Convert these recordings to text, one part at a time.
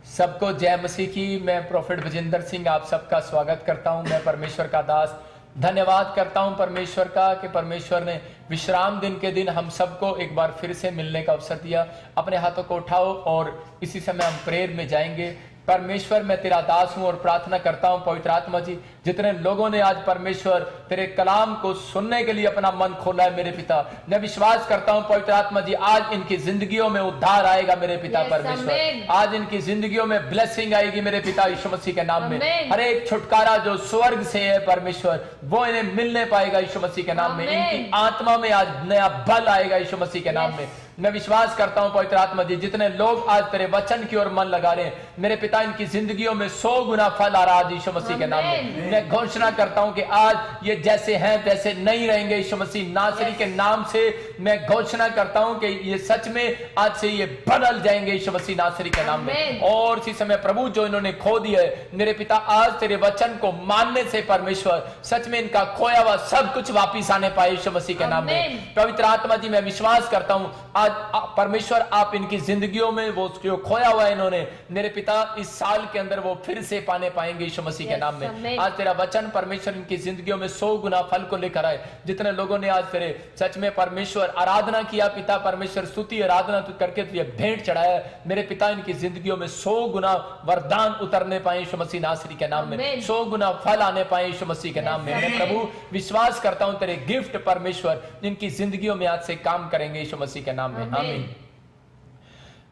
सबको जय मसीह की। मैं प्रोफेट विजेंद्र सिंह आप सबका स्वागत करता हूं। मैं परमेश्वर का दास धन्यवाद करता हूं परमेश्वर का कि परमेश्वर ने विश्राम दिन के दिन हम सबको एक बार फिर से मिलने का अवसर दिया। अपने हाथों को उठाओ और इसी समय हम प्रेयर में जाएंगे। परमेश्वर मैं तेरा दास हूं और प्रार्थना करता हूं पवित्र आत्मा जी, जितने लोगों ने आज परमेश्वर तेरे कलाम को सुनने के लिए अपना मन खोला है मेरे पिता, मैं विश्वास करता हूं पवित्र आत्मा जी आज इनकी जिंदगियों में उद्धार आएगा मेरे पिता। परमेश्वर आज इनकी जिंदगियों में ब्लेसिंग आएगी मेरे पिता यीशु मसीह के नाम में। हर एक छुटकारा जो स्वर्ग से है परमेश्वर वो इन्हें मिलने पाएगा यीशु मसीह के नाम में। इनकी आत्मा में आज नया बल आएगा यीशु मसीह के नाम में। मैं विश्वास करता हूं पवित्र आत्मा जी, जितने लोग आज तेरे वचन की ओर मन लगा रहे हैं मेरे पिता, इनकी जिंदगियों में 100 गुना फल आ रहा है यीशु मसीह के नाम में। मैं घोषणा करता हूं कि आज ये जैसे हैं वैसे नहीं रहेंगे यीशु मसीह नासरी के नाम से। मैं घोषणा करता हूं कि ये सच में आज से ये बदल जाएंगे यीशु मसीह नासरी के नाम में। और इसी समय प्रभु जो इन्होंने खो दिया है मेरे पिता, आज तेरे वचन को मानने से परमेश्वर सच में इनका खोया हुआ सब कुछ वापिस आने पाए यीशु मसीह के नाम में। पवित्र आत्मा जी मैं विश्वास करता हूं आज परमेश्वर आप इनकी जिंदगियों में वो जो खोया हुआ है इन्होंने मेरे पिता इस साल के अंदर वो फिर से पाने पाएंगे यीशु मसीह के नाम में। आज तेरा वचन परमेश्वर इनकी जिंदगियों में 100 गुना फल को लेकर आए। जितने लोगों ने आज तेरे सच में परमेश्वर आराधना किया पिता, परमेश्वर स्तुति आराधना करके तुझे भेंट चढ़ाया मेरे पिता, इनकी जिंदगियों में 100 गुना वरदान उतरने पाए यीशु मसीह नासरी के नाम में। 100 गुना फल आने पाए यीशु मसीह के नाम में। मैं प्रभु विश्वास करता हूं तेरे गिफ्ट परमेश्वर इनकी जिंदगियों में आज से काम करेंगे यीशु मसीह के नाम में। आमीन।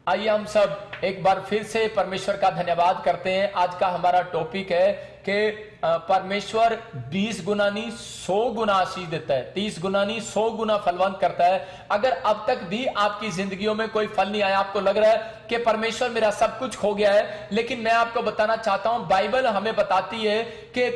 आइए हम सब एक बार फिर से परमेश्वर का धन्यवाद करते हैं। आज का हमारा टॉपिक है कि परमेश्वर 20 गुना नहीं 100 गुना आशीष देता है, 30 गुना नहीं 100 गुना फलवंत करता है। अगर अब तक भी आपकी जिंदगियों में कोई फल नहीं आया, आपको लग रहा है कि परमेश्वर मेरा सब कुछ खो गया है, लेकिन मैं आपको बताना चाहता हूं बाइबल हमें बताती है कि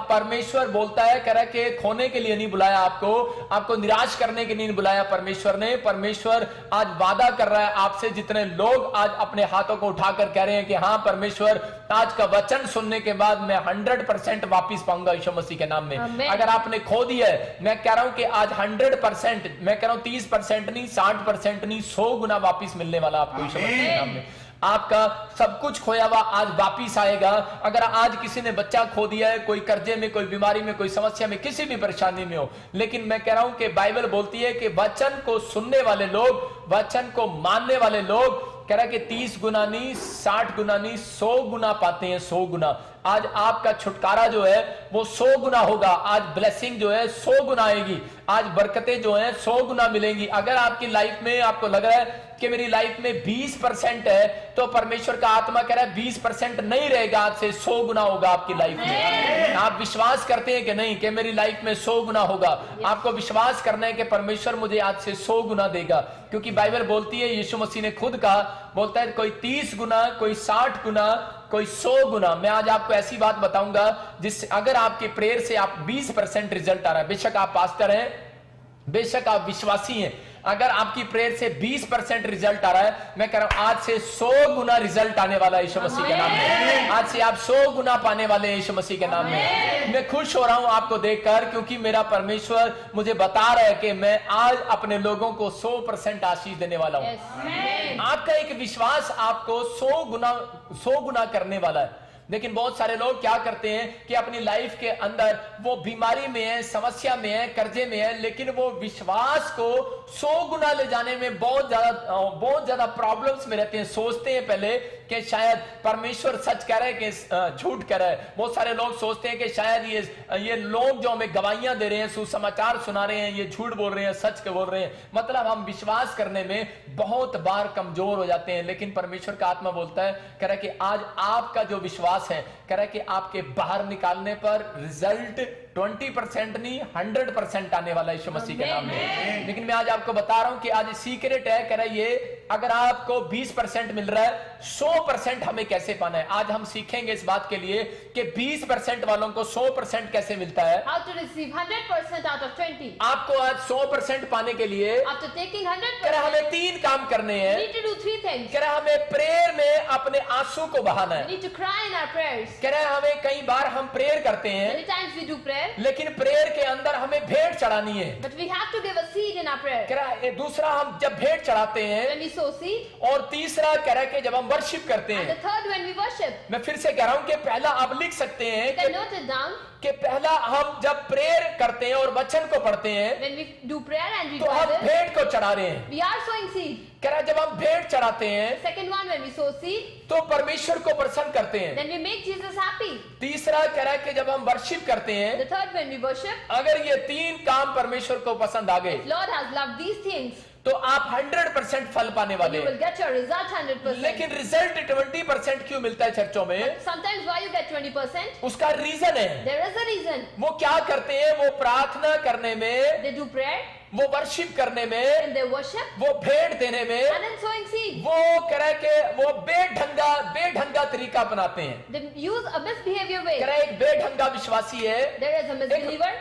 परमेश्वर बोलता है, कह रहा है कि खोने के लिए नहीं बुलाया आपको निराश करने के लिए नहीं बुलाया परमेश्वर ने। परमेश्वर आज वादा कर रहा है आपसे, जितने लोग आज अपने हाथों को उठाकर कह रहे हैं कि हाँ परमेश्वर आज का वचन सुनने के बाद मैं 100% वापिस पाऊंगा यीशु मसीह के नाम में। अगर आपने खो दिया है, मैं कह रहा हूं कि आज 100%, मैं कह रहा हूं 30% नहीं 60% नहीं 100 गुना वापिस मिलने वाला आपको यीशु मसीह के नाम में। आपका सब कुछ खोया हुआ आज वापिस आएगा। अगर आज किसी ने बच्चा खो दिया है, कोई कर्जे में, कोई बीमारी में, कोई समस्या में, किसी भी परेशानी में हो, लेकिन मैं कह रहा हूं कि बाइबल बोलती है कि वचन को सुनने वाले लोग, वचन को मानने वाले लोग, कह रहा है कि 30 गुना नहीं 60 गुना नहीं 100 गुना पाते हैं। 100 गुना आज आपका छुटकारा जो है वो 100 गुना होगा। आज ब्लेसिंग जो है 100 गुना आएगी। आज बरकतें जो हैं 100 गुना मिलेंगी। अगर आपकी लाइफ में आपको लग रहा है कि मेरी लाइफ में 20% है, तो परमेश्वर का आत्मा कह रहा है 20% नहीं रहेगा, आज से 100 गुना होगा आपकी लाइफ में। आप विश्वास करते हैं कि नहीं कि मेरी लाइफ में 100 गुना होगा? आपको विश्वास करना है कि परमेश्वर मुझे आज से 100 गुना देगा, क्योंकि बाइबल बोलती है, यीशु मसीह ने खुद कहा, बोलता है कोई 30 गुना, कोई 60 गुना, कोई 100 गुना। मैं आज आपको ऐसी बात बताऊंगा जिससे अगर आपके प्रेयर से आप 20% रिजल्ट आ रहा है, बेशक आप पास्टर हैं, बेशक आप विश्वासी हैं, अगर आपकी प्रेयर से 20% रिजल्ट आ रहा है, मैं कह रहा हूं आज से 100 गुना रिजल्ट आने वाला है यीशु मसीह के नाम में। आज से आप 100 गुना पाने वाले हैं यीशु मसीह के नाम में। मैं खुश हो रहा हूं आपको देखकर, क्योंकि मेरा परमेश्वर मुझे बता रहा है कि मैं आज अपने लोगों को 100% आशीष देने वाला हूं। आपका एक विश्वास आपको 100 गुना करने वाला है। लेकिन बहुत सारे लोग क्या करते हैं कि अपनी लाइफ के अंदर वो बीमारी में है, समस्या में है, कर्जे में है, लेकिन वो विश्वास को 100 गुना ले जाने में बहुत ज्यादा प्रॉब्लम्स में रहते हैं। सोचते हैं पहले कि शायद परमेश्वर सच कह रहे हैं कि झूठ कह रहा है। बहुत सारे लोग सोचते हैं कि शायद ये लोग जो हमें गवाहियां दे रहे हैं, सुसमाचार सुना रहे हैं, ये झूठ बोल रहे हैं, सच के बोल रहे हैं। मतलब हम विश्वास करने में बहुत बार कमजोर हो जाते हैं। लेकिन परमेश्वर का आत्मा बोलता है, कह रहा है कि आज आपका जो विश्वास है, कह रहा है कि आपके बाहर निकालने पर रिजल्ट 20% नहीं 100% आने वाला है यीशु मसीह के नाम में। लेकिन मैं आज आपको बता रहा हूं कि आज सीक्रेट है, कह रहा है ये अगर आपको 20% मिल रहा है, 100% हमें कैसे पाना है। आज हम सीखेंगे इस बात के लिए कि 20% वालों को 100% कैसे मिलता है। How to receive 100% out of 20. आपको आज 100% पाने के लिए After taking 100%, कह रहा हमें 3 काम करने हैं। we need to do 3 things. कह रहा हमें प्रेयर में अपने आंसू को बहाना We है। need to cry in our prayers. कह रहा है हमें कई बार हम प्रेयर करते हैं, Many times we do prayer, लेकिन प्रेयर के अंदर हमें भेंट चढ़ानी है। but we have to give a seed in our prayer. कह रहा है दूसरा, हम जब भेंट चढ़ाते हैं When we sow seed. और तीसरा कह रहा है कि जब हम वर्शिप करते And the हैं। third, when we worship. मैं फिर से कह रहा हूं कि पहला आप लिख सकते You हैं can note it down. कि पहला हम जब प्रेयर करते हैं और वचन को पढ़ते हैं When we do prayer and read तो हम Bible, भेंट को चढ़ा रहे हैं। we are sowing seed. कह रहा है जब हम भेंट चढ़ाते हैं Second one, when we sow seed, तो परमेश्वर को प्रसन्न करते हैं। then we make Jesus happy. तीसरा कह रहा है कि जब हम वर्शिप करते हैं, The third, when we worship, अगर ये तीन काम परमेश्वर को पसंद आ गए Lord has loved these things, तो आप 100% फल पाने वाले you will हैं। get your result 100%. लेकिन रिजल्ट 20% क्यों मिलता है चर्चों में? Sometimes why you get 20%? उसका रीजन है, There is a reason. वो क्या करते हैं, वो प्रार्थना करने में, They do prayer, वो वर्शिप करने में, and they worship, वो भेंट देने में, and then sowing seed. वो कह रहा है कि वो बेढंगा तरीका अपनाते हैं। They use a misbehavior कह way. रहा है एक बेढंगा विश्वासी है, There is a misbeliever,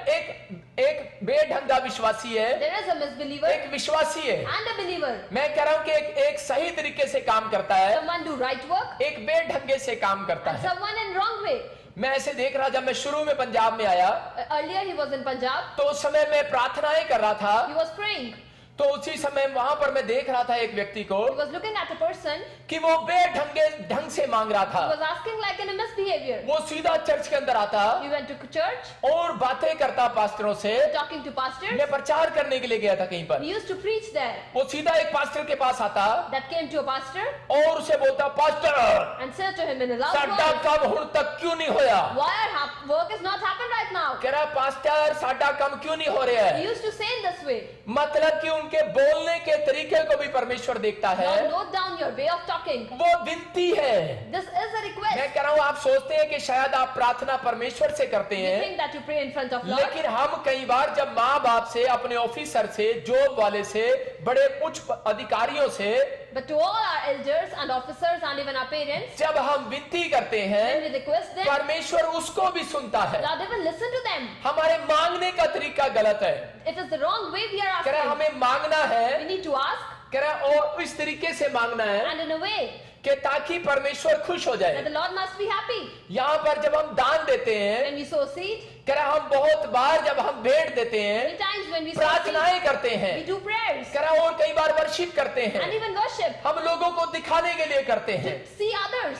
एक बेढंगा विश्वासी है, there is a misbeliever, एक विश्वासी है। and a believer. मैं कह रहा हूं कि एक सही तरीके से काम करता है, Someone do right work, एक बेढंगे से काम करता and है। someone in wrong way. मैं ऐसे देख रहा, जब मैं शुरू में पंजाब में आया Earlier he was in Punjab, तो उस समय मैं प्रार्थनाएं कर रहा था, he was praying. तो उसी समय वहां पर मैं देख रहा था एक व्यक्ति को He was looking at a person, कि वो बेढंगे ढंग से मांग रहा he था। was asking like in a misbehavior. वो सीधा चर्च के अंदर आता He went to church, और बातें करता पास्टरों से। talking to pastors. मैं प्रचार करने के लिए गया था कहीं पर, He used to preach there. वो सीधा एक पास्टर के पास आता That came to a pastor और उसे बोलता, pastor and said to him in a loud साडा voice, काम हुण तक क्यों नहीं होया? why our work is not happened right now? कह रहा पास्टर साडा काम क्यों नहीं हो रहा He है? used to say in this way. मतलब कि उनके बोलने के तरीके को भी परमेश्वर देखता है। Now note down your way of talking. वो विनती है। This is a request. मैं कह रहा हूं आप सोचते हैं कि शायद आप प्रार्थना परमेश्वर से करते You हैं, think that you pray in front of Lord, लेकिन हम कई बार जब माँ बाप से, अपने ऑफिसर से, जॉब वाले से, बड़े उच्च अधिकारियों से but to all our elders and officers and even our parents, जब हम विनती करते when हैं, we request them, परमेश्वर उसको भी सुनता है। Lord even listen to them. हमारे मांगने का तरीका गलत है। It is the wrong way we are कह रहा asking. हमें मांगना We है, need to ask, कह रहा और इस तरीके से मांगना है and in a way कि ताकि परमेश्वर खुश हो that जाए। the Lord must be happy. यहाँ पर जब हम दान देते हैं, When we sow seed, कह रहा हम बहुत बार जब हम भेंट देते हैं, many times when we sow seed, प्रार्थनाएं करते we हैं, do prayers कह रहा और कई बार वर्शिप करते and हैं, even worship. हम लोगों को दिखाने के लिए करते हैं। See others.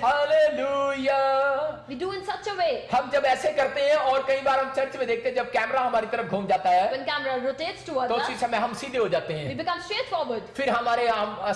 Hallelujah. We do in such a way. हम जब ऐसे करते हैं और कई बार हम चर्च में देखते हैं जब कैमरा हमारी तरफ घूम जाता है When camera rotates towards तो उसी us, समय हम सीधे हो जाते we हैं, become straightforward. फिर हमारे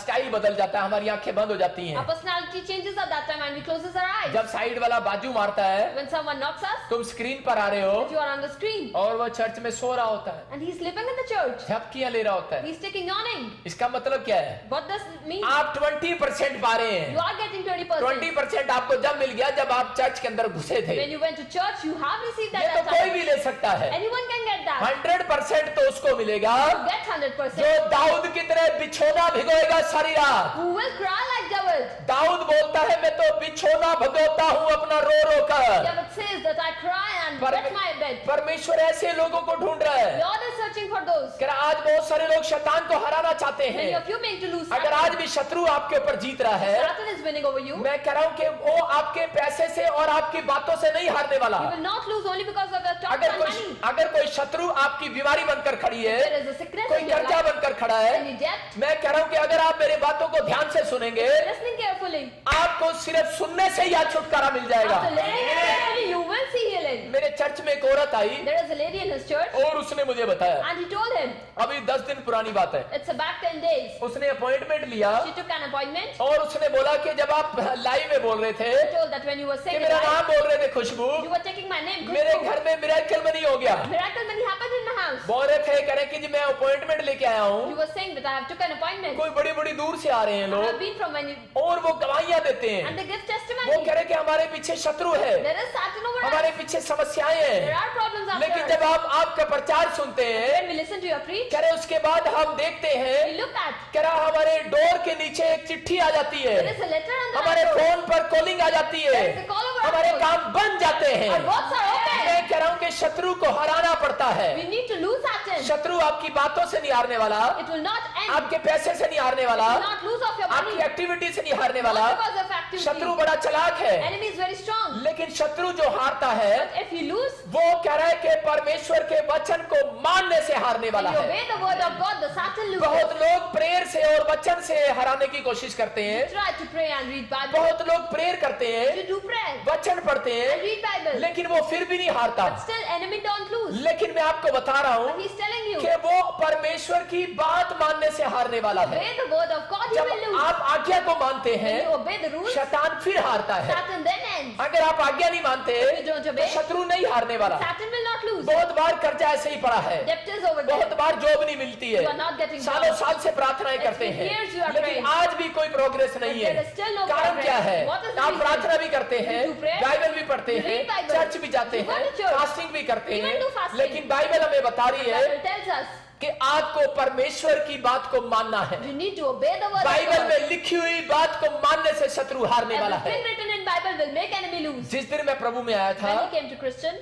स्टाइल बदल जाता है, हमारी आंखें बंद हो जाती Our हैं। personality changes at that time and we closes our eyes. जब साइड वाला बाजू मारता है, When someone knocks us, तुम स्क्रीन पर आ रहे हो you are on the screen और वो चर्च में सो रहा होता है, and he's sleeping in the church. झपकियां ले रहा होता है। He's taking yawning. इसका मतलब क्या है? What does it mean? आप 20% पा रहे हैं। You are getting 20%. 20% आपको जब मिल गया जब आप चर्च के अंदर घुसे थे। When you went to church, you have received ये that तो at कोई time. भी ले सकता है। Anyone can get that. 100% तो उसको मिलेगा You get 100%. जो दाऊद की तरह बिछोना भिगोएगा सारी रात। Who will cry like David? Dawood बोलता है मैं तो बिछोना भिगोता हूँ अपना रो रो कर। David says that I cry and पर- wet my bed. परमेश्वर ऐसे लोगों को ढूंढ रहा है। Lord is searching for those. कि आज बहुत सारे लोग शैतान को हराना चाहते Many हैं। of you make to lose अगर Satan. आज भी शत्रु आपके ऊपर जीत रहा है, Satan is winning over you. मैं कह रहा हूँ कि वो आपके पैसे से और आपकी बातों से नहीं हारने वाला। You will not lose only because of your talk and money. अगर कोई शत्रु आपकी बीमारी बनकर खड़ी है, There is a sickness कोई in your कर्जा life, बनकर खड़ा है, any debt. मैं कह रहा हूँ कि अगर आप मेरे बातों को ध्यान से सुनेंगे, Listening carefully. आपको सिर्फ सुनने से ही आज छुटकारा मिल जाएगा। After listening carefully, you will see healing. मेरे चर्च में एक औरत आई There is a lady in his church और उसने मुझे बताया, and he told him, अभी 10 दिन पुरानी बात है, it's back 10 days. उसने अपॉइंटमेंट लिया She took an appointment. और उसने बोला कि जब आप लाइव में बोल रहे थे She told that when you were कि saying मेरा it, नाम बोल रहे थे खुशबू, you were taking my name. मेरे Kushbu. घर में मिरेकल नहीं हो गया। Miracle many happened in my house. बोल रहे थे कह रहे कि जी मैं अपॉइंटमेंट लेके आया You हूँ, were saying that I have took an appointment. कोई बड़ी बड़ी दूर से आ रहे हैं I have लोग been from many, और वो गवाहियां देते and हैं। they give वो testimony. कह रहे कि हमारे पीछे शत्रु है, There is Satan over हमारे us. पीछे समस्याएं There हैं, are problems लेकिन after जब us. आप आपका प्रचार सुनते हैं, When we listen to your preach, कह रहे उसके बाद हम देखते we हैं, look at, कह रहा हमारे डोर के नीचे एक चिट्ठी आ जाती there है, is a letter on the हमारे door. फोन पर कॉलिंग आ जाती है, There is a call over our हमारे phone. काम बन जाते हैं। Our works are open. मैं कह रहा हूं कि शत्रु को हराना पड़ता है। We need to lose Satan. शत्रु आपकी बातों से नहीं हारने वाला, It will not end. आपके पैसे से नहीं हारने वाला, It will not lose of your आपकी money. एक्टिविटी से नहीं हारने Not वाला, because of activity. शत्रु बड़ा चालाक है, Enemy is very strong. लेकिन शत्रु जो हारता है But if you lose, वो कह रहा है कि परमेश्वर के वचन को मानने से हारने when वाला you है। obey the word of God, the Satan loses. बहुत लोग प्रेयर से और वचन से हराने की कोशिश करते हैं। Try to pray and read Bible. बहुत लोग प्रेयर करते हैं, You do prayer वचन पढ़ते and हैं, read Bible. लेकिन वो फिर भी नहीं हारता। But still enemy don't lose. लेकिन मैं आपको बता रहा But हूँ he's telling you, कि वो परमेश्वर की बात मानने से हारने वाला है। obey the word of God, you जब will lose. आप आज्ञा को मानते When हैं, you obey the rules, शैतान फिर हारता है। Satan then ends. अगर आप आज्ञा नहीं मानते you don't तो obey, शत्रु नहीं हारने वाला। Satan will not lose. बहुत बार कर्जा ऐसे ही पड़ा है, Debt is over there. बहुत बार जॉब नहीं मिलती है, You are not getting सालों jobs. साल से प्रार्थनाएं It's करते been हैं, years you are लेकिन praying. आज भी कोई प्रोग्रेस नहीं But है। there is still no कारण progress. क्या है? What is the आप reason? प्रार्थना भी करते हैं, You do prayer, बाइबल भी पढ़ते you हैं, read Bible, चर्च भी जाते you go हैं, to church, फास्टिंग भी करते even हैं, do fasting. लेकिन बाइबल हमें बता रही है Bible tells us कि आपको परमेश्वर की बात को मानना है। you need to obey the word of Bible God. में लिखी हुई बात को मानने से शत्रु हारने वाला है। Everything written in Bible will make enemy lose. जिस दिन मैं प्रभु में आया था, When he came to Christian,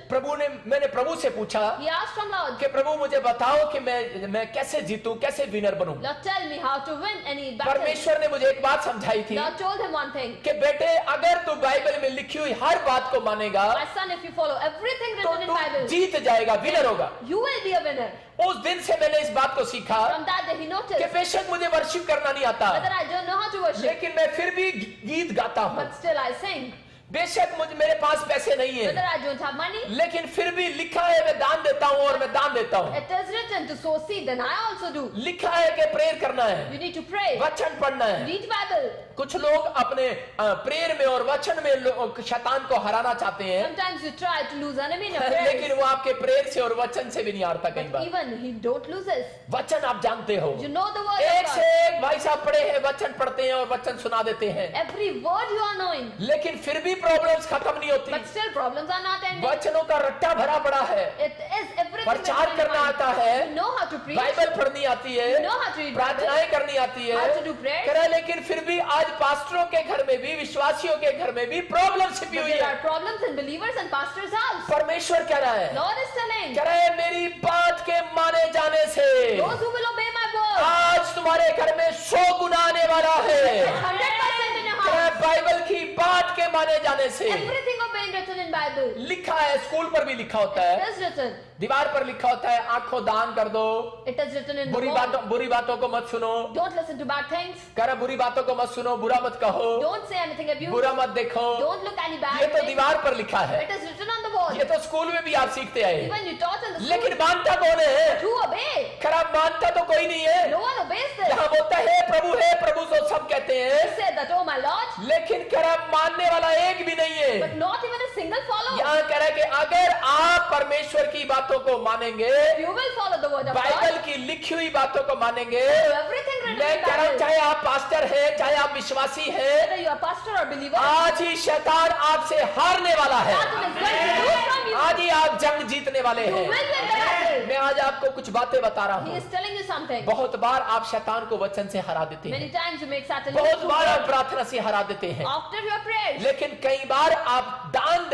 मैंने प्रभु से पूछा he asked from Lord, कि प्रभु मुझे बताओ कि मैं कैसे जीतूं, कैसे winner बनूं। Lord tell me how to win any battle. परमेश्वर ने मुझे एक बात समझाई थी Lord told him one thing. कि बेटे अगर तू बाइबल में लिखी हुई हर बात को मानेगा My son, if you follow everything तो written in तू Bible, जीत जाएगा, विनर होगा। you will be a winner. उस दिन से मैंने इस बात को सीखा From that day he कि noticed बेशक मुझे वर्शिप करना नहीं आता, whether I don't know how to worship, लेकिन मैं फिर भी गीत गाता हूँ। but still I sing. बेशक मेरे पास पैसे नहीं है, Whether I don't have money, लेकिन फिर भी लिखा है मैं दान देता हूँ और मैं दान देता हूँ। it is written to sow seed, then I also do. लिखा है कि प्रेयर करना है, You need to pray, वचन पढ़ना है। read Bible. कुछ लोग अपने प्रेयर में और वचन में शैतान को हराना चाहते हैं, Sometimes you try to lose enemy in your prayers, लेकिन वो आपके प्रेयर से और वचन से भी नहीं हारता। कई but bar even he don't loses. वचन आप जानते हो, You know the word एक of से God. एक भाई साहब पढ़े हैं, वचन पढ़ते हैं और वचन सुना देते हैं, Every word you are knowing, लेकिन फिर भी प्रॉब्लम्स खत्म नहीं होती। but still problems are not ending. वचनों का रट्टा भरा पड़ा है, It is everything प्रचार written in करना Bible. आता है, You know how to preach, Bible पढ़नी आती है, you know how to read Bible, प्रार्थनाएं करनी आती है, how to do prayers. कह रहा है, लेकिन फिर भी आज पास्टरों के घर में भी, विश्वासियों के घर में भी प्रॉब्लम छिपी but हुई there है। are problems in believers and pastors' house. परमेश्वर कह रहा है, Lord is telling, कह रहा है मेरी बात के माने जाने से those who will obey my word, आज तुम्हारे घर में 100 गुना आने वाला है। 100% in your कह रहा है, house. बाइबल की बात के माने जाने से Everything obeying written in Bible. लिखा है, स्कूल पर भी लिखा होता है, It is written. दीवार पर लिखा होता है, आंखों दान कर दो, It is written in the wall. बुरी बातों को मत सुनो। Don't listen to bad things. कह रहा बुरी बातों को मत सुनो, बुरा मत कहो, Don't say anything abuse. बुरा मत देखो। Don't look any ये bad तो things. दीवार पर लिखा है, It is written on the wall. ये तो स्कूल में भी आप सीखते आए, Even you taught in the लेकिन school. मानता कौन है? Who obey? खराब मानता तो कोई नहीं है। No one obeys this. जहाँ बोलता है प्रभु तो सब कहते He हैं, said that, oh my Lord, लेकिन खराब मानने वाला एक भी नहीं है। but not even a single follower. यहाँ कह रहा है कि अगर आप परमेश्वर की बातों को मानेंगे, You will follow the word of Bible God. की लिखी हुई बातों को मानेंगे, So everything written मैं in कह रहा हूँ Bible, चाहे आप पास्टर है, चाहे आप विश्वासी है, whether you are pastor or believer, आज ही शैतान आपसे हारने वाला है। Satan is going to lose from you. आज ही आप जंग जीतने वाले You हैं। will win the battle. मैं आज आपको कुछ बातें बता रहा He हूँ। is telling you something. बहुत बार आप शैतान को वचन से हरा देते हैं, Many times you make Satan lose. बहुत बार आप प्रार्थना से हरा देते हैं, After your prayers, लेकिन कई बार आप दान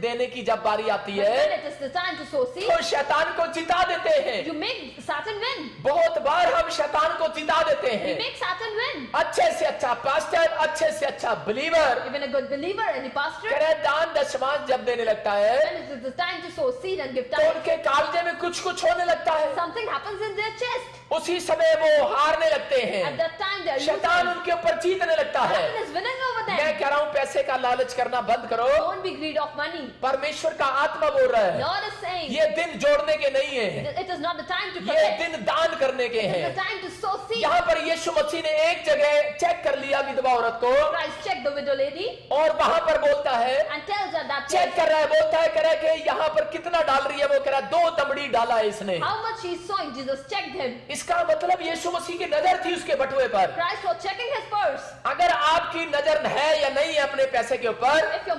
देने की जब बारी आती but when है it is the time to sow seed, तो शैतान को जिता देते हैं। you make Satan win. बहुत बार हम शैतान को जिता देते You हैं। make Satan win. अच्छे से अच्छा पास्टर, अच्छे से अच्छा believer Even a good believer, any pastor, करे दान दशमांश जब देने लगता है when it is the time to sow seed and give तो tithe, उनके कालजे में कुछ कुछ होने लगता है, something happens in their chest. उसी समय वो हारने लगते At हैं, that time, they are शैतान losing. उनके ऊपर जीतने लगता है। Satan is winning over मैं them. कह रहा हूँ पैसे का लालच करना बंद करो। Don't be greed of money. परमेश्वर का आत्मा बोल रहा है, Lord is saying, ये दिन जोड़ने के नहीं है, it is not the time to ये collect. दिन दान करने के It is हैं। the time to sow seed. यहाँ पर यीशु मसीह ने एक जगह चेक कर लिया विधवा औरत को, Christ checked the widow lady और वहां पर बोलता है, and tells her that check कर रहा है, बोलता है, कह रहा है कि यहाँ पर कितना डाल रही है, वो कह रहा है 2 दमड़ी डाला है इसने। how much he is sowing. Jesus checked him. इसका मतलब यीशु मसीह की नजर थी उसके बटुए पर। Christ was checking his purse. अगर आपकी नजर है या नहीं है अपने पैसे के ऊपर, If your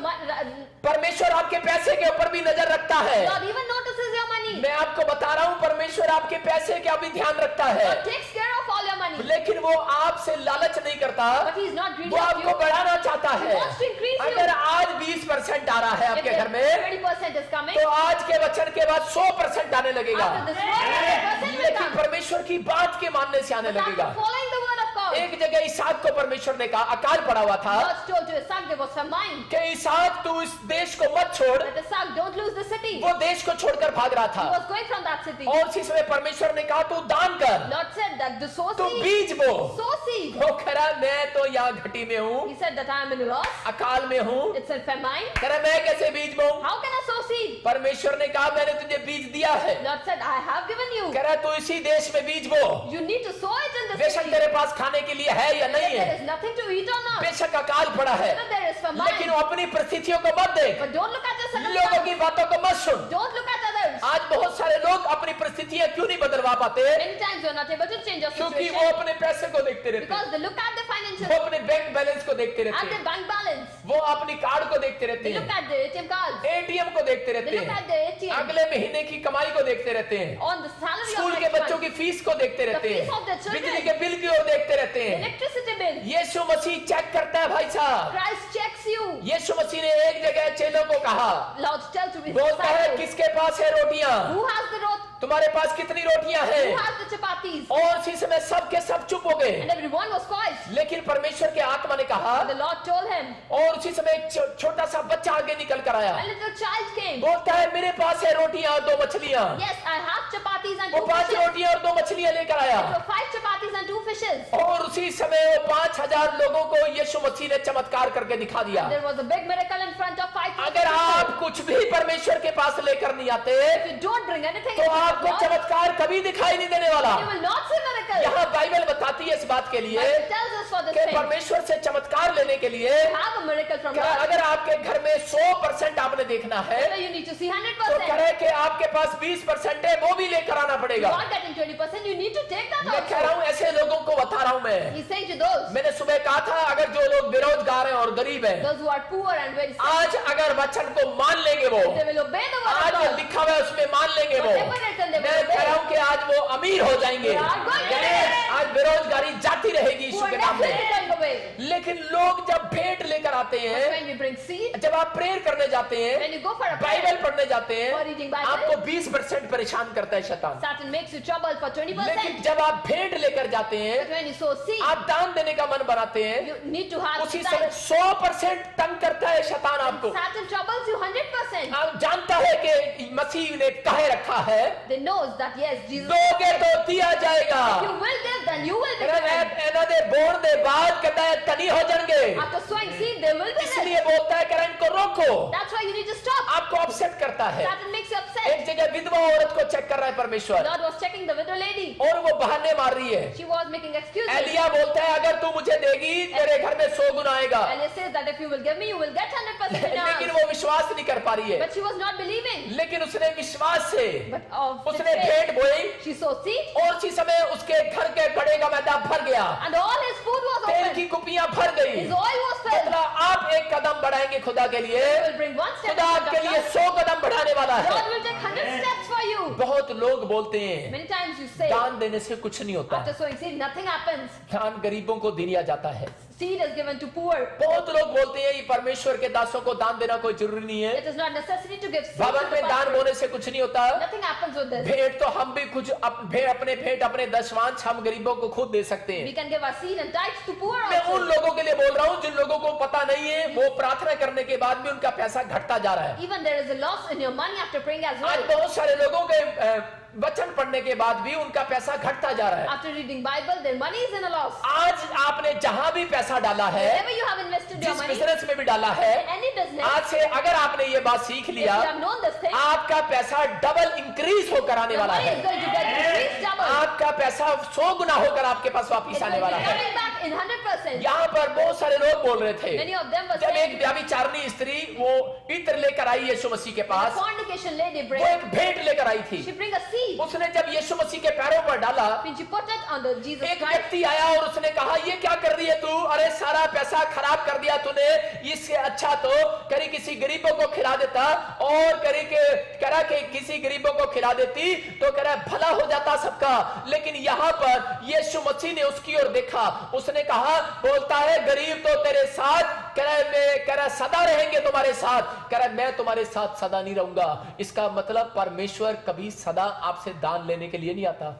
परमेश्वर आपके पैसे के ऊपर भी नजर रखता है। God even notices your money. मैं आपको बता रहा हूँ परमेश्वर आपके पैसे का भी ध्यान रखता है, God takes care of all your money. लेकिन वो आपसे लालच नहीं करता, But he is not greedy वो of आपको you. बढ़ाना चाहता He है। wants to increase you. अगर आज 20% आ रहा है If आपके घर में, 20% is coming, तो आज के वचन के बाद 100% आने लगेगा, after this word, 100% will लेकिन come. परमेश्वर की बात के मानने से आने But लगेगा। after following the word of God, एक एक जगह इसहाक को परमेश्वर ने कहा, अकाल पड़ा हुआ था God told to Isaac there was famine. कि इसहाक तू इस देश को मत छोड़, That Isaac don't lose the city. वो देश को छोड़कर भाग रहा He था। was going from that city. और उसी समय परमेश्वर ने कहा तू दान कर, Lord said that the sow तू seed. बीज बो। Sow seed. वो कह रहा मैं तो यहाँ घटी में हूँ, He said that I am in loss. अकाल में हूँ, It's a famine. कह रहा मैं कैसे बीज बो? How can I sow seed? परमेश्वर ने कहा मैंने तुझे बीज दिया है। Lord said I have given you. कह रहा तू इसी देश में बीज बो, You need to sow it in this बेशक city. तेरे पास खाने के लिए है या नहीं There है, is nothing to eat or not. बेशक अकाल पड़ा है, Whether there is famine. लेकिन वो अपनी परिस्थितियों को मत देख, But don't look at the लोगों circumstances. की बातों को मत सुन। Don't look at others. आज बहुत सारे लोग अपनी परिस्थितियां क्यों नहीं बदलवा पाते? Many times you are not able to change your क्योंकि वो situation अपने पैसे को देखते रहते because हैं, they look at the financial, वो अपने बैंक बैलेंस को देखते at रहते the हैं, bank balance. वो अपनी कार्ड को देखते रहते They look हैं, at the ATM cards. ATM को देखते They रहते look हैं, at the ATM. अगले महीने की कमाई को देखते रहते हैं, On the salary of school के next बच्चों month. की फीस को देखते रहते fees of their हैं, children. बिजली के बिल की ओर देखते रहते हैं। Electricity bill. यीशु मसीह चेक करता है भाई साहब। Christ checks you. यीशु मसीह ने एक जगह चेलों को कहा, Lord tell to his बोलता है disciples. किसके पास है रोटियां? Who has the rot? तुम्हारे पास कितनी रोटियां Who हैं? has the chapatis? और उसी समय सब के सब चुप हो गए, And everyone was quiet. लेकिन परमेश्वर के आत्मा ने कहा, The Lord told him. और उसी समय एक छोटा सा बच्चा आगे निकल कर आया, A little child came. बोलता है मेरे पास है रोटियां और 2 मछलियां। Yes, I have chapatis and वो 2 5 fishes. रोटियां और 2 मछलियां लेकर आया, There were 5 chapatis and 2 fishes. और उसी समय वो 5000 लोगों को यीशु मसीह ने चमत्कार करके दिखा दिया। There was a big miracle in front of 5,000 अगर आप people. कुछ भी परमेश्वर के पास लेकर नहीं आते If you don't bring anything तो into the आपको Lord, चमत्कार कभी दिखाई नहीं देने वाला। you will not see miracle. यहाँ बाइबल बताती है इस बात के लिए Bible tells us for this कि thing. परमेश्वर से चमत्कार लेने के लिए Have a miracle from कि God. अगर आपके घर में 100% आपने देखना है Whether you need to see तो 100%. कह रहे कि आपके पास 20% है, वो भी लेकर आना You पड़ेगा। are getting 20%, you need to take that मैं कह रहा also. हूँ ऐसे लोगों को बता रहा हूँ मैं। He's saying to those, मैंने सुबह कहा था अगर जो लोग बेरोजगार हैं और गरीब हैं, those who are poor and very sick, आज अगर वचन को मान लेंगे वो, they will obey the word आज of जो God. लिखा हुआ है उसमें मान लेंगे वो, Whatever written, they will मैं कह रहा obey. हूँ कि आज वो अमीर हो जाएंगे। They are going to be. आज बेरोजगारी जाती रहेगी यीशु के नाम Poorness will में। be going away. लेकिन लोग जब भेंट लेकर आते But हैं, when we bring seed, जब आप प्रेयर करने जाते हैं, when you go for a Bible prayer, पढ़ने जाते हैं, For reading Bible. आपको 20% परेशान करता है शैतान। Satan makes you trouble for 20%. लेकिन जब आप भेंट लेकर जाते But हैं, when you sow seed, आप दान देने का मन बनाते हैं, you need to have उसी tithe. समय 100% तंग करता है शैतान आपको। Satan troubles you 100%. आप जानता है कि मसीह ने कहे रखा है, They knows that yes, Jesus. दोगे तो दिया जाएगा। If you will give, then you will be कहता है, given. ਇਹਨਾਂ ਦੇ ਬੋਣ ਦੇ ਬਾਅਦ कहता है तनी हो जाएंगे। After sowing seed, they will be इसलिए blessed. बोलता है कि इनको रोको, That's why you need to stop. आपको अपसेट करता है। Satan makes you upset. एक जगह विधवा औरत को चेक कर रहा है परमेश्वर, God was checking the widow lady. और वो बहाने मार रही है। She was making excuses. Elia बोलता है अगर तू मुझे देगी तेरे घर में 100 गुना आएगा, Elias says that if you will give me, you will get 100% in लेकिन ours. वो विश्वास नहीं कर पा रही है। But she was not believing. लेकिन उसने विश्वास से But of his उसने faith, भेंट बोई, she sowed seed, और उसी समय उसके घर के घड़े का मैदान भर गया, and all his food was तेल open. की कुपियां भर गई। His oil was filled. मतलब आप एक कदम बढ़ाएंगे खुदा के लिए, He will bring one step खुदा in front आपके of लिए God. 100 कदम बढ़ाने वाला है। God will take 100 steps for you. बहुत लोग बोलते हैं Many times you say, दान देने से कुछ नहीं होता, after sowing seed, nothing happens. दान गरीबों को दिया जाता है। Seed is given to poor. बहुत लोग बोलते हैं ये परमेश्वर के दासों को दान देना कोई जरूरी नहीं है, It is not necessary to give seed भवन to the में दान pastor. बोने से कुछ नहीं होता। Nothing happens with this. भेंट तो हम भी कुछ अपने भेंट अपने दशमांश हम गरीबों को खुद दे सकते We हैं। can give our seed and tithes to poor मैं उन also. लोगों के लिए बोल रहा हूँ जिन लोगों को पता नहीं है, वो प्रार्थना करने के बाद भी उनका पैसा घटता जा रहा है। Even there is a loss in your money after praying as आज well. बहुत सारे लोगों के वचन पढ़ने के बाद भी उनका पैसा घटता जा रहा है। After reading Bible, their money is in a loss. आज आपने जहां भी पैसा डाला है, Wherever you have invested your जिस money, बिजनेस में भी डाला है, any business, आज से अगर आपने ये बात सीख if लिया, you have known this thing, आपका पैसा डबल इंक्रीज होकर आने your वाला money है। is going to get increased double. आपका पैसा 100 गुना होकर आपके पास वापिस It's आने going to वाला be है। coming back in 100%. यहाँ पर बहुत सारे लोग बोल रहे थे, Many of them were जब saying, एक व्याभिचारिणी स्त्री वो इत्र लेकर आई यीशु मसीह के the पास, fornication lady वो bring, एक भेंट लेकर आई थी। she bring a seed. उसने जब यीशु मसीह के पैरों पर डाला, When she put it on the Jesus एक Christ, व्यक्ति आया और उसने कहा ये क्या कर रही है तू, अरे सारा पैसा खराब कर दिया तूने, इससे अच्छा तो करी किसी गरीबों को खिला देता, और करी के करा के किसी गरीबों को खिला देती तो कह रहा भला हो जाता सबका। लेकिन यहाँ पर यीशु मसीह ने उसकी ओर देखा, उसने कहा, बोलता है गरीब तो तेरे साथ, कह रहा सदा रहेंगे तुम्हारे साथ, कह रहा मैं तुम्हारे साथ सदा नहीं रहूंगा। इसका मतलब परमेश्वर कभी सदा आपसे दान लेने के लिए नहीं आता।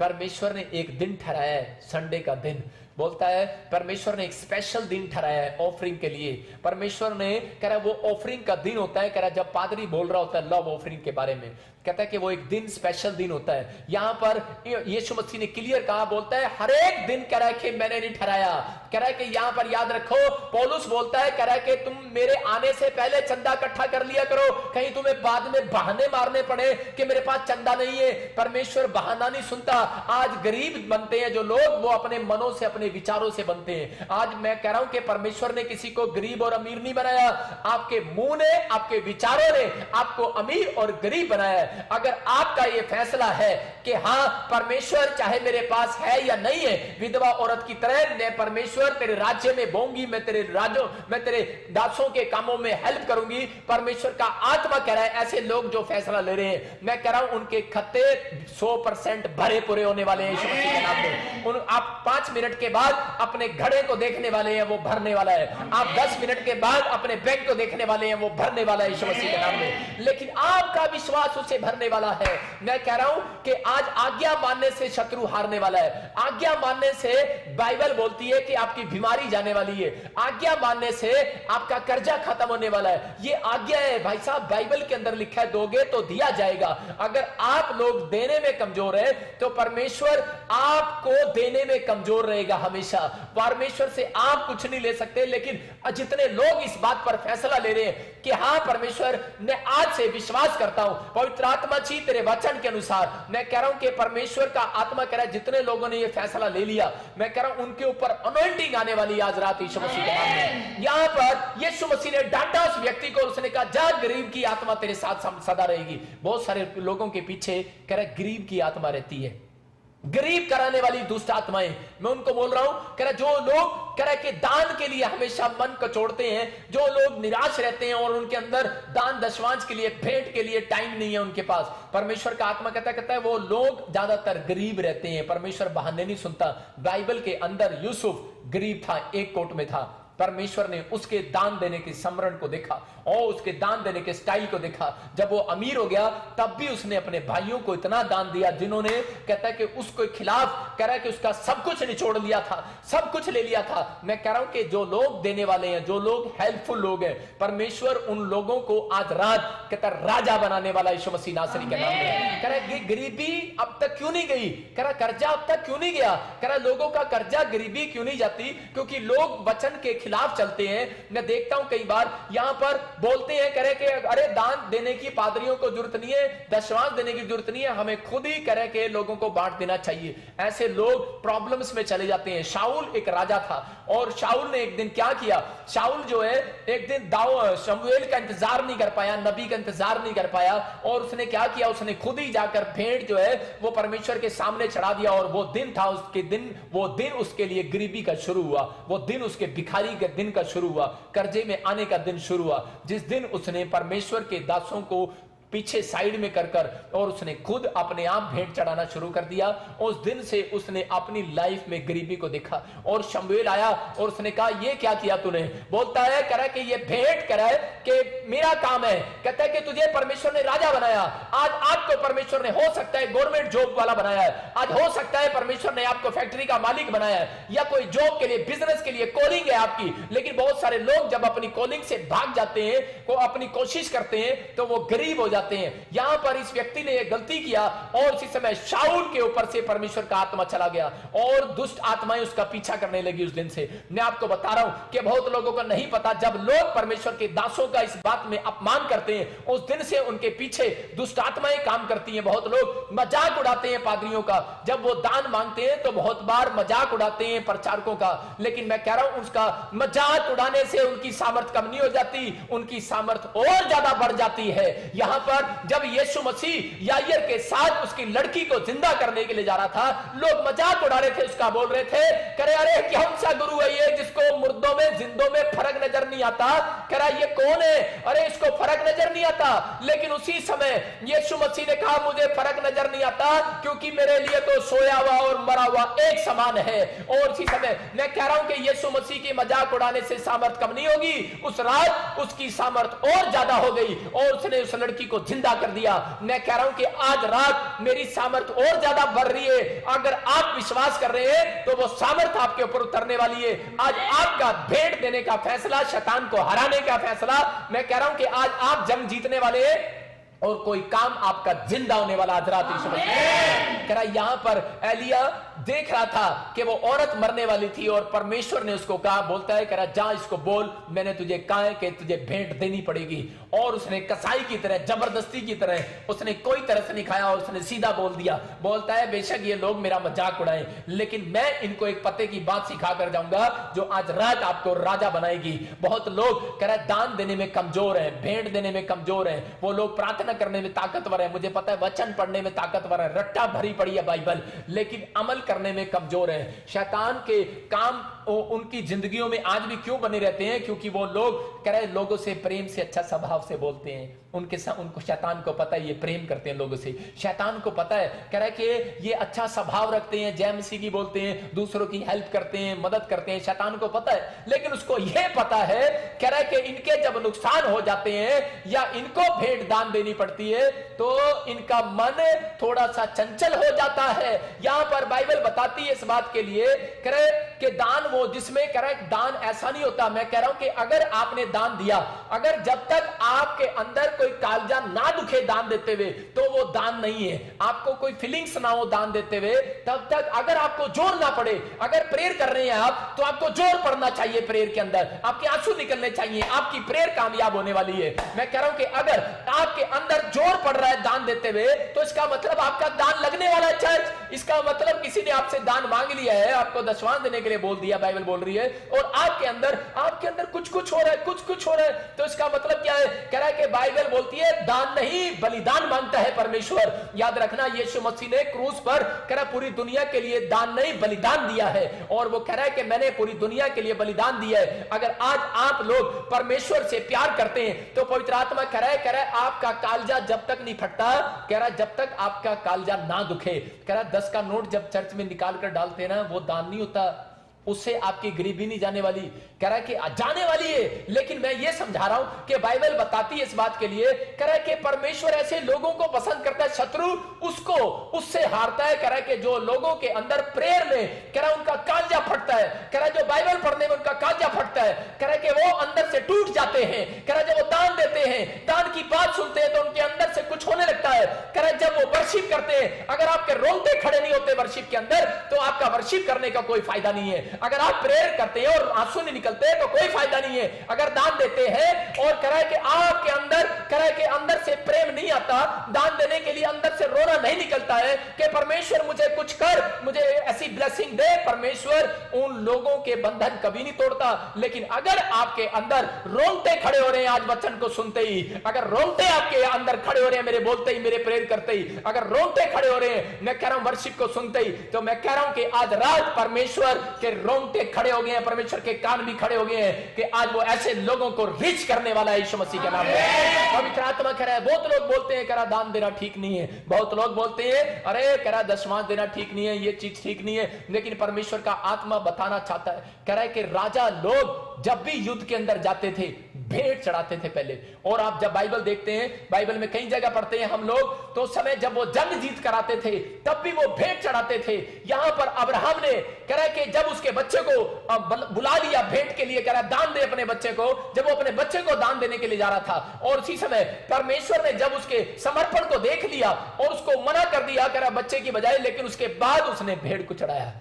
परमेश्वर ने एक दिन ठहराया है, संडे का दिन, बोलता है परमेश्वर ने एक स्पेशल दिन ठहराया है ऑफरिंग के लिए। परमेश्वर ने कह रहा है वो ऑफरिंग का दिन होता है, कह रहा है जब पादरी बोल रहा होता है लव ऑफरिंग के बारे में, कहता है कि वो एक दिन स्पेशल दिन होता है। यहां पर यीशु मसीह ने क्लियर कहा, बोलता है हर एक दिन कह रहा है कि मैंने नहीं ठहराया, कह रहा है कि यहां पर याद रखो पौलुस बोलता है, कह रहा है कि तुम मेरे आने से पहले चंदा इकट्ठा कर लिया करो, कहीं तुम्हें बाद में बहाने मारने पड़े कि मेरे पास चंदा नहीं है। परमेश्वर बहाना नहीं सुनता। आज गरीब बनते हैं जो लोग, वो अपने मनों से अपने विचारों से बनते हैं। आज मैं कह रहा हूं कि परमेश्वर ने किसी को गरीब और अमीर नहीं बनाया, आपके मुंह ने, आपके विचारों ने आपको अमीर और गरीब बनाया है। अगर आपका यह फैसला है कि हां परमेश्वर चाहे मेरे पास है या नहीं है, विधवा औरत की तरह मैं परमेश्वर तेरे राज्य में बोऊंगी, मैं तेरे दासों के कामों में हेल्प करूंगी, परमेश्वर का आत्मा कह रहा है ऐसे लोग जो फैसला ले रहे हैं, मैं कह रहा हूं उनके खत्ते 100% भरे पूरे होने वाले हैं यीशु मसीह के नाम में। आप 5 मिनट के बाद अपने घड़े को देखने वाले हैं, वो भरने वाला है। आप 10 मिनट के बाद अपने बैंक को देखने वाले हैं, वो भरने वाला है यीशु मसीह के नाम में। लेकिन आपका विश्वास उसे भरने वाला है। मैं कह रहा हूं कि आज आज्ञा मानने से शत्रु हारने वाला है। आज्ञा मानने से बाइबल बोलती है कि आपकी बीमारी जाने वाली है। आज्ञा मानने से आपका कर्जा खत्म होने वाला है। ये आज्ञा है भाई साहब, बाइबल के अंदर लिखा है दोगे तो दिया जाएगा। अगर आप लोग देने में कमजोर है तो परमेश्वर आपको देने में कमजोर रहेगा हमेशा। परमेश्वर से आप कुछ नहीं ले सकते, लेकिन जितने लोग इस बात पर फैसला ले रहे हैं कि हां परमेश्वर ने आज से विश्वास करता हूं पवित्र आत्मा जी तेरे वचन के अनुसार, मैं कह रहा हूं कि परमेश्वर का आत्मा कह रहा है जितने लोगों ने यह फैसला ले लिया, मैं कह रहा हूं उनके ऊपर अनॉइंटिंग आने वाली आज रात यीशु मसीह के नाम में। यहां पर यीशु मसीह ने डांटा उस व्यक्ति को, उसने कहा जा गरीब की आत्मा तेरे साथ सदा रहेगी। बहुत सारे लोगों के पीछे कह रहा है गरीब की आत्मा रहती है, गरीब कराने वाली दुष्ट आत्माएं। मैं उनको बोल रहा हूं, कह रहा जो लोग कह रहा कि दान के लिए हमेशा मन कचोड़ते हैं, जो लोग निराश रहते हैं और उनके अंदर दान दशवांश के लिए, भेंट के लिए टाइम नहीं है उनके पास, परमेश्वर का आत्मा कहता है वो लोग ज्यादातर गरीब रहते हैं। परमेश्वर बहाने नहीं सुनता। बाइबल के अंदर यूसुफ गरीब था, एक कोट में था। परमेश्वर ने उसके दान देने के समरण को देखा और उसके दान देने के स्टाइल को देखा। जब वो अमीर हो गया तब भी उसने अपने भाइयों को इतना दान दिया जिन्होंने कहता है कि उसके खिलाफ कह रहा है कि उसका सब कुछ निचोड़ लिया था, सब कुछ ले लिया था। मैं कह रहा हूं कि जो लोग देने वाले हैं, जो लोग हेल्पफुल लोग हैं, परमेश्वर उन लोगों को आज रात कहता है राजा बनाने वाला यीशु मसीह नासरी के नाम में। कह रहा है गरीबी अब तक क्यों नहीं गई, कह रहा कर्जा अब तक क्यों नहीं गया, कह रहा लोगों का कर्जा गरीबी क्यों नहीं जाती, क्योंकि लोग वचन के खिलाफ चलते हैं। मैं देखता हूं कई बार यहां पर बोलते हैं करे कि अरे दान देने की पादरियों को जरूरत नहीं है, दशवांश देने की जरूरत नहीं है, हमें खुद ही करे कि लोगों को बांट देना चाहिए। ऐसे लोग प्रॉब्लम्स में चले जाते हैं। शाऊल एक राजा था और शाऊल ने एक दिन क्या किया, शाऊल जो है एक दिन शमूएल का इंतजार नहीं कर पाया, नबी का इंतजार नहीं कर पाया और उसने क्या किया, उसने खुद ही जाकर भेंट जो है वो परमेश्वर के सामने चढ़ा दिया। और वो दिन था उसके दिन, वो दिन उसके लिए गरीबी का शुरू हुआ, वो दिन उसके भिखारी के दिन का शुरू हुआ, कर्जे में आने का दिन शुरू हुआ। जिस दिन उसने परमेश्वर के दासों को पीछे साइड में कर और उसने खुद अपने आप भेंट चढ़ाना शुरू कर दिया, उस दिन से उसने अपनी लाइफ में गरीबी को देखा। और शमूएल आया और उसने कहा ये क्या किया तूने, बोलता है कह रहा कि ये भेंट करा है कि मेरा काम है, कहता है कि तुझे परमेश्वर ने राजा बनाया। आज आपको परमेश्वर ने हो सकता है गवर्नमेंट जॉब वाला बनाया है, आज हो सकता है परमेश्वर ने आपको फैक्ट्री का मालिक बनाया है या कोई जॉब के लिए, बिजनेस के लिए कॉलिंग है आपकी। लेकिन बहुत सारे लोग जब अपनी कॉलिंग से भाग जाते हैं, वो अपनी कोशिश करते हैं तो वो गरीब हो जाते हैं। यहां पर इस व्यक्ति ने यह गलती किया और उसी समय शाऊल के ऊपर से परमेश्वर का आत्मा चला गया और दुष्ट आत्माएं उसका पीछा करने लगी। उस दिन से मैं आपको बता रहा हूं कि बहुत लोगों को नहीं पता, जब लोग परमेश्वर के दासों का इस बात में अपमान करते हैं, उस दिन से उनके पीछे दुष्ट आत्माएं काम करती हैं। बहुत लोग मजाक उड़ाते हैं पादरियों का, जब वो दान मांगते हैं तो बहुत बार मजाक उड़ाते हैं प्रचारकों का। लेकिन मैं कह रहा हूं उसका मजाक उड़ाने से उनकी सामर्थ कम नहीं हो जाती, उनकी सामर्थ और ज्यादा बढ़ जाती है। यहां पर जब यीशु मसीह याईर के साथ उसकी लड़की को जिंदा करने के लिए जा रहा था, लोग मजाक उड़ा रहे थे, उसका बोल रहे थे करे अरे कौन सा गुरु है ये जिसको मुर्दों में जिंदों में फर्क नजर नहीं आता, कह रहा ये कौन है, अरे इसको फर्क नजर नहीं आता। लेकिन उसी समय यीशु मसीह ने कहा मुझे फर्क नजर नहीं आता क्योंकि मेरे लिए तो सोया हुआ और मरा हुआ एक समान है। और इसी समय मैं कह रहा हूं कि यीशु मसीह की मजाक उड़ाने से सामर्थ कम नहीं होगी, उस रात उसकी सामर्थ और ज्यादा हो गई और उसने उस लड़की को जिंदा कर दिया। मैं कह रहा हूं कि आज रात मेरी सामर्थ और ज्यादा बढ़ रही है। अगर आप विश्वास कर रहे हैं तो वो सामर्थ आपके ऊपर उतरने वाली है। आज आपका भेंट देने का फैसला, शैतान को हराने का फैसला, मैं कह रहा हूं कि आज आप जंग जीतने वाले हैं और कोई काम आपका जिंदा होने वाला। आज रात कह रहा यहां पर एलिया देख रहा था कि वो औरत मरने वाली थी और परमेश्वर ने उसको कहा, बोलता है, कह रहा जा इसको बोल, मैंने तुझे कहा है कि तुझे भेंट देनी पड़ेगी। और उसने कसाई की तरह, जबरदस्ती की तरह, उसने कोई तरस नहीं खाया और उसने सीधा बोल दिया। बोलता है बेशक ये लोग मेरा मजाक उड़ाएं, लेकिन मैं इनको एक पते की बात सिखा कर जाऊंगा जो आज रात आपको राजा बनाएगी। बहुत लोग कह रहा है दान देने में कमजोर है, भेंट देने में कमजोर है, वो लोग प्रार्थना करने में ताकतवर है, मुझे पता है वचन पढ़ने में ताकतवर है, रट्टा भरी पड़ी है बाइबल, लेकिन अमल करने में कमजोर है। शैतान के काम उनकी जिंदगियों में आज भी क्यों बने रहते हैं? क्योंकि वो लोग कह रहे लोगों से प्रेम से, अच्छा स्वभाव से बोलते हैं। उनको शैतान को पता है ये प्रेम करते हैं लोगों से। शैतान को पता है, कह रहा है कि ये अच्छा स्वभाव रखते हैं, जय मसीह की बोलते हैं, दूसरों की हेल्प करते हैं, मदद करते हैं। शैतान को पता है, लेकिन उसको यह पता है, कह रहा है कि इनके जब नुकसान हो जाते हैं या इनको भेंट दान देनी पड़ती है तो इनका मन थोड़ा सा चंचल हो जाता है। यहां पर बाइबल बताती है इस बात के लिए, कह रहे कि दान वो जिसमें, कह रहा है दान ऐसा नहीं होता। मैं कह रहा हूं कि अगर आपने दान दिया, अगर जब तक आपके अंदर कोई कालजा ना दुखे दान देते हुए, तो वो दान नहीं है। आपको कोई फीलिंग्स ना हो दान देते हुए, तब तक अगर आपको जोर ना पड़े, अगर प्रेयर कर रहे हैं आप, तो आपको जोर पड़ना चाहिए प्रेयर के अंदर, आपके आंसू निकलने चाहिए, आपकी प्रेयर कामयाब होने वाली है। मैं कह रहा हूं कि अगर आपके अंदर जोर पड़ रहा है दान देते हुए, तो इसका मतलब आपका दान लगने वाला है चर्च। इसका मतलब किसी ने आपसे दान मांग लिया है, आपको दशवां देने के लिए बोल दिया, बाइबल बोल रही है, और आपके अंदर कुछ हो रहा है, कुछ हो रहा है, तो इसका मतलब क्या है? कह रहा है कि बाइबल बोलती है दान नहीं बलिदान मांगता है परमेश्वर। याद रखना, यीशु मसीह ने क्रूस पर कह रहा पूरी दुनिया के लिए दान नहीं बलिदान दिया है, और वो कह रहा है कि मैंने पूरी दुनिया के लिए बलिदान दिया है। अगर आज आप लोग परमेश्वर से प्यार करते हैं तो पवित्र आत्मा कह रहा है आपका कालजा जब तक नहीं फटता, कह रहा जब तक आपका कालजा ना दुखे। कह रहा 10 का नोट जब चर्च में निकाल कर डालते हैं ना, वो दान नहीं होता, उससे आपकी गरीबी नहीं जाने वाली। कह रहा है कि जाने वाली है, लेकिन मैं ये समझा रहा हूं कि बाइबल बताती है इस बात के लिए, कह रहा है कि परमेश्वर ऐसे लोगों को पसंद करता है, शत्रु उसको उससे हारता है। कह रहा है कि जो लोगों के अंदर प्रेयर में, कह रहा है उनका कालजा फटता है, कह रहा है जो बाइबल पढ़ने में उनका कालजा फटता है, कह रहा है कि वो अंदर से टूट जाते हैं। कह रहा है जब वो दान देते हैं, दान की बात सुनते हैं, तो उनके अंदर से कुछ होने लगता है। कह रहा है जब वो वर्शिप करते हैं, अगर आपके रोंगटे खड़े नहीं होते वर्शिप के अंदर, तो आपका वर्शिप करने का कोई फायदा नहीं है। अगर आप प्रेयर करते हैं और आंसू नहीं निकलते हैं, तो कोई फायदा नहीं है। अगर दान देते हैं और कह रहा है कि आपके अंदर, कह रहा है कि अंदर से प्रेम नहीं आता, दान देने के लिए अंदर से रोना नहीं निकलता है कि परमेश्वर मुझे कुछ कर, मुझे ऐसी ब्लेसिंग दे, परमेश्वर उन लोगों के बंधन कभी नहीं तोड़ता। लेकिन अगर आपके अंदर रोंगटे खड़े हो रहे हैं आज वचन को सुनते ही, अगर रोंगटे आपके अंदर खड़े हो रहे हैं मेरे बोलते ही, मेरे प्रेयर करते ही, अगर रोंगटे खड़े हो रहे हैं, मैं कह रहा हूं वर्शिप को सुनते ही, तो मैं कह रहा हूं कि आज रात परमेश्वर के रोंगटे खड़े हो गए हैं, परमेश्वर के कान भी खड़े हो गए हैं कि आज वो ऐसे लोगों को रीच करने वाला है यीशु मसीह के नाम में। पवित्र आत्मा कह रहा है, बहुत लोग बोलते हैं कह रहा दान देना ठीक नहीं है, बहुत लोग बोलते हैं अरे कह रहा दशमांश देना ठीक नहीं है, ये चीज ठीक नहीं है, लेकिन परमेश्वर का आत्मा बताना चाहता है, कह रहा है कि राजा लोग जब भी युद्ध के अंदर जाते थे भेंट चढ़ाते थे पहले। और आप जब बाइबल देखते हैं, बाइबल में कई जगह पढ़ते हैं हम लोग, तो समय जब वो जंग जीत कर आते थे तब भी वो भेंट चढ़ाते थे। यहां पर अब्राहम ने कह रहा है कि जब उसके बच्चे को बुला लिया भेंट के लिए, कह रहा दान दे अपने बच्चे को, जब वो अपने बच्चे को दान देने के लिए जा रहा था, और उसी समय परमेश्वर ने जब उसके समर्पण को देख लिया और उसको मना कर दिया कह रहा बच्चे की बजाय, लेकिन उसके बाद उसने भेंट को चढ़ाया,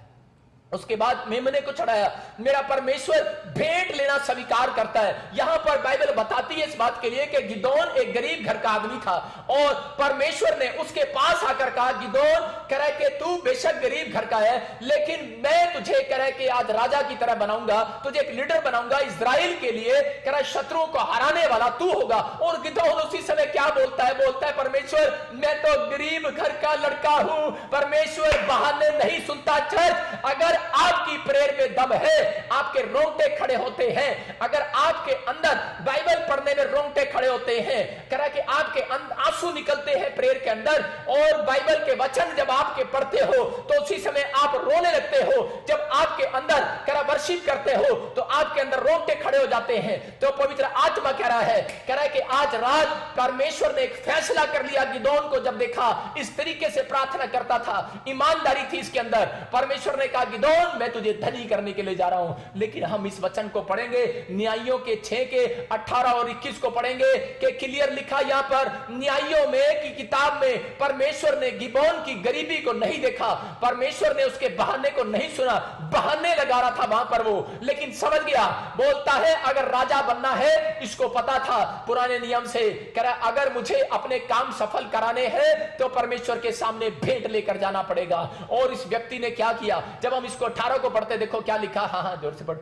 उसके बाद मेमने को चढ़ाया। मेरा परमेश्वर भेंट लेना स्वीकार करता है। यहां पर बाइबल बताती है इस बात के लिए कि गिदोन एक गरीब घर का आदमी था और परमेश्वर ने उसके पास आकर कहा, गिदोन कह रहा है कि तू बेशक गरीब घर का है, लेकिन मैं तुझे कह रहा है कि आज राजा की तरह बनाऊंगा, तुझे एक लीडर बनाऊंगा इजराइल के लिए, कह रहा है शत्रुओं को हराने वाला तू होगा। और गिदोन उसी समय क्या बोलता है? बोलता है परमेश्वर मैं तो गरीब घर का लड़का हूं, परमेश्वर बहाने नहीं सुनता। चर्च, अगर आपकी प्रेयर में दम है, आपके रोंगटे खड़े होते हैं, अगर आपके अंदर बाइबल पढ़ने में रोंगटे खड़े होते हैं, कह रहा है कि आपके आंसू निकलते हैं प्रेयर के अंदर, और बाइबल के वचन जब आपके पढ़ते हो तो उसी समय आप रोने लगते हो। जब आपके अंदर कह रहा वर्शिप करते हो तो आपके अंदर रोंगटे खड़े हो जाते हैं। तो पवित्र आत्मा कह रहा है कि आज रात परमेश्वर ने एक फैसला कर लिया। गिदोन को जब देखा इस तरीके से प्रार्थना करता था, ईमानदारी थी इसके अंदर, परमेश्वर ने कहा गिदोन मैं तुझे धनी करने के लिए जा रहा हूं। लेकिन हम इस वचन को पढ़ेंगे, न्यायियों के 6 के 18 और 21 को पढ़ेंगे कि क्लियर लिखा यहां पर न्यायियों में की किताब में, परमेश्वर ने गिदोन की गरीबी को नहीं देखा, परमेश्वर ने उसके बहाने को नहीं सुना। बहाने लगा रहा था वहां पर वो, लेकिन समझ गया। बोलता है अगर राजा बनना है, इसको पता था पुराने नियम से, कह रहा अगर मुझे अपने काम सफल कराने हैं तो परमेश्वर के सामने भेंट लेकर जाना पड़ेगा। और इस व्यक्ति ने क्या किया, जब हम इसको 18 को पढ़ते देखो क्या लिखा। हाँ जोर से पढ़।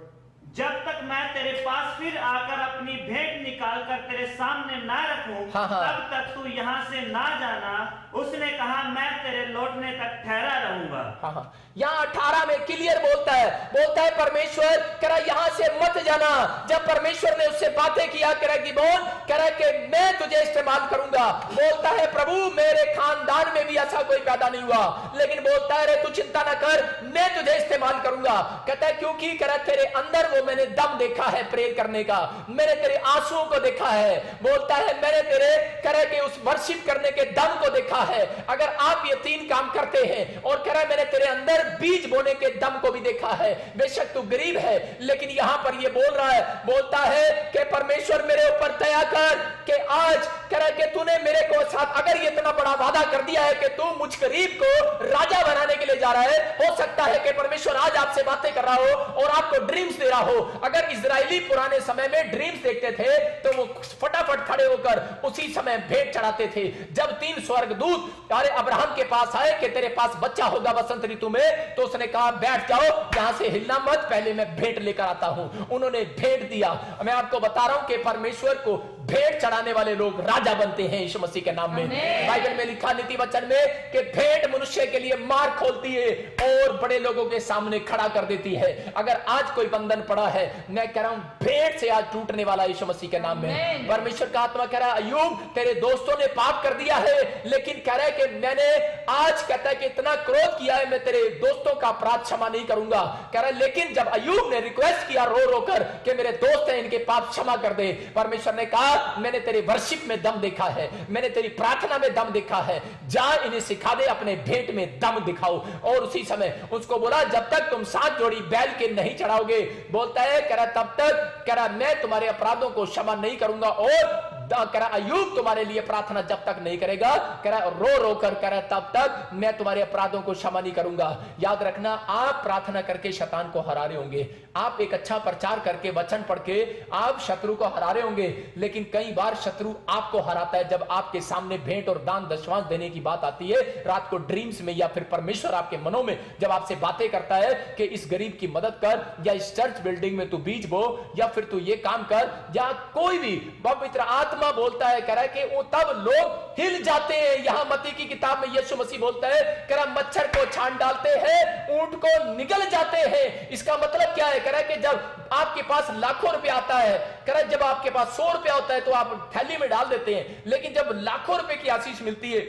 जब तक मैं तेरे पास फिर आकर अपनी भेंट निकाल कर तेरे सामने ना रखूं, तब तक तू यहाँ से ना जाना। उसने कहा मैं तेरे लौटने तक ठहरा रहूंगा। यहाँ 18 में क्लियर बोलता है परमेश्वर कह रहा यहाँ से मत जाना। जब परमेश्वर ने उससे बातें किया, कह रहा गिदोन कह रहा कि मैं तुझे इस्तेमाल करूंगा। बोलता है प्रभु मेरे खानदान में भी ऐसा कोई पैदा नहीं हुआ, लेकिन बोलता है रे तू चिंता ना कर, मैं तुझे इस्तेमाल करूंगा। कहता है क्योंकि कह रहा तेरे अंदर वो मैंने दम देखा है प्रेयर करने का, मैंने तेरे आंसुओं को देखा है। बोलता है मैंने तेरे कह रहा कि उस वर्शिप करने के दम को देखा है। अगर आप ये 3 काम करते हैं, और कह रहा है मैंने तेरे अंदर बीज बोने के दम को भी देखा है। बेशक तू गरीब है, लेकिन यहां पर ये बोल रहा है, बोलता है कि परमेश्वर मेरे ऊपर दया कर कि आज कह रहा है कि तूने मेरे को साथ अगर ये इतना बड़ा वादा कर दिया है कि तू मुझ गरीब को राजा बनाने के लिए जा रहा है, हो सकता है कि परमेश्वर आज आपसे बातें कर रहा हो और आपको ड्रीम्स दे रहा हो। अगर इजरायली पुराने समय में ड्रीम्स देखते थे तो वो फटाफट खड़े होकर उसी समय भेंट चढ़ाते थे। जब 3 स्वर्गदूत अब्राहम के पास आए कि तेरे पास बच्चा होगा वसंत ऋतु में, तो उसने कहा बैठ जाओ, यहां से हिलना मत, पहले मैं भेंट लेकर आता हूं। उन्होंने भेंट दिया। मैं आपको बता रहा हूं कि परमेश्वर को भेंट चढ़ाने वाले लोग राजा बनते हैं यीशु मसीह के नाम में। बाइबल में लिखा नीति वचन में कि भेंट मनुष्य के लिए मार्ग खोलती है और बड़े लोगों के सामने खड़ा कर देती है। अगर आज कोई बंधन पड़ा है, मैं कह रहा हूं भेंट से आज टूटने वाला यीशु मसीह के नाम में। परमेश्वर का आत्मा कह रहा है अय्यूब तेरे दोस्तों ने पाप कर दिया है, लेकिन कह रहा है कि मैंने आज कहता है कि इतना क्रोध किया है, मैं तेरे दोस्तों का अपराध क्षमा नहीं करूंगा। कह रहा है लेकिन जब अय्यूब ने रिक्वेस्ट किया रो रो कर कि मेरे दोस्त हैं इनके पाप क्षमा कर दे, परमेश्वर ने कहा मैंने तेरे वर्शिप में दम देखा है, मैंने तेरी प्रार्थना में दम देखा है, जा इन्हें सिखा दे, अपने भेंट में दम दिखाओ। और उसी समय उसको बोला जब तक तुम 7 जोड़ी बैल के नहीं चढ़ाओगे, बोलता है कह रहा तब तक कह रहा मैं तुम्हारे अपराधों को क्षमा नहीं करूंगा। और कह रहा अय्यूब तुम्हारे लिए प्रार्थना जब तक नहीं करेगा, कह रहा रो रो कर कह रहा तब तक मैं तुम्हारे अपराधों को क्षमा नहीं करूंगा। याद रखना आप प्रार्थना करके शैतान को हरा रहे होंगे, आप एक अच्छा प्रचार करके वचन पढ़ के आप शत्रु को हरा रहे होंगे, लेकिन कई बार शत्रु आपको हराता है जब आपके सामने भेंट और दान दशवांश देने की बात आती है। रात को ड्रीम्स में या फिर परमेश्वर आपके मनों में जब आपसे बातें करता है कि इस गरीब की मदद कर, या इस चर्च बिल्डिंग में तू बीज बो, या फिर तू ये काम कर, या कोई भी पवित्र आत्मा बोलता है कह रहा है कि वो तब लोग हिल जाते हैं। यहां मत्ती की किताब में यीशु मसीह बोलता है कह रहा मच्छर को छान डालते हैं, ऊंट को निगल जाते हैं। इसका मतलब क्या है, कह रहा है कि जब आपके पास लाखों रुपया आता है, कह रहा है जब आपके पास 100 रुपया होता है तो आप थैली में डाल देते हैं, लेकिन जब लाखों रुपए की आशीष मिलती है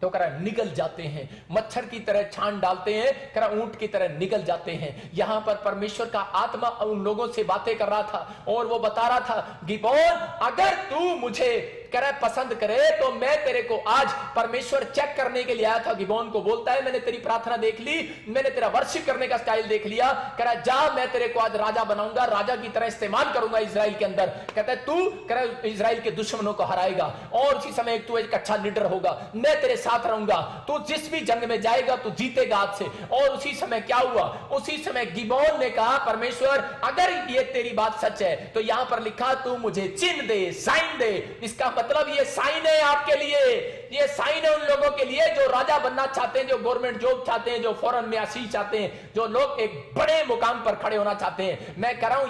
तो कह रहा निगल जाते हैं, मच्छर की तरह छान डालते हैं, कह रहा ऊंट की तरह निगल जाते हैं। यहां पर परमेश्वर का आत्मा उन लोगों से बातें कर रहा था और वो बता रहा था गिबोन अगर तू मुझे कह रहा पसंद करे तो मैं तेरे को आज परमेश्वर चेक करने के लिए आया था। गिबोन को बोलता है मैंने तेरी प्रार्थना देख ली, मैंने तेरा वर्शिप करने का स्टाइल देख लिया, कह रहा जा मैं तेरे को आज राजा बनाऊंगा, राजा की तरह इस्तेमाल करूंगा इजराइल के अंदर। कहता है तू कह रहा इजराइल के दुश्मनों को हराएगा और उसी समय तू एक अच्छा लीडर होगा, मैं तेरे साथ रहूंगा, तू जिस भी जंग में जाएगा तू जीतेगा आज से। और उसी समय क्या हुआ, उसी समय गिबोन ने कहा परमेश्वर अगर ये तेरी बात सच है तो यहां पर लिखा तू मुझे चिन्ह दे, साइन दे। इसका मतलब ये साइन है आपके लिए, ये साइन है उन लोगों के लिए जो राजा बनना चाहते हैं, जो गवर्नमेंट जॉब चाहते हैं, जो फॉरेन में आशीष चाहते हैं, जो लोग एक बड़े मुकाम पर खड़े होना चाहते हैं। मैं कह रहा हूं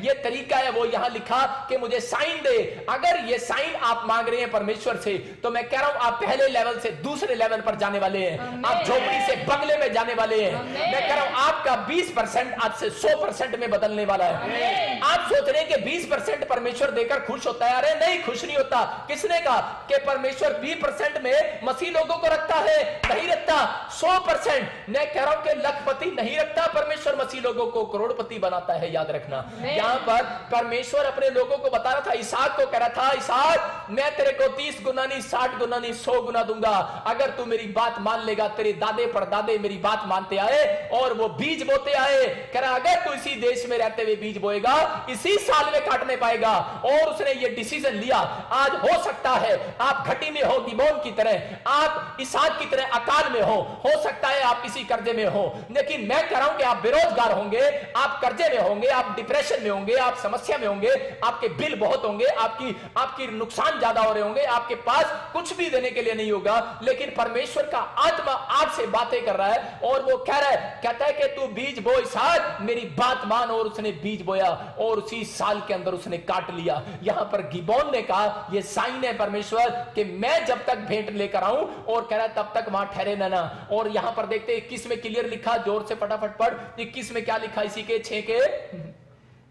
ये तरीका है, वो यहां लिखा कि मुझे साइन दे। अगर ये साइन आप मांग रहे हैं परमेश्वर से, तो मैं कह रहा हूं आप पहले लेवल से दूसरे लेवल पर जाने वाले हैं, आप झोपड़ी से बंगले में जाने वाले हैं। मैं कह रहा हूं आपका 20% आज से 100% में बदलने वाला है। आप सोच रहे हैं कि 20% परमेश्वर देकर खुश होता है, अरे नहीं, खुश नहीं होता। किसने कहा कि परमेश्वर 20% में मसीह लोगों को रखता है? नहीं रखता। 100%। मैं कह रहा हूं कि लखपति नहीं रखता परमेश्वर, मसीह लोगों को करोड़पति बनाता है, याद रखना। यहां पर परमेश्वर अपने लोगों को बता रहा था, इसहाक को कह रहा था, इसहाक मैं तेरे को 30 गुना नहीं, 60 गुना नहीं, 100 गुना दूंगा अगर तू मेरी बात मान लेगा। तेरे दादे परदादे मेरी बात मानते आए और वो बीज बोते आए। कह रहा अगर तू इसी देश में रहते हुए बीज बोएगा, इसी साल में काटने पाएगा। और उसने ये डिसीजन लिया। आज हो सकता है आप घटी में हो गिबोन की तरह, आप इसहाक की तरह अकाल में हो सकता है आप किसी कर्जे में हो, लेकिन मैं कह रहा हूं कि आप बेरोजगार होंगे, आप कर्जे में होंगे, आप डिप्रेशन में होंगे, आप समस्या में होंगे, आपके बिल बहुत होंगे, आपकी नुकसान ज्यादा हो रहे होंगे, आपके पास कुछ भी देने के लिए नहीं होगा, लेकिन परमेश्वर का आत्मा आज से बातें कर रहा है और वो कह रहा है, कहता है कि तू बीज बो इसहाक, मेरी बात मान। और उसने बीज बोया और उसी साल के अंदर उसने काट लिया। यहां पर गिबोन ने कहा यह साइन है परमेश्वर कि मैं जब तक भेंट लेकर आऊं, और कह रहा है तब तक वहां ठहरे ना। और यहां पर देखते 21 में क्लियर लिखा, जोर से फटाफट पढ़। 21 में क्या लिखा, इसी के 6 के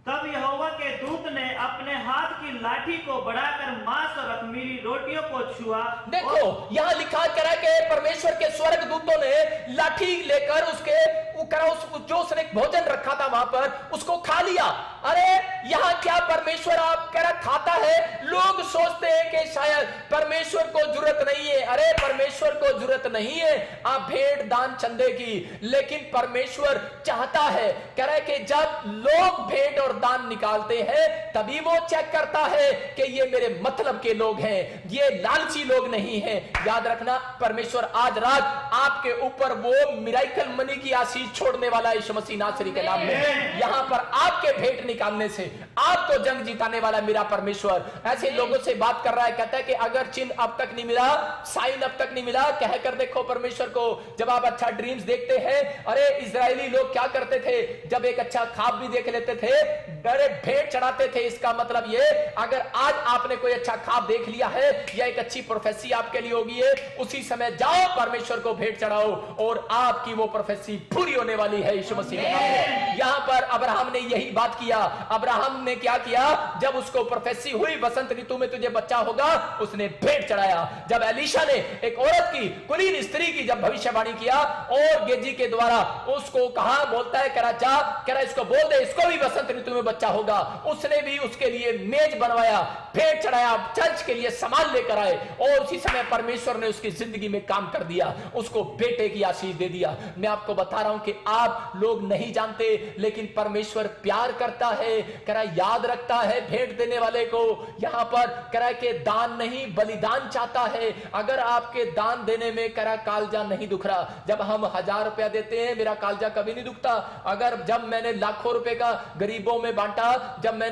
तब यहोवा के दूत ने अपने हाथ की लाठी को बढ़ाकर मांस और अख़मीरी रोटियों को छुआ। देखो यहां लिखा कह रहा है कि परमेश्वर के स्वर्ग दूतों ने लाठी लेकर उसके जो उसने भोजन रखा था वहां पर उसको खा लिया। अरे यहां क्या परमेश्वर आप कह रहा खाता है? लोग सोचते हैं कि शायद परमेश्वर को जरूरत नहीं है। अरे परमेश्वर को जरूरत नहीं है आप भेंट दान चंदे की, लेकिन परमेश्वर चाहता है, कह रहा है कि जब लोग भेंट और दान निकालते हैं तभी वो चेक करता है कि ये मेरे मतलब के लोग हैं, ये लालची लोग नहीं हैं। याद रखना परमेश्वर आज रात आपके ऊपर वो मिराकल मनी की आशीष छोड़ने वाला है यीशु मसीह नासरी के नाम में। यहां पर आपके भेंट निकालने से आपको जंग जिताने वाला मेरा परमेश्वर ऐसे लोगों से बात कर रहा है। कहता है कि अगर चिन्ह अब तक नहीं मिला, साइन अब तक नहीं मिला, कहकर देखो परमेश्वर को। जब आप अच्छा ड्रीम्स देखते हैं, अरे इजरायली लोग क्या करते थे, जब एक अच्छा ख्वाब भी देख लेते थे डायरेक्ट भेंट चढ़ाते थे। इसका मतलब ये, अगर आज आपने कोई अच्छा ख्वाब देख लिया है या एक अच्छी प्रोफेसी आपके लिए होगी है, उसी समय जाओ परमेश्वर को भेंट चढ़ाओ और आपकी वो प्रोफेसी पूरी होने वाली है यीशु मसीह के नाम में। यहां पर अब्राहम ने यही बात किया। अब्राहम ने क्या किया, जब उसको प्रोफेसी हुई वसंत ऋतु में तुझे बच्चा होगा, उसने भेंट चढ़ाया। जब एलीशा ने एक औरत की, कुलीन स्त्री की जब भविष्यवाणी किया और गेजी के द्वारा उसको कहा, बोलता है कह रहा इसको बोल दे इसको भी वसंत ऋतु में बच्चा होगा, उसने भी उसके लिए मेज बनवाया, भेंट चढ़ाया, चर्च के लिए सामान लेकर आए और उसी समय परमेश्वर ने उसकी जिंदगी में काम कर दिया, उसको बेटे की आशीष दे दिया। मैं आपको बता रहा हूं कि आप लोग नहीं जानते, लेकिन परमेश्वर प्यार करता है, कह रहा याद रखता है भेंट देने वाले को। यहां पर कह रहा है कि दान नहीं बलिदान चाहता है। अगर आपके दान देने में कह रहा कालजा नहीं दुख रहा, जब हम 1000 रुपया देते हैं मेरा कालजा कभी नहीं दुखता। अगर जब मैंने लाखों रुपए का गरीबों में बांटा, जब मैं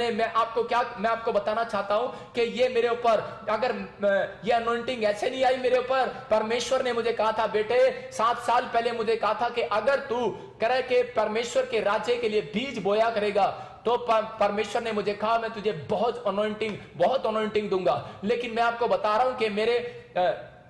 आपको बताना चाहता हूं कि ये मेरे ऊपर, अगर ये अनॉइंटिंग ऐसे नहीं आई मेरे ऊपर, परमेश्वर ने मुझे कहा था बेटे 7 साल पहले मुझे कहा था कि अगर तू करे कि परमेश्वर के राज्य के लिए बीज बोया करेगा तो परमेश्वर ने मुझे कहा मैं तुझे बहुत अनॉइंटिंग दूंगा। लेकिन मैं आपको बता रहा हूं कि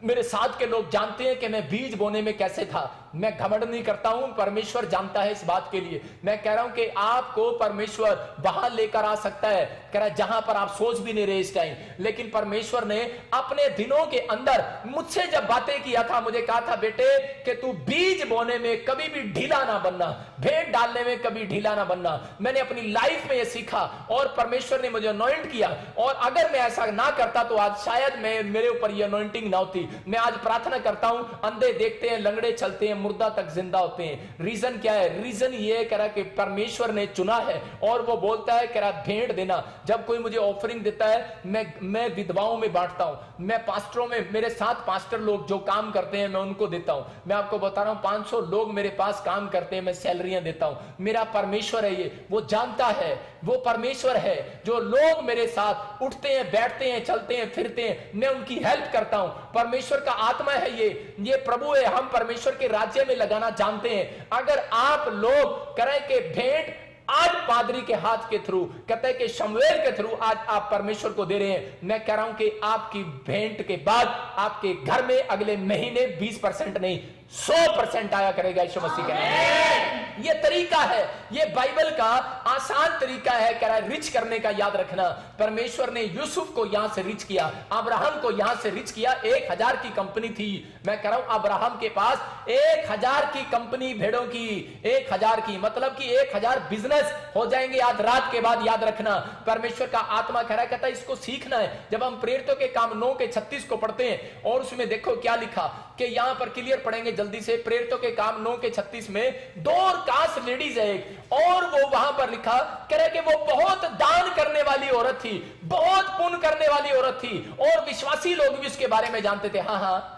मेरे साथ के लोग जानते हैं कि मैं बीज बोने में कैसे था। मैं घमंड नहीं करता हूं, परमेश्वर जानता है इस बात के लिए। मैं कह रहा हूं कि आपको परमेश्वर वहां लेकर आ सकता है, कह रहा है जहां पर आप सोच भी नहीं रहे इस टाइम। लेकिन परमेश्वर ने अपने दिनों के अंदर मुझसे जब बातें किया था, मुझे कहा था बेटे कि तू बीज बोने में कभी भी ढीला ना बनना, भेंट डालने में कभी ढीला ना बनना। मैंने अपनी लाइफ में यह सीखा और परमेश्वर ने मुझे अनॉइंट किया, और अगर मैं ऐसा ना करता तो आज शायद मेरे ऊपर यह अनॉइंटिंग ना होती। मैं आज प्रार्थना करता हूं, अंधे देखते हैं, लंगड़े चलते हैं, मुर्दा तक जिंदा होते हैं। रीजन क्या है? रीजन ये कह रहा कि परमेश्वर ने चुना है और वो बोलता है कह रहा भेंट देना। जब कोई मुझे ऑफरिंग देता है, मैं विधवाओं में बांटता हूं, मैं पास्टरों में, मेरे साथ पास्टर लोग जो काम करते हैं मैं उनको देता हूं। मैं आपको बता रहा हूं 500 लोग मेरे पास काम करते हैं, मैं सैलरियां देता हूं। मेरा परमेश्वर है ये, वो जानता है वो परमेश्वर है जो लोग मेरे साथ उठते हैं, बैठते हैं, चलते हैं, फिरते हैं, मैं उनकी हेल्प करता हूं। परमेश्वर का आत्मा है, ये प्रभु है। हम परमेश्वर के राज्य में लगाना जानते हैं। अगर आप लोग करें कि भेंट आज पादरी के हाथ के थ्रू, कहते हैं कि शमूएल के थ्रू आज आप परमेश्वर को दे रहे हैं, मैं कह रहा हूं कि आपकी भेंट के बाद आपके घर में अगले महीने 20% नहीं 100% आया करेगा यीशु मसीह के नाम। ये तरीका है, ये बाइबल का आसान तरीका है, कह रहा है रिच करने का। याद रखना, परमेश्वर ने यूसुफ को यहां से रिच किया, अब्राहम को यहां से रिच किया। 1000 की कंपनी थी, मैं कह रहा हूं अब्राहम के पास 1000 की कंपनी भेड़ों की, 1000 की, मतलब कि 1000 बिजनेस हो जाएंगे आज रात के बाद। याद रखना, परमेश्वर का आत्मा कह रहा है, कहता है इसको सीखना है। जब हम प्रेरितों के काम 9 के 36 को पढ़ते हैं और उसमें देखो क्या लिखा, कि यहां पर क्लियर पढ़ेंगे जल्दी से। प्रेरितों के काम 9 के 36 में दोरकास लेडीज है एक, और वो वहां पर लिखा कह रहे कि वो बहुत दान करने वाली औरत थी, बहुत पुण्य करने वाली औरत थी, और विश्वासी लोग भी उसके बारे में जानते थे। हाँ,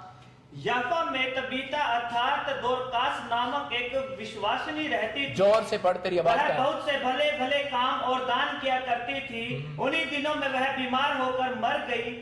याफा में तबीता अर्थात दोरकास नामक एक विश्वासिनी रहती थी। जोर से पढ़, तेरी आवाज वह बहुत से भले भले काम और दान किया करती थी। उन्हीं दिनों में वह बीमार होकर मर गई।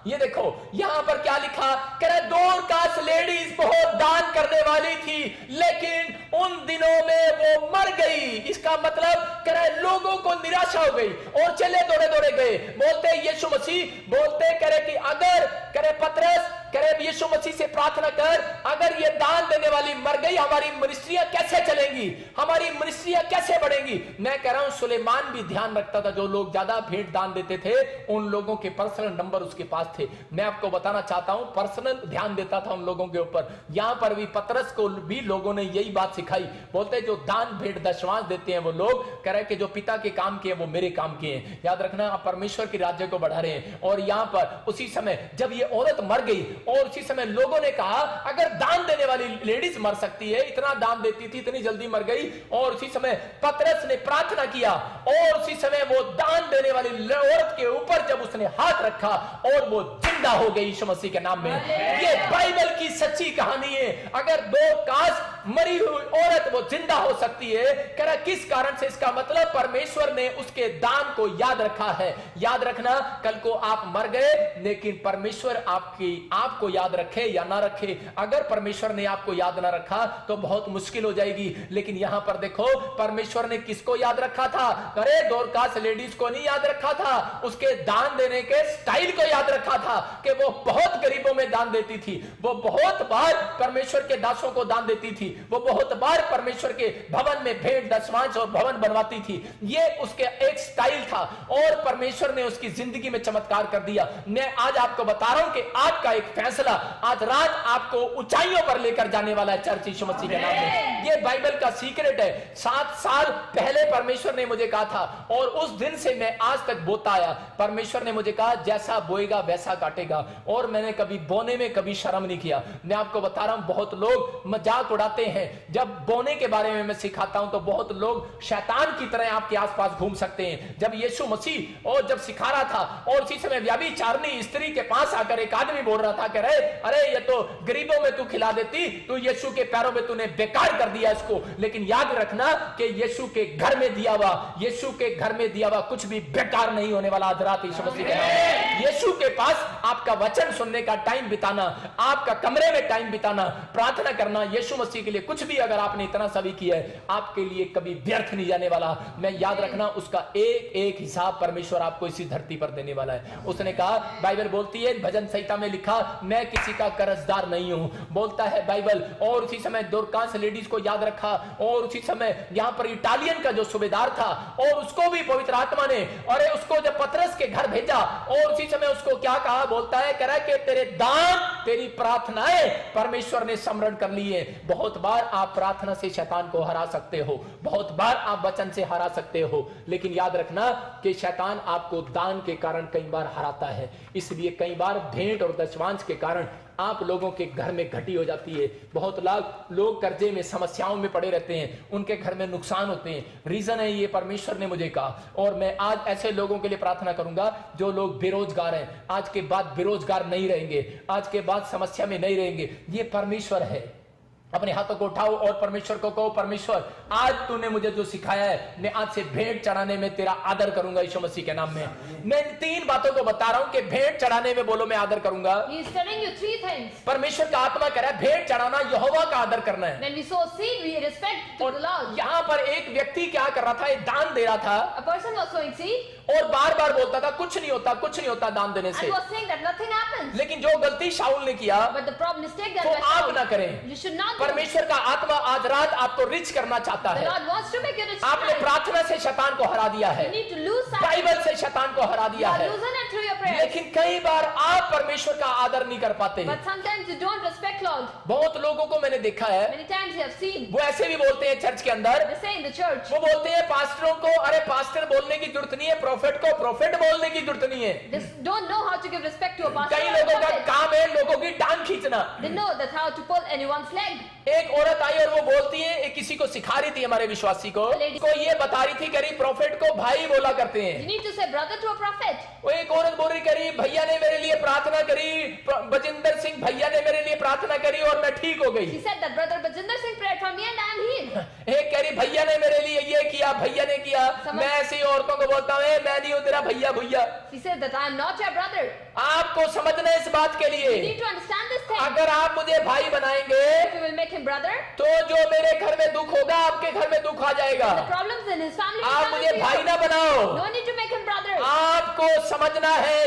ये देखो यहां पर क्या लिखा, कह रहे दोरकास लेडीज बहुत दान करने वाली थी, लेकिन उन दिनों में वो मर गई। इसका मतलब कह रहे लोगों को निराशा हो गई और चले दौड़े दौड़े गए। बोलते यीशु मसीह, बोलते कह रहे कि अगर कह रहे पतरस, कह रहे यीशु मसीह से प्रार्थना कर, अगर ये दान देने वाली मर गई, हमारी मिनिस्ट्रियां कैसे चलेंगी, हमारी मिनिस्ट्रियां कैसे बढ़ेंगी। मैं कह रहा हूं सुलेमान भी ध्यान रखता था, जो लोग ज्यादा भेंट दान देते थे उन लोगों के पर्सनल नंबर उसके पास थे। मैं आपको बताना चाहता हूं, पर्सनल ध्यान देता था उन लोगों के ऊपर। यहां पर भी पतरस को भी लोगों ने यही बात सिखाई। बोलते जो दान भेंट दशवांश देते हैं वो लोग, कह रहे कि जो पिता के काम किए वो मेरे काम किए हैं। याद रखना, आप परमेश्वर के राज्य को बढ़ा रहे हैं। और यहां पर उसी समय जब ये औरत मर गई, और उसी समय लोगों ने कहा अगर दान देने वाली लेडीज मर सकती है, इतना दान देती थी, इतनी जल्दी मर गई। और उसी समय पतरस ने प्रार्थना किया, और उसी समय वो दान देने वाली औरत के ऊपर जब उसने हाथ रखा और वो जिंदा हो गई यीशु मसीह के नाम में। ये बाइबल की सच्ची कहानी है। अगर दोरकास मरी हुई औरत वो जिंदा हो सकती है, कह रहा किस कारण से, इसका मतलब परमेश्वर ने उसके दान को याद रखा है। याद रखना, कल को आप मर गए लेकिन परमेश्वर आपको याद रखे या ना रखे। अगर परमेश्वर ने आपको याद ना रखा तो बहुत मुश्किल हो जाएगी। लेकिन यहां पर देखो परमेश्वर ने किसको याद रखा था। अरे दोरकास लेडीज को नहीं याद रखा था, उसके दान देने के स्टाइल को याद रखा था कि वो बहुत गरीबों में दान देती थी, वो बहुत बार परमेश्वर के दासों को दान देती थी, वो बहुत बार परमेश्वर के भवन में भेंट दशवांश और भवन बनवाती थी। ये उसके एक स्टाइल था, और परमेश्वर ने उसकी जिंदगी में चमत्कार कर दिया। मैं आज आपको बता रहा हूं कि आपका एक फैसला आज रात आपको ऊंचाइयों पर लेकर जाने वाला है चर्च यीशु मसीह के नाम में। ये बाइबल का सीक्रेट है। 7 साल पहले परमेश्वर ने मुझे कहा था, और उस दिन से मैं आज तक बोता आया। परमेश्वर ने मुझे कहा जैसा बोएगा वैसा काटेगा, और मैंने कभी बोने में कभी शर्म नहीं किया। मैं आपको बता रहा हूं, बहुत लोग मजाक उड़ाते हैं। जब बोने के बारे में मैं सिखाता हूं तो बहुत लोग शैतान की तरह आपके आसपास घूम सकते हैं। जब यीशु मसीह और जब सिखा रहा था, और उसी समय व्यभिचारिणी स्त्री के पास आकर एक आदमी बोल रहा था कि अरे ये तो गरीबों में तू खिला देती, तू यीशु के पैरों में तूने बेकार कर दिया इसको। लेकिन याद रखना कि यीशु के घर में दिया हुआ, यीशु के घर में दिया हुआ कुछ भी बेकार नहीं होने वाला। आज रात यीशु मसीह के नाम में यीशु के पास आपका वचन सुनने का टाइम बिताना, आपका कमरे में टाइम बिताना, प्रार्थना करना यीशु मसीह के लिए, कुछ भी अगर आपने इतना सा भी किया है आपके लिए कभी व्यर्थ नहीं जाने वाला। मैं याद रखना, उसका एक एक हिसाब परमेश्वर आपको इसी धरती पर देने वाला है। उसने कहा, बाइबल बोलती है, भजन संहिता में लिखा, मैं किसी का कर्जदार नहीं हूं, बोलता है बाइबल। और उसी समय दोरकास लेडीज को याद रखा, और उसी समय यहां पर इटालियन का जो सूबेदार था, और उसको भी पवित्र आत्मा ने, और उसको जब पतरस के घर भेजा, और उसी समय उसको क्या कहा, बोलता है कह रहा है कि तेरे दान, तेरी प्रार्थनाएं परमेश्वर ने स्मरण कर ली है। बहुत बार आप प्रार्थना से शैतान को हरा सकते हो, बहुत बार आप वचन से हरा सकते हो, लेकिन याद रखना कि शैतान आपको दान के कारण कई बार हराता है। इसलिए कई बार भेंट और दशवांश के कारण आप लोगों के घर में घटी हो जाती है। बहुत लोग कर्जे में, समस्याओं में पड़े रहते हैं, उनके घर में नुकसान होते हैं। रीजन है ये परमेश्वर ने मुझे कहा, और मैं आज ऐसे लोगों के लिए प्रार्थना करूंगा जो लोग बेरोजगार हैं, आज के बाद बेरोजगार नहीं रहेंगे, आज के बाद समस्या में नहीं रहेंगे। ये परमेश्वर है, अपने हाथों को उठाओ और परमेश्वर को कहो, परमेश्वर आज तूने मुझे जो सिखाया है, मैं आज से भेंट चढ़ाने में तेरा आदर करूंगा यीशु मसीह के नाम में। मैं इन 3 बातों को बता रहा हूं कि भेंट चढ़ाने में बोलो मैं आदर करूंगा। He is telling you 3 things. परमेश्वर का आत्मा कह रहा है भेंट चढ़ाना यहोवा का आदर करना है। When we sow seed, we respect to the Lord. यहाँ पर एक व्यक्ति क्या कर रहा था, एक दान दे रहा था A person was sowing seed और बार बार बोलता था कुछ नहीं होता, कुछ नहीं होता दान देने से। and was saying that nothing happens. लेकिन जो गलती शाऊल ने किया But the problem mistake that तो was आप found, ना करें। you should not do. परमेश्वर का आत्मा आज रात आपको रिच करना चाहता The है। Lord wants to make you rich आपने tonight. प्रार्थना से शैतान को हरा दिया है, You need to lose sight. Bible से शैतान को हरा You दिया are है, losing it through your prayers. लेकिन कई बार आप परमेश्वर का आदर नहीं कर पाते। But sometimes you don't respect Lord. बहुत लोगों को मैंने देखा है, Many times you have seen. वो ऐसे भी बोलते हैं चर्च के अंदर, They say in the church. वो बोलते हैं पास्टरों को, अरे पास्टर बोलने की जरूरत नहीं है, प्रोफेट को प्रोफेट बोलने की जरूरत नहीं है। They don't know how to give respect to a pastor. कई or a लोगों का prophet. काम है लोगों की टांग खींचना। They know that how to pull anyone's leg. एक औरत आई और वो बोलती है, एक किसी को सिखा रही थी हमारे विश्वासी को ये बता रही थी करी प्रोफेट को भाई बोला करते You हैं। need to say brother to a prophet. वो एक औरत बोल रही करी भैया ने मेरे लिए प्रार्थना करी, बजिंदर सिंह भैया ने मेरे लिए प्रार्थना करी और मैं ठीक हो She गई। said that brother Bajinder Singh prayed for me and I am healed. एक कह रही भैया ने मेरे लिए ये किया, भैया ने किया। मैं ऐसी औरतों को बोलता हूँ मैं नहीं हूँ तेरा भैया भैया। She said that I am not your brother. आपको समझना है इस बात के You लिए, need to understand this thing. अगर आप मुझे भाई बनाएंगे If you will make him brother, तो जो मेरे घर में दुख होगा आपके घर में दुख आ जाएगा। the problems in his family will आप come मुझे into भाई you. ना बनाओ। No need to make him brother. आपको समझना है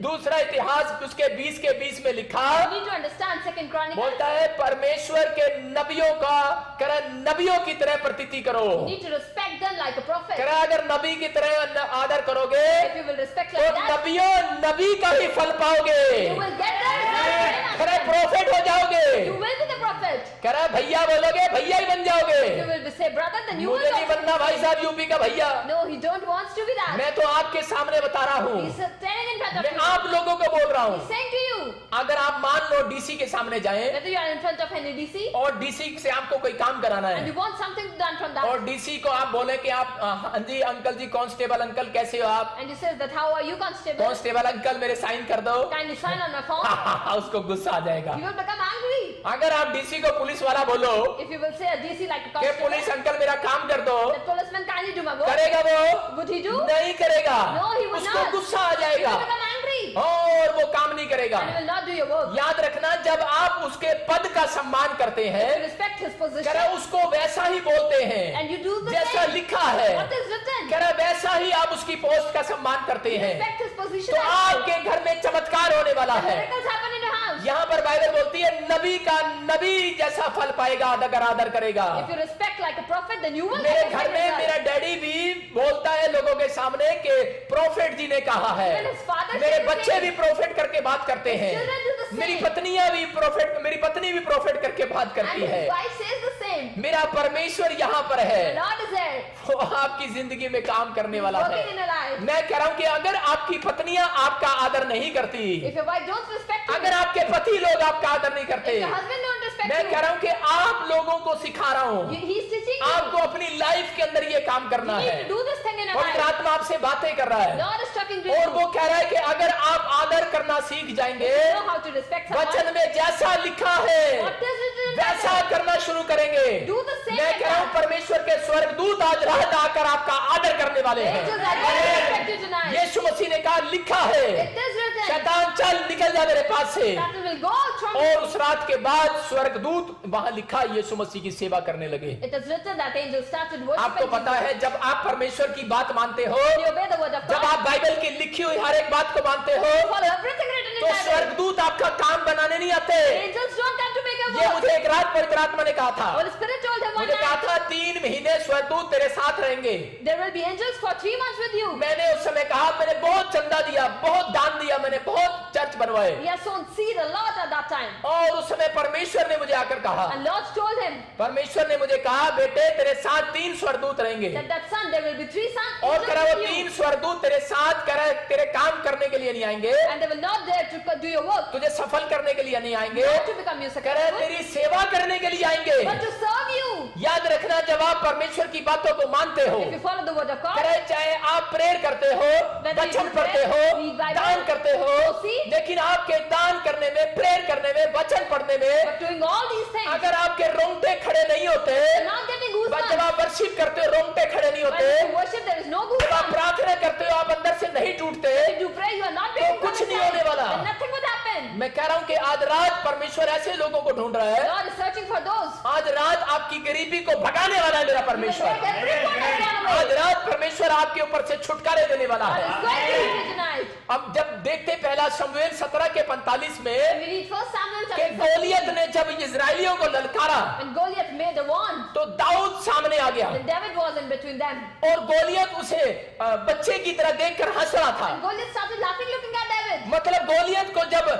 दूसरा इतिहास उसके 20 के 20 में लिखा You need to understand Second Chronicles. बोलता है परमेश्वर के नबियों का करा नबियों की तरह प्रतीति करो। You need to respect them like a prophet. करा अगर नबी की तरह आदर करोगे If you will respect तो like that, नबियों नबी का ही फल पाओगे। you will get that. करा प्रोफेट हो जाओगे। You will be the prophet. करा भैया बोलोगे भैया ही बन You जाओगे। will say brother, then you मुझे will नहीं also बनना भाई साहब यूपी का भैया। No, he don't wants to be that. मैं तो आपके सामने बता रहा हूँ, He's standing in front of मैं you. आप लोगों को बोल रहा हूँ। He's saying to you, अगर आप मान लो डीसी के सामने जाएं whether you are in front of an ADC और डीसी से आपको कोई काम कराना and है you want something done from that, और डीसी को आप बोले कि आप हाँ जी अंकल जी कांस्टेबल अंकल कैसे हो आप, and he says that how are you constable? Constable uncle मेरे साइन कर दो। Kindly sign on my form. उसको गुस्सा आ जाएगा। You will become angry. अगर आप डीसी को पुलिस वाला बोलो If you will say a DC like a कि पुलिस constable, अंकल मेरा काम कर दो, the policeman kindly do my work. करेगा वो? Would he do? नहीं करेगा। No, he would उसको not. गुस्सा आ He जाएगा will become angry और वो काम नहीं करेगा। and he will not do your work. याद रखना जब आप उसके पद का सम्मान करते हैं You respect his position करा उसको वैसा ही बोलते हैं and you do the जैसा same. लिखा है, What is written? करा वैसा ही आप उसकी पोस्ट का सम्मान करते हैं Respect his position. तो as well. आपके घर में चमत्कार होने वाला है। Miracles happen in your house. यहाँ पर बाइबल बोलती है नबी का नबी जैसा फल पाएगा अगर आदर करेगा। If you respect like a prophet, then you will मेरे get घर respect में as well. मेरा डैडी भी बोलता है लोगों के सामने कि प्रोफेट जी ने कहा है। Even his father मेरे says the बच्चे same. भी प्रोफेट करके बात करते हैं। Children do the same. मेरी पत्नियां भी प्रोफेट, मेरी पत्नी भी प्रोफेट करके बात And करती his है। wife says the same. मेरा परमेश्वर यहाँ पर The है, Lord is there, वो आपकी जिंदगी में काम करने वाला है। working in your life. मैं कह रहा हूँ कि अगर आपकी पत्नियां आपका आदर नहीं करती, If your wife don't respect you, अगर आपके पति लोग आपका आदर नहीं करते, if your husband don't respect मैं कह you, रहा हूँ कि आप लोगों को सिखा रहा हूँ he's teaching you. आपको अपनी लाइफ के अंदर ये काम करना You है। need to do this thing in your पवित्र life. आत्मा आपसे बातें कर रहा है Lord is talking to और you. वो कह रहा है कि अगर आप आदर करना सीख जाएंगे, You know how to respect someone. वचन में जैसा लिखा है What is it in वैसा Bible? करना शुरू करेंगे। Do the same मैं like कह रहा हूँ that. परमेश्वर के स्वर्गदूत आज रात आकर आपका आदर करने वाले हैं। Angels are going to respect you tonight. यीशु मसीह ने कहा लिखा है It is written. शैतान चल निकल जा मेरे पास से, Satan will go out from और you. उस रात के बाद स्वर्गदूत वहां लिखा यीशु मसीह की सेवा करने लगे। It is written that angels started worshiping आपको पता Jesus. है जब आप परमेश्वर की बात मानते हो, When you obey the word of जब God, आप बाइबल की लिखी हुई हर एक बात को मानते हो, follow everything written in तो Bible. स्वर्गदूत आपका काम बनाने नहीं आते। Angels don't come to make a ये work. मुझे एक रात पवित्र आत्मा ने कहा था, Holy Spirit told him one मुझे कहा night, था 3 महीने स्वर्गदूत तेरे साथ रहेंगे। there will be angels for 3 months with you. मैंने उस समय कहा मैंने बहुत चंदा दिया, बहुत दान दिया, मैंने बहुत चर्च बनवाए, He has sown seed a lot at that time. और उस समय परमेश्वर ने मुझे आकर कहा, And Lord told him परमेश्वर ने मुझे कहा बेटे तेरे साथ 3 स्वर्गदूत रहेंगे, that son, there will be 3 sons और angels करा वो with you. 3 स्वर्गदूत तेरे साथ करा तेरे काम करने के लिए नहीं आएंगे, And they will not there to do your work, तुझे सफल करने के लिए नहीं आएंगे, not to become you करा successful, तेरी सेवा करने के लिए आएंगे। but to serve you. याद रखना जब आप परमेश्वर की बातों को मानते हो, If you follow the word of God, करे चाहे आप प्रेयर करते हो, Whether you वचन pray, पढ़ते हो, read Bible, दान करते हो, see, लेकिन आपके दान करने में, प्रेयर करने में, वचन पढ़ने में But doing all these things, अगर आपके रोंगटे खड़े नहीं होते, you're not getting जब goosebumps. आप वर्शिप करते हो रोंगटे खड़े नहीं होते, When you worship, there is no जब आप goosebumps. प्रार्थना करते हो आप अंदर से नहीं टूटते, When you pray, you are not getting कुछ नहीं होने वाला। and nothing would happen. मैं कह रहा हूं कि आज रात परमेश्वर ऐसे लोगों को ढूंढ रहा है, God is searching for those. आज रात आपकी गरीबी को भगाने वाला है मेरा He will परमेश्वर। take everyone and run आज away. रात परमेश्वर आपके ऊपर से छुटकारे देने वाला God है। is going to heal you tonight. अब जब देखते पहला शमूएल 17:45 में We read 1 Samuel कि chapter 7. गोलियत ने जब इजरायलियों को ललकारा When Goliath made the wand, तो दाऊद सामने आ गया then David was in between them. और गोलियत उसे बच्चे की तरह देखकर हंस रहा था। And Goliath started laughing, looking at David. मतलब गोलियत को जब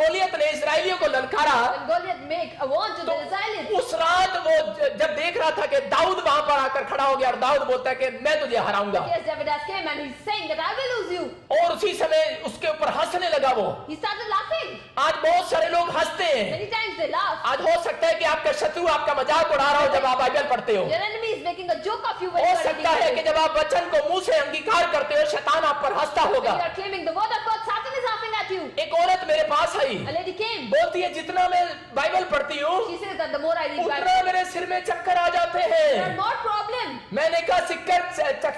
गोलियत ने इजरायलियों को ललकारा When Goliath make a wand to तो the Israelites, उस रात वो जब देख रहा था कि दाऊद वहां पर आकर खड़ा हो गया और दाऊद बोलता है कि मैं तुझे हराऊंगा, yes, David has came and he's saying that I will lose you. और उसी समय उसके ऊपर हंसने लगा वो। He started laughing. आज बहुत सारे लोग हंसते हैं। Many times they laugh. आज हो सकता है कि आपका शत्रु आपका मजाक उड़ा रहा हो जब आप बाइबल पढ़ते हो। Your enemy is making a joke of you when हो you are सकता है कि reading. जब आप वचन को मुंह से अंगीकार करते हो शैतान आप पर हंसता When होगा। you are claiming the word of God, Satan is laughing at you. एक औरत मेरे पास आई, A lady came. बोलती है जितना मैं बाइबल पढ़ती हूँ She says that the more I read उतना Bible, मेरे सिर में चक्कर आ जाते there are हैं। more problem. मैंने कहा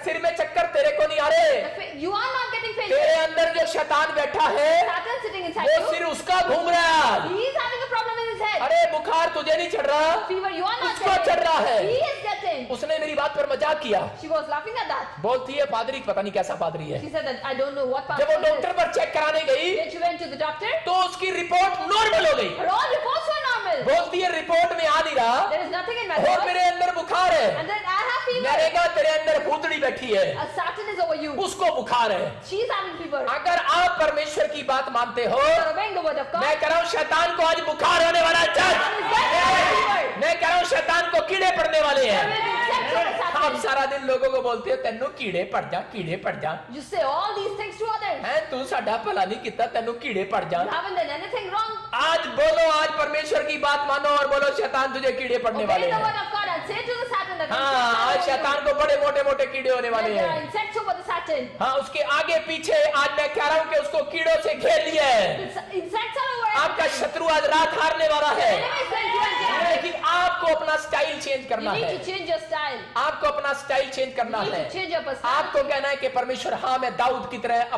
सिर में चक्कर तेरे को नहीं आ रहे, You are not getting faith. तेरे अंदर जो शैतान बैठा है Satan sitting inside वो you. सिर उसका घूम रहा है। He is having a problem in his head. अरे बुखार तुझे नहीं चढ़ रहा, Fever you are not उसको चढ़ रहा है। getting. He is getting. उसने मेरी बात पर मजाक किया। She was laughing at that. बोलती है पादरी पता नहीं कैसा पादरी है। She said that I don't know what part जब वो it is. डॉक्टर पर चेक कराने गई When she went to the doctor, तो उसकी रिपोर्ट नॉर्मल हो गई। her all reports were normal. बोलती है रिपोर्ट में आ नहीं रहा There is nothing in my और body. मेरे अंदर बुखार है। And then I have fever. मैंने कहा तेरे अंदर भूतड़ी बैठी है, A Satan is over you. उसको बुखार है। She is having fever. अगर आप परमेश्वर की बात मानते हो, You are obeying the word of God. मैं कह रहा हूँ शैतान को आज बुखार होने वाला है। Satan is going to have fever. मैं कह रहा हूँ शैतान को कीड़े पड़ने वाले There हैं। will be insects on the आप Satan. सारा दिन लोगों को बोलते हो तेनू कीड़े पड़ जा, कीड़े पड़ जा। You say all these things to others. हैं तू साडा भला नहीं किता, तेनू कीड़े पड़ जा। You haven't done anything wrong. आज बोलो, आज परमेश्वर की बात मानो और बोलो शैतान तुझे कीड़े पड़ने Obey वाले the हैं। word of God and say to the Satan that हाँ, आज insects are शैतान over you. को बड़े मोटे मोटे कीड़े होने वाले There are हैं। insects over the Satan. हाँ, उसके आगे पीछे आज मैं कह रहा हूँ कि उसको कीड़ों से घेर लिया है। Insects are over. आपका शत्रु आज रात हारने वाला है, Enemy is going to enter. लेकिन आपको अपना स्टाइल चेंज You करना need है। to change your style. आपको अपना स्टाइल चेंज करना You need है। to change your personality. आपको कहना है कि परमेश्वर हाँ मैं दाऊद की तरह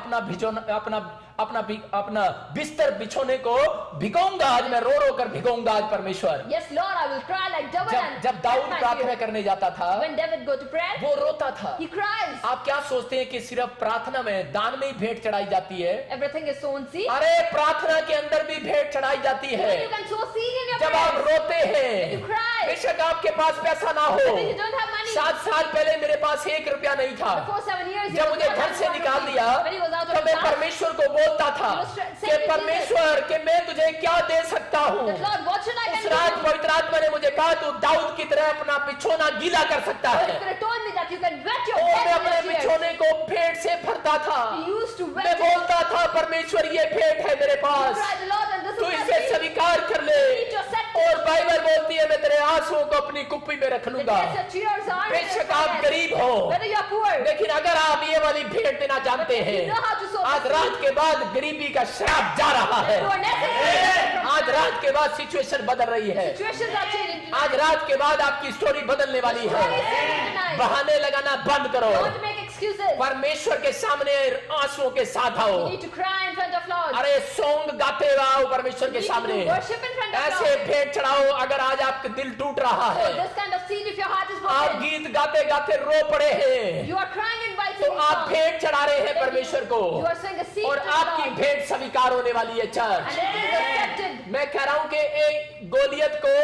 अपना बिस्तर बिछोने को भिगोऊंगा, आज मैं रो रो कर भिगोऊंगा आज परमेश्वर। Yes, Lord, I will cry like David and जब दाऊद my प्रार्थना fear. करने जाता था When David go to prayer, वो रोता था। he cries. आप क्या सोचते हैं कि सिर्फ प्रार्थना में दान में ही भेंट चढ़ाई जाती है? Everything is sown seed. अरे प्रार्थना के अंदर भी भेंट चढ़ाई जाती है। Then you can sow seed in your जब आप prayers. रोते हैं, You cry. बेशक आपके पास पैसा ना हो, When you don't have money. 7 साल पहले मेरे पास 1 रुपया नहीं था। Before 7 years, जब मुझे घर से निकाल दिया when he was out तो of मैं his house, परमेश्वर को बोलता था He was saying कि to परमेश्वर कि मैं तुझे क्या दे सकता हूँ। that Lord, what should I उस can रात do? पवित्र आत्मा ने मुझे कहा तू दाऊद की तरह अपना बिछोना गीला कर सकता Holy है। Spirit told me that you can wet your और मैं bed अपने with your tears. बिछोने को भेंट से भरता था। He used to मैं wet it. बोलता था परमेश्वर ये भेंट है मेरे You pass, cried, Lord, and this तू is my इसे seed. स्वीकार कर ले। Eat your set. और बाइबल बोलती है मैं तेरे आंसुओं को अपनी कुप्पी में रख That लूंगा। yes, your tears are in बेशक your आप hands. गरीब हो, Whether you are poor, लेकिन अगर आप ये वाली भेंट देना जानते you हैं, know how to sow आज the रात seed. के बाद गरीबी का श्राप जा रहा है। You are necessary. आज रात के बाद सिचुएशन बदल रही है। Situations are changing tonight. आज रात के बाद आपकी स्टोरी बदलने वाली Story is है। changing tonight. बहाने लगाना बंद करो, Don't make excuses. परमेश्वर के सामने आंसुओं के साथ आओ। You need to cry in front of Lord. अरे सॉन्ग गाते हुए आओ परमेश्वर के You need सामने। to worship in front of ऐसे Lord. भेंट चढ़ाओ अगर आज आपका दिल टूट रहा So है, this kind of seed, if your heart is आप broken, गीत गाते गाते रो पड़े हैं, you are crying in white तो singing आप songs. भेंट चढ़ा रहे हैं Then परमेश्वर को you are sowing a seed और to the आपकी Lord. भेंट स्वीकार होने वाली है। And church, it is accepted. मैं कह रहा हूं कि एक गोलियत को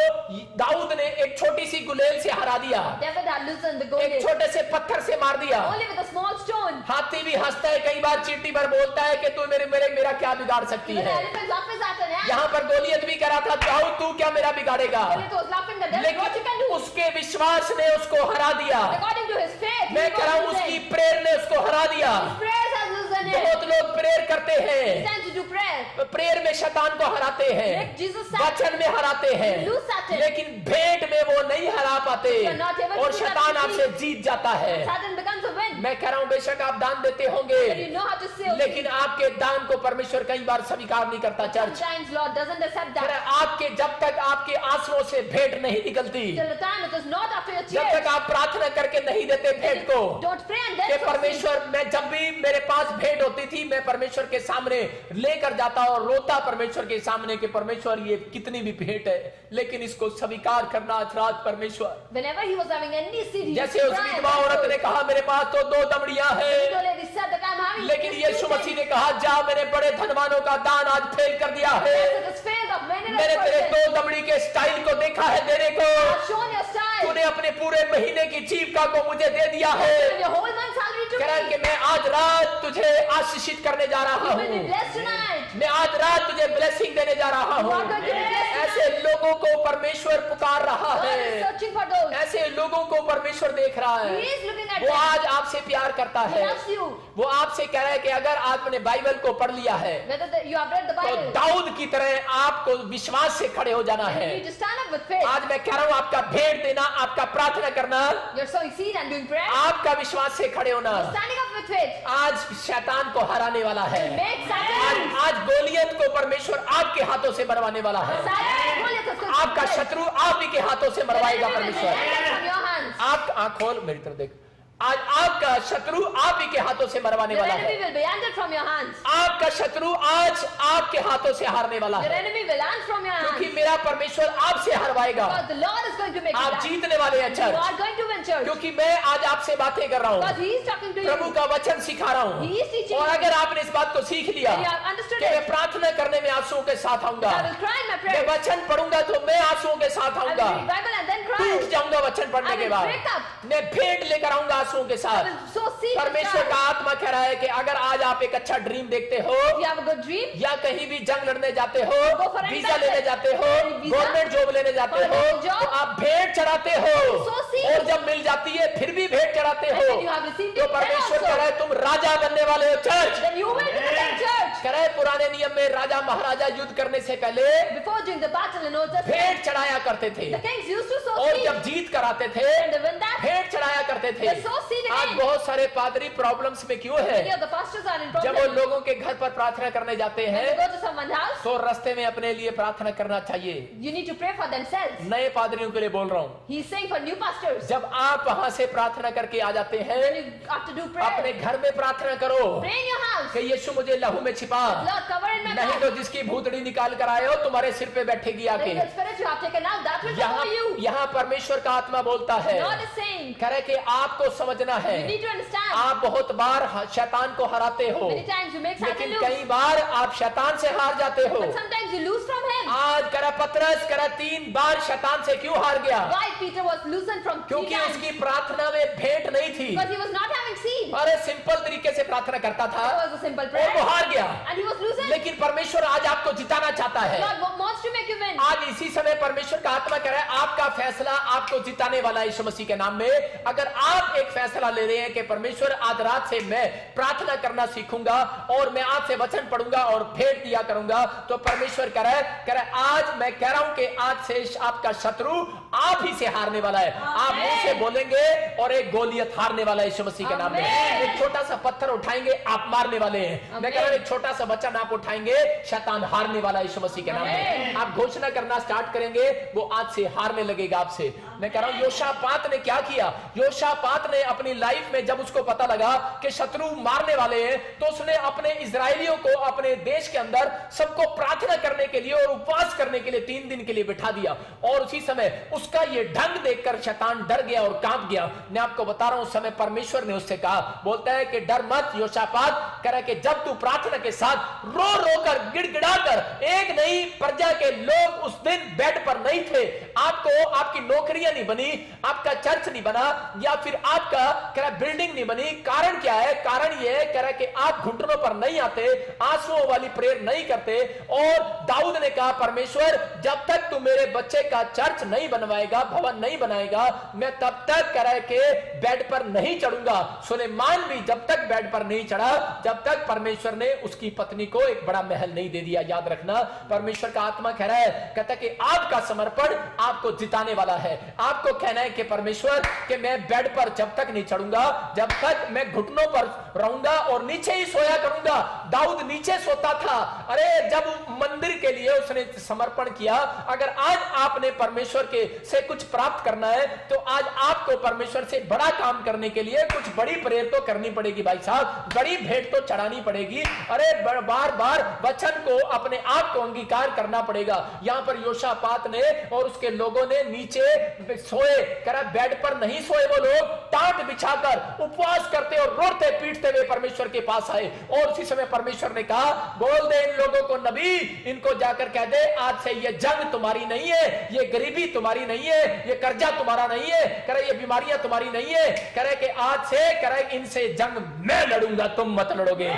दाऊद ने एक छोटी सी गुलेल से हरा दिया, David had loosened the एक Goliath छोटे से पत्थर से मार दिया। only with a small stone. हाथी भी हंसता है, कई बार चींटी पर बोलता है कि तू मेरा क्या बिगाड़ सकती Even the है। elephant laughs at an ant. यहाँ पर गोलियत भी कह रहा था दाऊद तू क्या मेरा बिगाड़ेगा, Goliath was laughing at David. What you can लेकिन do? उसके विश्वास ने उसको हरा दिया। According to his faith, मैं कह रहा हूं उसकी प्रेयर ने उसको हरा दिया। his prayers has loosened him. बहुत लोग प्रेयर करते हैं, It's time to do prayer. Prayer में शैतान को हराते हैं, Make Jesus sad. वचन में हराते हैं, Lose Satan. लेकिन भेंट में वो नहीं हरा पाते You're not able to और do शैतान that. आपसे जीत जाता है। Satan becomes a win. मैं कह रहा हूं बेशक आप दान देते होंगे, and you know how to sell. लेकिन आपके दान को परमेश्वर कई बार स्वीकार नहीं करता। Church Sometimes Lord doesn't accept कह रहा that. है, आपके जब तक आपके आंसुओं से भेंट नहीं निकलती, Till the time it is not after your जब tears. तक आप प्रार्थना करके नहीं देते भेंट को, Don't pray and कि then sow seed. परमेश्वर, मैं जब भी मेरे पास भेंट होती थी मैं परमेश्वर के सामने लेकर जाता और रोता परमेश्वर के सामने कि परमेश्वर ये कितनी भी भेंट है, लेकिन इसको स्वीकार करना आज रात परमेश्वर। Whenever he was having any seed, he जैसे used उस to cry विधवा and औरत then ने sow. कहा मेरे पास तो 2 दमड़ियां The हैं, widow lady said that I'm having लेकिन this Yeshu two Masih things. ने कहा जा मैंने बड़े धनवानों का दान आज फेल कर दिया है, Yes, it has failed of many मैंने तेरे persons. 2 दमड़ी के स्टाइल को देखा है देने को, I've shown your style. तूने अपने पूरे महीने की जीविका को मुझे दे दिया है। Give your whole month's salary to कह रहा है me. कि मैं आज रात तुझे आशीषित करने जा रहा You will be हूँ, blessed tonight. मैं आज रात तुझे ब्लेसिंग देने जा रहा You हूँ। are going to be blessed ऐसे tonight. लोगों को परमेश्वर पुकार रहा God is है, searching for those. ऐसे लोगों को परमेश्वर देख रहा He है। is looking at वो them. आज आपसे प्यार करता He है, loves you. वो आपसे कह रहा है कि अगर आपने बाइबल को पढ़ लिया है Whether you have read the तो Bible, दाऊद की तरह आपको विश्वास से खड़े हो जाना then है। you need to stand up with faith. आज मैं कह रहा हूँ आपका भेंट देना, आपका प्रार्थना करना, You're sowing seed and doing prayer. आपका विश्वास से खड़े होना Standing up with faith. आज शैतान को हराने वाला है। Make Satan आज lose. आज गोलियत को परमेश्वर आपके हाथों से मरवाने वाला है। Satan, Goliath is going to आपका be blessed. शत्रु आप ही के हाथों से The मरवाएगा enemy will be परमेश्वर। taken from your hands. आप आंख खोल मेरी तरफ देख, आज आपका शत्रु आप ही के हाथों से मरवाने The वाला enemy है। will be ended from your hands. आपका शत्रु आज आपके हाथों से हारने वाला Your है, enemy will end from your क्योंकि hands. मेरा परमेश्वर आपसे हरवाएगा। Because the Lord is going to make you आप die. जीतने वाले हैं You church, are going to win church. क्योंकि मैं आज आपसे बातें कर रहा Because हूँ, He is talking to Prabhu you. का वचन सिखा रहा हूँ। He is teaching और you. अगर आपने इस बात को सीख लिया And you have understood कि मैं it. प्रार्थना करने में आंसुओं के साथ आऊंगा, I will cry in my मैं prayer. वचन पढ़ूंगा तो मैं आंसुओं के साथ I will आऊंगा, read Bible and then टूट cry. जाऊंगा वचन पढ़ने I के will बाद, break up. मैं भेंट लेकर आऊंगा आंसुओं के I साथ। will sow seed and परमेश्वर का cry. आत्मा कह रहा है कि अगर आज आप एक अच्छा ड्रीम देखते हो If you have a good dream, या कहीं भी जंग लड़ने जाते हो, Go for an visa embassy. लेने जाते हो, Visa. गवर्नमेंट जॉब लेने जाते For हो, a job. तो आप भेंट चढ़ाते हो, So seed. और जब मिल जाती है फिर भी भेंट चढ़ाते and हो। when you have received तो it, then परमेश्वर कह also, रहा है तुम राजा बनने वाले हो church. then you will become church. कह रहा है पुराने नियम में राजा महाराजा युद्ध करने से पहले Before doing the battle in Old Testament, भेंट चढ़ाया करते थे, the kings used to sow और seed. जब जीत कराते थे And they win that. भेंट चढ़ाया करते थे। They sow seed आज again. बहुत सारे पादरी प्रॉब्लम्स में क्यों है? Many of the pastors are in जब वो problem. लोगों के घर पर प्रार्थना करने जाते When हैं they go to someone's house, तो रास्ते में अपने लिए प्रार्थना करना चाहिए। you need to pray for themselves. नए पादरियों के लिए बोल रहा हूँ, He's saying for new pastors, जब आप वहां से प्रार्थना करके आ जाते हैं, when you have to do अपने prayer, घर में प्रार्थना करो pray in your house. कि यीशु मुझे लहू में छिपा, Lord, cover in my नहीं blood. तो जिसकी भूतड़ी निकाल कर आए हो तुम्हारे सिर पे बैठेगी आके। The spirit you have taken out, that will यहाँ cover you. यहाँ परमेश्वर का आत्मा बोलता है, God is saying, कह रहे कि आपको समझना है, you need to understand. आप बहुत बार शैतान को हराते हो, Many times you make Satan लेकिन lose, कई बार आप शैतान से हार जाते हो। but sometimes you lose from him. आज करा पतरस करा 3 बार शैतान से क्यों हार गया? Why Peter was loosened from 3 क्योंकि times? उसकी प्रार्थना में भेंट नहीं थी। Because he was not having seed. अरे सिंपल तरीके से प्रार्थना करता था That was a simple और prayer. वो हार गया। And he was loosened. लेकिन परमेश्वर आज आपको जिताना चाहता है। God wants to make you win. आज इसी समय परमेश्वर का आत्मा कह रहा है आपका फैसला आपको जिताने वाला है यीशु मसीह के नाम में। अगर आप एक फैसला ले रहे हैं कि परमेश्वर आज रात से मैं प्रार्थना करना सीखूंगा और मैं आपसे वचन पढ़ूंगा और भेंट दिया करूंगा, तो परमेश्वर कह रहा है आज मैं कह रहा हूं कि आज से आपका शत्रु आप ही से हारने वाला है। आप मुंह से बोलेंगे और एक गोलियत हारने वाला है यीशु मसीह के नाम में। एक छोटा सा पत्थर उठाएंगे आप मारने वाले हैं। मैं कह रहा हूं एक छोटा सा वचन आप उठाएंगे शैतान हारने वाला है यीशु मसीह के नाम में। आप घोषणा करना स्टार्ट करेंगे वो आज से हारने लगेगा आपसे। मैं कह रहा हूं योशापात ने क्या किया? योशापात ने अपनी लाइफ में जब उसको पता लगा कि शत्रु मारने वाले हैं तो उसने अपने इजरायलियों को अपने देश के अंदर सबको प्रार्थना करने के लिए और उपवास करने के लिए 3 दिन के लिए बिठा दिया। और उसी समय उसका ये ढंग देखकर शैतान डर गया और कांप गया। मैं आपको बता रहा हूं उस समय परमेश्वर ने उससे कहा, बोलता है कि डर मत योशापात, कह रहा है कि जब तू प्रार्थना के साथ रो रो कर गिड़गिड़ा कर, एक नहीं प्रजा के लोग उस दिन बेड पर नहीं थे, आपको आपकी नौकरियां नहीं बनी, आपका चर्च नहीं बना या फिर आपका कह रहा बिल्डिंग नहीं बनी। कारण क्या है? कारण यह है कह रहा कि आप घुटनों पर नहीं आते, आंसुओं वाली प्रेयर नहीं करते। और दाऊद ने कहा परमेश्वर जब तक तू मेरे बच्चे का चर्च नहीं बनवाएगा, भवन नहीं बनाएगा, मैं तब तक कह रहा है कि बेड पर नहीं चढ़ूंगा। सुलेमान भी जब तक बेड पर नहीं चढ़ा जब तक परमेश्वर ने उसकी पत्नी को एक बड़ा महल नहीं दे दिया। याद रखना परमेश्वर का आत्मा कह रहा है, कहता है कि आपका समर्पण आपको जिताने वाला है। आपको कहना है कि परमेश्वर कि मैं बेड पर जब तक नहीं चढ़ूंगा, जब तक मैं घुटनों पर रहूंगा और नीचे ही सोया करूंगा। दाऊद नीचे सोता था। अरे जब मंदिर के लिए उसने समर्पण किया। अगर आज आपने परमेश्वर के से कुछ प्राप्त करना है तो आज आपको परमेश्वर से बड़ा काम करने के लिए कुछ बड़ी प्रेयर तो करनी पड़ेगी भाई साहब, बड़ी भेंट तो चढ़ानी पड़ेगी। अरे बार बार वचन को अपने आप को अंगीकार करना पड़ेगा। यहां पर योशापात ने और उसके लोगों ने नीचे सोए, करा बेड पर नहीं सोए, वो लोग टाट बिछाकर उपवास करते और रोते पीटते हुए परमेश्वर के पास आए। और उसी समय परमेश्वर ने कहा, बोल दे इन लोगों को नबी, इनको जाकर कह दे आज से ये जंग तुम्हारी नहीं है, ये गरीबी तुम्हारी नहीं है, ये कर्जा तुम्हारा नहीं है, करे ये बीमारियां तुम्हारी नहीं है, करे कि आज से करे इनसे जंग मैं लड़ूंगा, तुम मत लड़ोगे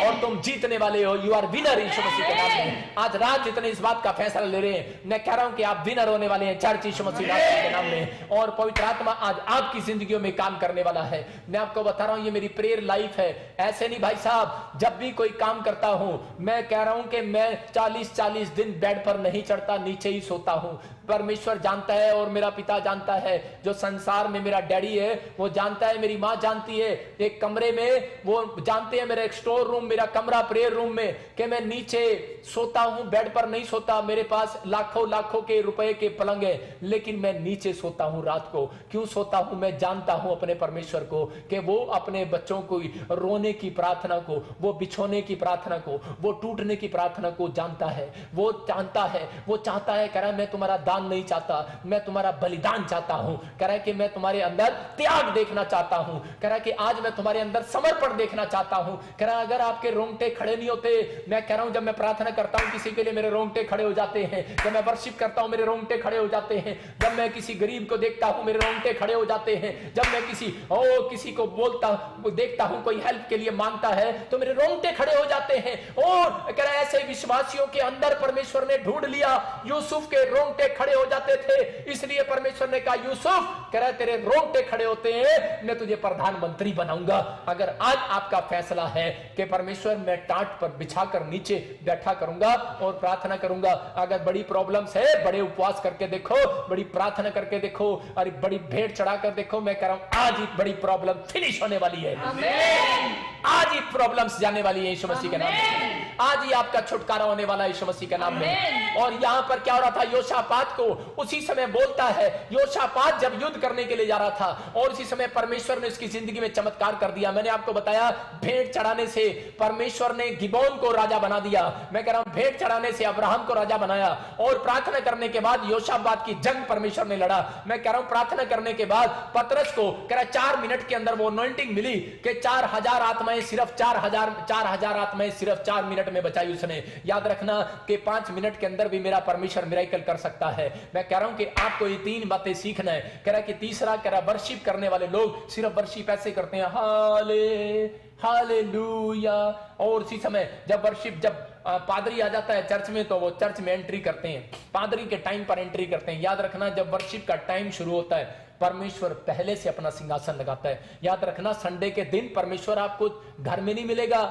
और तुम जीतने वाले हो। यू आर विनर यीशु मसीह के नाम में। आज रात जितने इस बात का फैसला ले रहे हैं, मैं कह रहा हूं कि आप विनर होने वाले हैं चर्च यीशु मसीह के नाम में। और पवित्र आत्मा आज आपकी जिंदगियों में काम करने वाला है। मैं आपको बता रहा हूं, ये मेरी प्रेयर लाइफ है। ऐसे नहीं भाई साहब, जब भी कोई काम करता हूं मैं कह रहा हूं कि मैं 40-40 दिन बेड पर नहीं चढ़ता, नीचे ही सोता हूं। परमेश्वर जानता है और मेरा पिता जानता है, जो संसार में मेरा डैडी है वो जानता है, मेरी माँ जानती है। एक कमरे में वो जानते हैं, मेरा एक स्टोर रूम, मेरा कमरा प्रेयर रूम में, कि मैं नीचे सोता हूं, बेड पर नहीं सोता। मेरे पास लाखों लाखों के रुपए के पलंग है, लेकिन मैं नीचे सोता हूं रात को। क्यों सोता हूं? मैं जानता हूं अपने परमेश्वर को कि वो अपने बच्चों को रोने की प्रार्थना को, वो बिछोने की प्रार्थना को, वो टूटने की प्रार्थना को जानता है। वो जानता है, वो चाहता है, कह रहा है मैं तुम्हारा दान नहीं चाहता, मैं तुम्हारा बलिदान चाहता हूं। कह रहा है कि मैं तुम्हारे अंदर त्याग देखना चाहता हूं। कह रहा है कि आज मैं तुम्हारे अंदर समर्पण देखना चाहता हूं। कह रहा है अगर आपके रोंगटे खड़े नहीं होते, मैं कह रहा हूं जब मैं प्रार्थना करता हूं किसी के लिए मेरे रोंगटे खड़े हो जाते हैं। जब मैं वर्शिप करता हूं मेरे रोंगटे खड़े हो जाते हैं। जब मैं किसी गरीब को देखता हूं मेरे रोंगटे खड़े हो जाते हैं। जब मैं किसी को बोलता देखता हूं, कोई हेल्प के लिए मांगता है तो मेरे रोंगटे खड़े हो जाते हैं। और कह रहा है ऐसे विश्वासियों के अंदर परमेश्वर ने ढूंढ लिया। यूसुफ के रोंगटे खड़े हो जाते थे, इसलिए परमेश्वर ने कहा यूसुफ, कह रहा है तेरे रोंगटे खड़े होते हैं, मैं तुझे प्रधानमंत्री बनाऊंगा। अगर आज आपका फैसला है कि परमेश्वर मैं टाट पर बिछाकर नीचे बैठा करूंगा और प्रार्थना करूंगा। अगर बड़ी प्रॉब्लम्स है, बड़े उपवास करके देखो, बड़ी प्रार्थना करके देखो, अरे बड़ी भेंट चढ़ाकर देखो। मैं कह रहा हूं आज ही बड़ी प्रॉब्लम फिनिश होने वाली है। आज ही प्रॉब्लम्स जाने वाली है यीशु मसीह के नाम में। आज ही आपका छुटकारा होने वाला है यीशु मसीह के नाम में। और यहां पर क्या हो रहा था, योशापात को उसी समय बोलता है, योशापात जब युद्ध करने के लिए जा रहा था और उसी समय परमेश्वर ने उसकी जिंदगी में चमत्कार कर दिया। मैंने आपको बताया भेंट चढ़ाने से परमेश्वर ने गिबोन को राजा बना दिया। मैं कह रहा हूं भेंट चढ़ाने से अब्राहम को राजा बनाया और प्रार्थना करने के बाद योशापात की जंग परमेश्वर ने लड़ा। मैं कह रहा हूं प्रार्थना करने के बाद पतरस को कह रहा 4 मिनट के अंदर वो अनॉइंटिंग मिली कि 4000 आत्माएं सिर्फ 4000 आत्माएं सिर्फ 4 मिनट में बचाई उसने। याद रखना कि 5 मिनट के अंदर भी मेरा परमेश्वर मिरेकल कर सकता है। मैं कह रहा हूं कि आपको ये 3 बातें सीखना है। कह रहा कि तीसरा, कह रहा वर्शिप करने वाले लोग सिर्फ वर्शिप ऐसे करते हैं, हालेलुया। और उसी समय जब वर्शिप, जब पादरी आ जाता है चर्च में तो वो चर्च में एंट्री करते हैं, पादरी के टाइम पर एंट्री करते हैं। याद रखना जब वर्शिप का टाइम शुरू होता है परमेश्वर पहले से अपना सिंहासन लगाता है। याद रखना संडे के दिन परमेश्वर आपको घर में नहीं मिलेगा,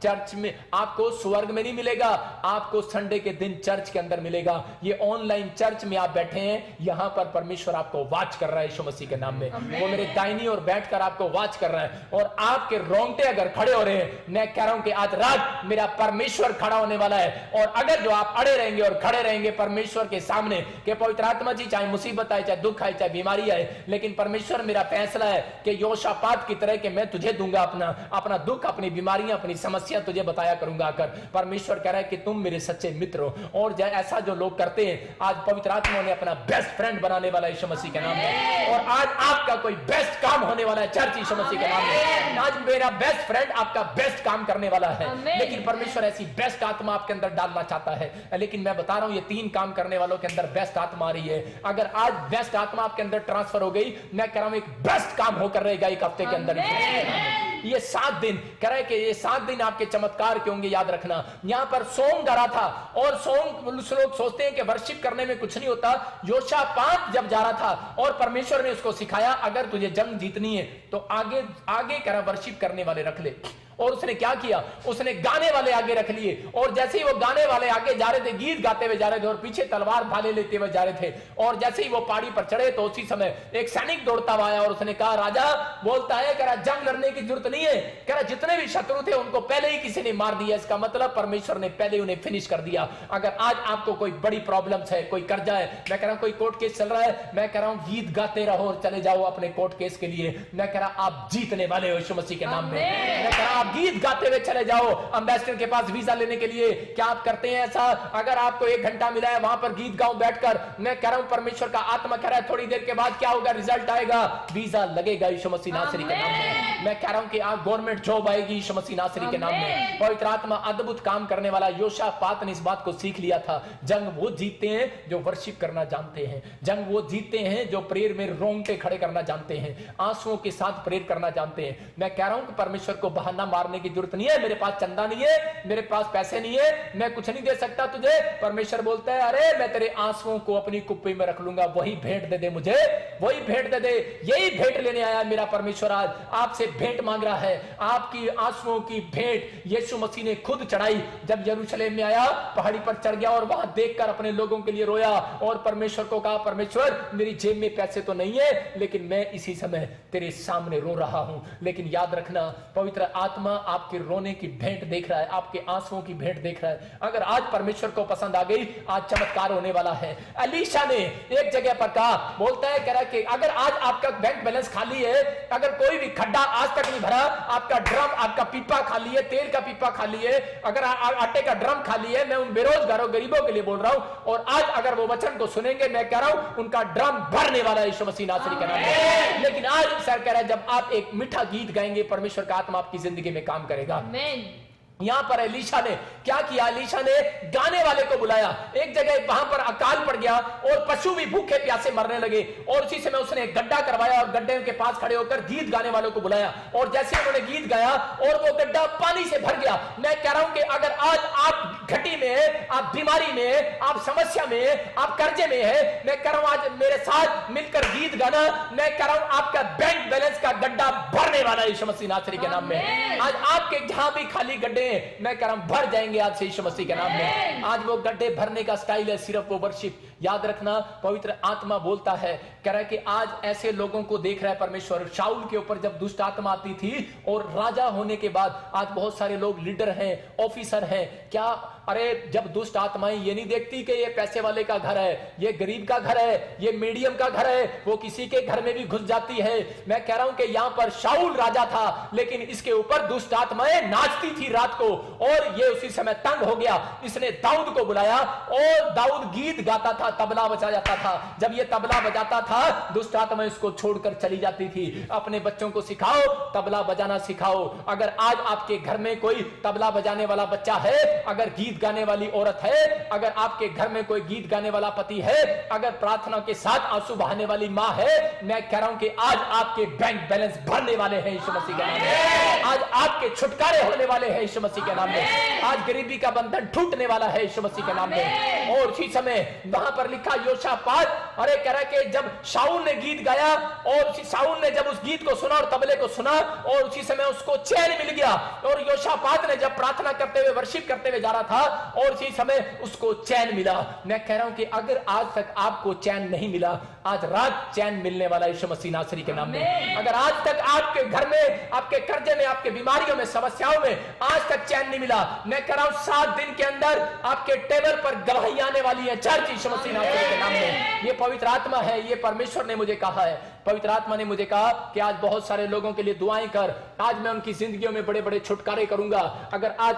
चर्च में आपको स्वर्ग में नहीं मिलेगा, आपको संडे के दिन चर्च के अंदर मिलेगा। ये ऑनलाइन चर्च में आप बैठे हैं, यहां पर परमेश्वर आपको वाच कर रहा है यीशु मसीह के नाम में। वो मेरे दाहिनी ओर बैठकर आपको वाच कर रहा है और आपके रोंगटे अगर खड़े हो रहे हैं, मैं कह रहा हूं कि आज रात मेरा परमेश्वर खड़ा होने वाला है। और अगर जो आप अड़े रहेंगे और खड़े रहेंगे परमेश्वर के सामने कि पवित्र आत्मा जी, चाहे मुसीबत आए, चाहे दुख आए, चाहे बीमारी आए, लेकिन परमेश्वर मेरा फैसला है कि योशापात की तरह कि मैं तुझे दूंगा अपना दुख, अपनी बीमारियां, अपनी समस्या तुझे बताया करूंगा आकर। परमेश्वर कह रहा है कि तुम मेरे सच्चे मित्र हो। और ऐसा जो लोग करते हैं, आज पवित्र आत्मा ने अपना बेस्ट फ्रेंड बनाने वाला है यीशु मसीह के नाम में। और आज आपका कोई बेस्ट काम होने वाला है चर्च यीशु मसीह के नाम में। आज मेरा बेस्ट फ्रेंड आपका बेस्ट काम करने वाला है। लेकिन परमेश्वर ऐसी बेस्ट आत्मा आपके अंदर डालना चाहता है। लेकिन मैं बता रहा हूं ये 3 काम करने वालों के अंदर बेस्ट आत्मा आ रही है। अगर आज बेस्ट आत्मा आपके अंदर ट्रांसफर हो गई, मैं कह रहा हूं एक बेस्ट काम होकर रहेगा एक हफ्ते के अंदर। ये 7 दिन कह रहा है कि ये 7 दिन आपके चमत्कार के होंगे। याद रखना यहां पर सॉन्ग गा रहा था और सॉन्ग लोग सोचते हैं कि वर्शिप करने में कुछ नहीं होता। योशापात जब जा रहा था और परमेश्वर ने उसको सिखाया, अगर तुझे जंग जीतनी है तो आगे कह रहा वर्शिप करने वाले रख ले। और उसने क्या किया, उसने गाने वाले आगे रख लिए, और जैसे ही वो गाने वाले आगे जा रहे थे, गीत गाते हुए जा रहे थे, और पीछे तलवार भाले लेते हुए जा रहे थे, और जैसे ही वो पहाड़ी पर चढ़े तो उसी समय एक सैनिक दौड़ता हुआ आया और उसने कहा, राजा बोलता है, कह रहा जंग लड़ने की जरूरत नहीं है, कह रहा जितने भी शत्रु थे उनको पहले ही किसी ने मार दिया। इसका मतलब परमेश्वर ने पहले उन्हें फिनिश कर दिया। अगर आज आपको कोई बड़ी प्रॉब्लम्स है, कोई कर्जा है, मैं कह रहा हूं कोई कोर्ट केस चल रहा है, मैं कह रहा हूं गीत गाते रहो और चले जाओ अपने कोर्ट केस के लिए। मैं कह रहा आप जीतने वाले हो यीशु मसीह के नाम में। मैं कह रहा आप गीत गाते हुए चले जाओ एम्बेसडर के पास वीजा लेने के लिए। क्या आप करते हैं ऐसा? अगर आपको 1 घंटा मिला है वहां पर गीत गाओ बैठकर। मैं कह रहा हूं परमेश्वर का आत्मा कह रहा है थोड़ी देर के बाद क्या होगा, रिजल्ट आएगा, वीजा लगेगा यीशु मसीह नासरी के नाम में। मैं कह रहा हूं कि आप गवर्नमेंट जॉब आएगी यीशु मसीह नासरी के नाम में। पवित्र आत्मा अद्भुत काम करने वाला। योशापात ने इस बात को सीख लिया था, जंग वो जीतते हैं जो वर्शिप करना जानते हैं, जंग वो जीतते हैं जो प्रेयर में रोंगटे खड़े करना जानते हैं, आंसुओं के साथ प्रेयर करना जानते हैं। मैं कह रहा हूं कि परमेश्वर को बहाना मारने की जरूरत नहीं है, मेरे पास चंदा नहीं है, मेरे पास पैसे नहीं है, मैं कुछ नहीं दे सकता तुझे। परमेश्वर बोलता है अरे मैं तेरे आंसुओं को अपनी कुप्पी में रख लूंगा, वही भेंट दे दे मुझे, वही भेंट दे दे। यही भेंट लेने आया मेरा परमेश्वर, आज आपसे भेंट मांग रहा है। आपकी आंसुओं की भेंट यीशु मसीह ने खुद चढ़ाई। जब यरूशलेम में आया, पहाड़ी पर चढ़ गया और वहां देखकर अपने लोगों के लिए रोया और परमेश्वर को कहा, परमेश्वर मेरी जेब में पैसे तो नहीं है, लेकिन मैं इसी समय तेरे सामने रो रहा हूं। लेकिन याद रखना, पवित्र आत्मा आपके रोने की भेंट देख रहा है, आपके आंसुओं की भेंट देख रहा है। अगर आज परमेश्वर को पसंद आ गई, आज चमत्कार होने वाला है। एलीशा ने एक जगह पर कहा, बोलता है कह रहा कि अगर आज आपका बैंक बैलेंस खाली है, अगर कोई भी खड्डा आज तक नहीं भरा, आपका ड्रम, आपका पीपा खाली है, तेल का पीपा खाली है, अगर आटे का ड्रम खाली है, मैं उन बेरोजगारों गरीबों के लिए बोल रहा हूं, और आज अगर वो वचन को सुनेंगे, मैं कह रहा हूं उनका ड्रम भरने वाला है यीशु मसीह नासरी का नाम है। लेकिन आज सर कह रहा है जब आप एक मीठा गीत गाएंगे, परमेश्वर का आत्मा आपकी जिंदगी में काम करेगा। यहां पर एलीशा ने क्या किया, एलीशा ने गाने वाले को बुलाया। एक जगह वहां पर अकाल पड़ गया और पशु भी भूखे प्यासे मरने लगे, और उसी समय उसने एक गड्ढा करवाया और गड्ढे के पास खड़े होकर गीत गाने वालों को बुलाया, और जैसे उन्होंने गीत गाया और वो गड्ढा पानी से भर गया। मैं कह रहा हूं कि अगर आज आप घटी में, आप बीमारी में, आप समस्या में, आप कर्जे में है, मैं कह रहा हूं आज मेरे साथ मिलकर गीत गाना। मैं कह रहा हूं आपका बैंक बैलेंस का गड्ढा भरने वाला है यीशु मसीह नासरी के नाम में। आज आपके जहां भी खाली गड्ढे मैं कह रहा हूं भर जाएंगे आज से यीशु मसीह के नाम में। आज वो गड्ढे भरने का स्टाइल है सिर्फ वो वर्शिप। याद रखना, पवित्र आत्मा बोलता है, कह रहा है कि आज ऐसे लोगों को देख रहा है परमेश्वर। शाऊल के ऊपर जब दुष्ट आत्मा आती थी और राजा होने के बाद आज बहुत सारे लोग लीडर हैं, ऑफिसर हैं, क्या अरे जब दुष्ट आत्माएं ये नहीं देखती कि ये पैसे वाले का घर है, ये गरीब का घर है, ये मीडियम का घर है, वो किसी के घर में भी घुस जाती है। मैं कह रहा हूं कि यहां पर शाऊल राजा था, लेकिन इसके ऊपर दुष्ट आत्माएं नाचती थी रात को, और ये उसी समय तंग हो गया। इसने दाऊद को बुलाया और दाऊद गीत गाता था, तबला बजा जाता था। जब ये तबला बजाता था, दुष्ट आत्मा इसको छोड़कर चली जाती थी। अपने बच्चों को सिखाओ, तबला बजाना सिखाओ। अगर आज आपके घर में कोई तबला बजाने वाला बच्चा है, अगर गीत गाने वाली औरत है, अगर आपके घर में कोई गीत गाने वाला पति है, अगर प्रार्थना के साथ आंसू बहाने वाली मां है, मैं कह रहा हूं कि आज आपके बैंक बैलेंस भरने वाले हैं यीशु मसीह के नाम में। आज आपके छुटकारे होने वाले हैं यीशु मसीह के नाम में। आज गरीबी का बंधन टूटने वाला है यीशु मसीह के नाम में। और उसी समय वहां पर लिखा योशापात, अरे कह रहा कि जब शाऊल ने गीत गाया और शाऊल ने जब उस गीत को सुना और तबले को सुना, और उसी समय उसको चैन मिल गया। और योशापात ने जब प्रार्थना करते हुए वर्शिप करते हुए जा रहा था और उसी समय उसको चैन मिला। मैं कह रहा हूं कि अगर आज तक आपको चैन नहीं मिला, आज रात चैन मिलने वाला यीशु मसीह नासरी के नाम में। अगर आज तक आपके घर में, आपके कर्जे में, आपके बीमारियों में, समस्याओं में आज तक चैन नहीं मिला, मैं कह रहा हूं 7 दिन के अंदर आपके टेबल पर गवाही आने वाली है चर्च यीशु मसीह नासरी के नाम में। ये पवित्र आत्मा है, ये परमेश्वर ने मुझे कहा है। पवित्र आत्मा ने मुझे कहा कि आज बहुत सारे लोगों के लिए दुआएं कर, आज मैं उनकी जिंदगियों में बड़े बड़े छुटकारे करूंगा। अगर आज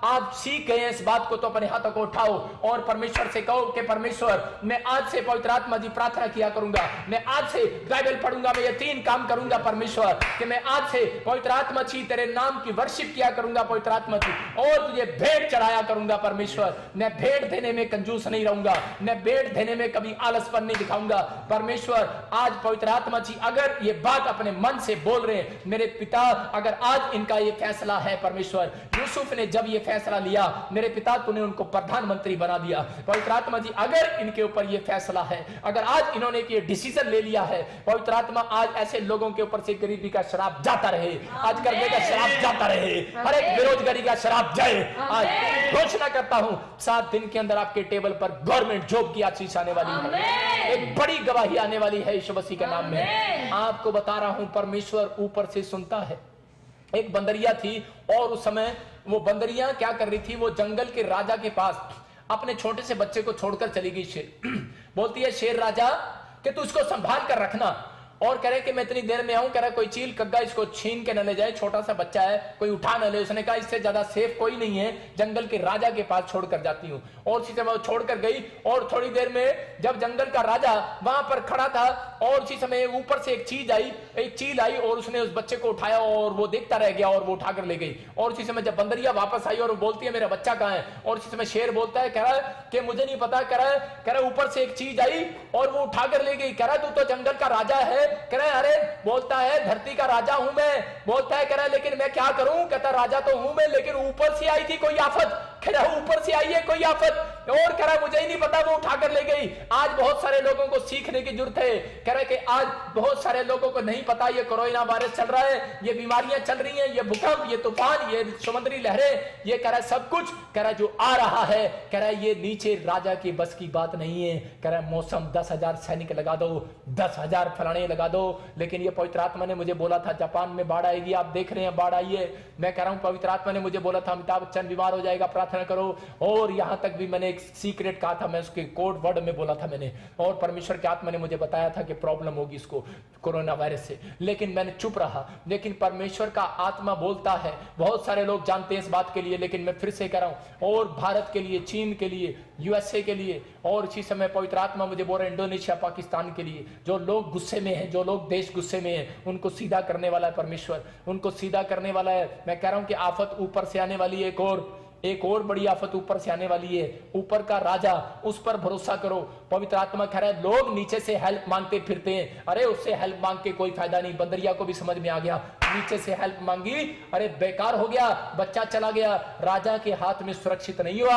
आप सीख गए इस बात को तो अपने हाथों को उठाओ और परमेश्वर से कहो कि परमेश्वर मैं आज से पवित्र आत्मा जी प्रार्थना किया करूंगा, मैं आज से बाइबल पढ़ूंगा, मैं ये 3 काम करूंगा परमेश्वर, कि मैं आज से पवित्र आत्मा जी तेरे नाम की वर्शिप किया करूंगा पवित्र आत्मा जी, और तुझे भेंट चढ़ाया करूंगा परमेश्वर। मैं भेंट देने में कंजूस नहीं रहूंगा, मैं भेंट देने में कभी आलसपन नहीं दिखाऊंगा परमेश्वर। आज पवित्र आत्मा जी अगर ये बात अपने मन से बोल रहे हैं, मेरे पिता अगर आज इनका ये फैसला है परमेश्वर, यूसुफ ने जब ये फैसला लिया, मेरे पिता तूने उनको प्रधानमंत्री बना दिया। पवित्र आत्मा जी, अगर इनके ऊपर ये फैसला है, अगर आज इन्होंने ये डिसीजन ले लिया है, पवित्र आत्मा आज ऐसे लोगों के ऊपर से गरीबी का शराब जाता रहे, आज कर्जे का शराब जाता रहे, हर एक बेरोजगारी का शराब जाए। आज घोषणा करता हूं 7 दिन के अंदर आपके टेबल पर गवर्नमेंट जॉब की आशीष आने वाली है, एक बड़ी गवाही आने वाली है यीशु मसीह के नाम में। आपको बता रहा हूं, परमेश्वर ऊपर से सुनता है। एक बंदरिया थी और उस समय वो बंदरिया क्या कर रही थी, वो जंगल के राजा के पास अपने छोटे से बच्चे को छोड़कर चली गई। शेर बोलती है, शेर राजा कि तू इसको संभाल कर रखना, और कह रहे कि मैं इतनी देर में आऊं, कह रहा कोई चील कग्गा इसको छीन के न ले जाए, छोटा सा बच्चा है, कोई उठा न ले। उसने कहा इससे ज्यादा सेफ कोई नहीं है, जंगल के राजा के पास छोड़कर जाती हूं। और उसी समय वो छोड़कर गई, और थोड़ी देर में जब जंगल का राजा वहां पर खड़ा था, और उसी समय ऊपर से एक चील आई और उसने उस बच्चे को उठाया और वो देखता रह गया और वो उठाकर ले गई। और उसी समय जब बंदरिया वापस आई और वो बोलती है मेरा बच्चा कहां है, और उसी समय शेर बोलता है, कह रहा है कि मुझे नहीं पता, कह रहा है ऊपर से एक चीज आई और वो उठाकर ले गई। कह रहा है तू तो जंगल का राजा है, कह रहा है अरे, बोलता है धरती का राजा हूं मैं, बोलता है कह रहा है लेकिन मैं क्या करूं, कहता राजा तो हूं मैं, लेकिन ऊपर से आई थी कोई आफत, कह रहा ऊपर से आई है कोई आफत, और कह रहा मुझे ही नहीं पता, वो उठाकर ले गई। आज बहुत सारे लोगों को सीखने की जरूरत है। कह रहा है कि आज बहुत सारे लोगों को नहीं पता ये कोरोना वायरस चल रहा है, ये बीमारियां चल रही हैं, ये भूकंप, ये तूफान, ये समुद्री लहरें, ये कह रहा है सब कुछ, कह रहा है जो आ रहा है, कह रहा है ये नीचे राजा की बस की बात नहीं है। कह रहा है मौसम 10,000 सैनिक लगा दो, 10,000 फलाने लगा दो, लेकिन ये पवित्र आत्मा ने मुझे बोला था जापान में बाढ़ आएगी, आप देख रहे हैं बाढ़ आई है। मैं कह रहा हूं पवित्र आत्मा ने मुझे बोला था अमिताभ बच्चन बीमार हो जाएगा, प्रार्थना करो। और यहां तक भी मैंने एक सीक्रेट कहा था, मैं उसके कोड वर्ड में बोला था मैंने, और परमेश्वर के आत्मा ने मुझे बताया था कि प्रॉब्लम होगी इसको कोरोना वायरस से, लेकिन मैंने चुप रहा। लेकिन परमेश्वर का आत्मा बोलता है, बहुत सारे लोग जानते हैं इस बात के लिए, लेकिन मैं फिर से कह रहा हूं, और भारत के लिए, चीन के लिए, यूएसए के लिए, और इसी समय पवित्र आत्मा मुझे बोल रहा है इंडोनेशिया, पाकिस्तान के लिए, जो लोग गुस्से में हैं, जो लोग देश गुस्से में हैं, उनको सीधा करने वाला है परमेश्वर, उनको सीधा करने वाला है। मैं कह रहा हूं कि आफत ऊपर से आने वाली है, एक और बड़ी आफत ऊपर से आने वाली है। ऊपर का राजा, उस पर भरोसा करो। पवित्र आत्मा कह रहा है लोग नीचे से हेल्प मांगते फिरते हैं, अरे उससे हेल्प मांग के कोई फायदा नहीं। बंदरिया को भी समझ में आ गया, नीचे से हेल्प मांगी, अरे बेकार हो गया, बच्चा चला गया, राजा के हाथ में सुरक्षित नहीं हो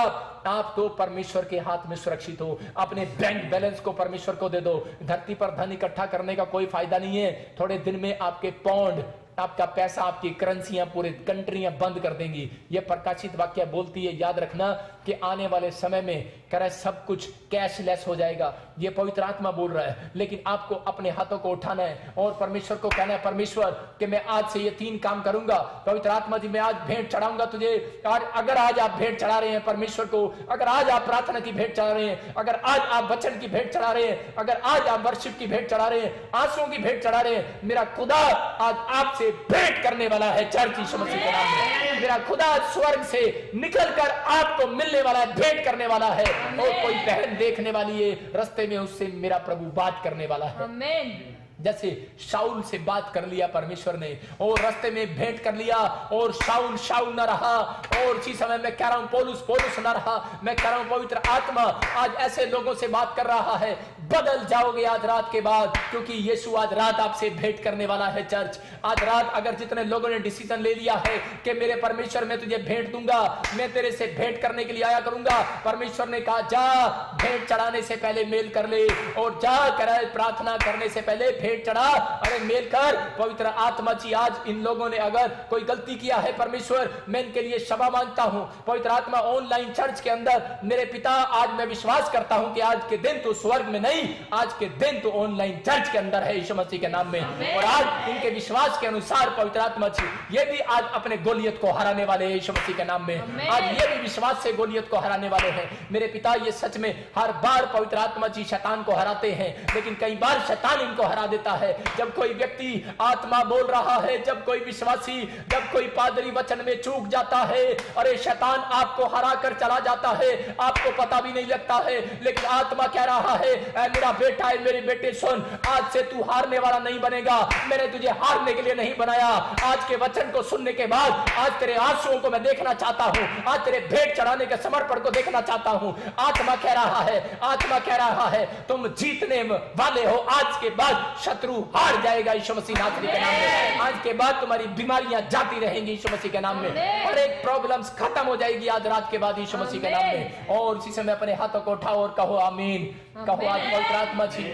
आप तो परमेश्वर के हाथ में सुरक्षित हो। अपने बैंक बैलेंस को परमेश्वर को दे दो। धरती पर धन इकट्ठा करने का कोई फायदा नहीं है, थोड़े दिन में आपके पौंड, आपका पैसा, आपकी करेंसियां, पूरे कंट्रियां बंद कर देंगी। यह प्रकाशित वाक्य बोलती है, याद रखना कि आने वाले समय में कह रहा है सब कुछ कैशलेस हो जाएगा। यह पवित्र आत्मा बोल रहा है, लेकिन आपको अपने हाथों को उठाना है और परमेश्वर को कहना है परमेश्वर कि मैं आज से ये 3 काम करूंगा। पवित्र आत्मा जी मैं आज भेंट चढ़ाऊंगा तुझे। अगर आज आप भेंट चढ़ा रहे हैं परमेश्वर को, अगर आज आप प्रार्थना की भेंट चढ़ा रहे हैं, अगर आज आप वचन की भेंट चढ़ा रहे हैं, अगर आज आप वर्शिप की भेंट चढ़ा रहे हैं, आंसुओं की भेंट चढ़ा रहे हैं, मेरा खुदा आज आपसे भेंट करने वाला है। चर्च यीशु मसीह के नाम में मेरा खुदा स्वर्ग से निकलकर आपको मिलने वाला है, भेंट करने वाला है। और कोई बहन देखने वाली है रास्ते में, उससे मेरा प्रभु बात करने वाला है। आमीन। जैसे शाऊल से बात कर लिया परमेश्वर ने और रास्ते में भेंट कर लिया, और शाऊल न रहा, और इसी समय मैं कह रहा हूं पौलुस न रहा। मैं कह रहा हूं पवित्र आत्मा आज ऐसे लोगों से बात कर रहा है, बदल जाओगे आज रात के बाद, क्योंकि यीशु आज रात आपसे भेंट करने वाला है। चर्च आज रात अगर जितने लोगों ने डिसीजन ले लिया है कि मेरे परमेश्वर मैं तुझे भेंट दूंगा, मैं तेरे से भेंट करने के लिए आया करूंगा, परमेश्वर ने कहा जा भेंट चढ़ाने से पहले मेल कर ले, और जा कर प्रार्थना करने से पहले भेंट चढ़ा, अरे मेल कर। पवित्र आत्मा जी आज इन लोगों ने अगर कोई गलती किया है परमेश्वर, मैं इनके लिए क्षमा मांगता हूं। पवित्र आत्मा ऑनलाइन चर्च के अंदर मेरे पिता आज मैं विश्वास करता हूं कि आज के दिन तो स्वर्ग में नहीं, आज के दिन तो ऑनलाइन चर्च के अंदर है यीशु मसीह के नाम में। और आज इनके विश्वास के अनुसार पवित्र आत्मा जी ये भी आज अपने गोलियत को हराने वाले हैं यीशु मसीह के नाम में। आज ये भी विश्वास से गोलियत को हराने वाले हैं मेरे पिता। ये सच में हर बार पवित्र आत्मा जी शैतान को हराते हैं, लेकिन कई बार शैतान इनको हरा देता है। जब कोई व्यक्ति आत्मा बोल रहा है, जब कोई विश्वासी, जब कोई पादरी वचन में चूक जाता है, अरे शैतान आपको हरा कर चला जाता है, आपको पता भी नहीं लगता है। लेकिन आत्मा कह रहा है मेरा बेटा है, मेरी बेटी सुन, आज से तू हारने वाला नहीं बनेगा। मैंने तुझे हारने के लिए नहीं बनाया। आज के वचन को सुनने के बाद आज तेरे आंसुओं को मैं देखना चाहता हूं, आज तेरे भेंट चढ़ाने के समर्पण को देखना चाहता हूं। आत्मा कह रहा है, आत्मा कह रहा है, तुम जीतने वाले हो। आज के बाद शत्रु हार जाएगा यीशु मसीह नासरी के नाम में। आज के बाद तुम्हारी बीमारियां जाती रहेंगी यीशु मसीह के नाम में। हर एक प्रॉब्लम्स खत्म हो जाएगी आज रात के बाद यीशु मसीह के नाम में। और इसी समय अपने हाथों को उठाओ और कहो आमीन। कहो आज पवित्र आत्मा जी,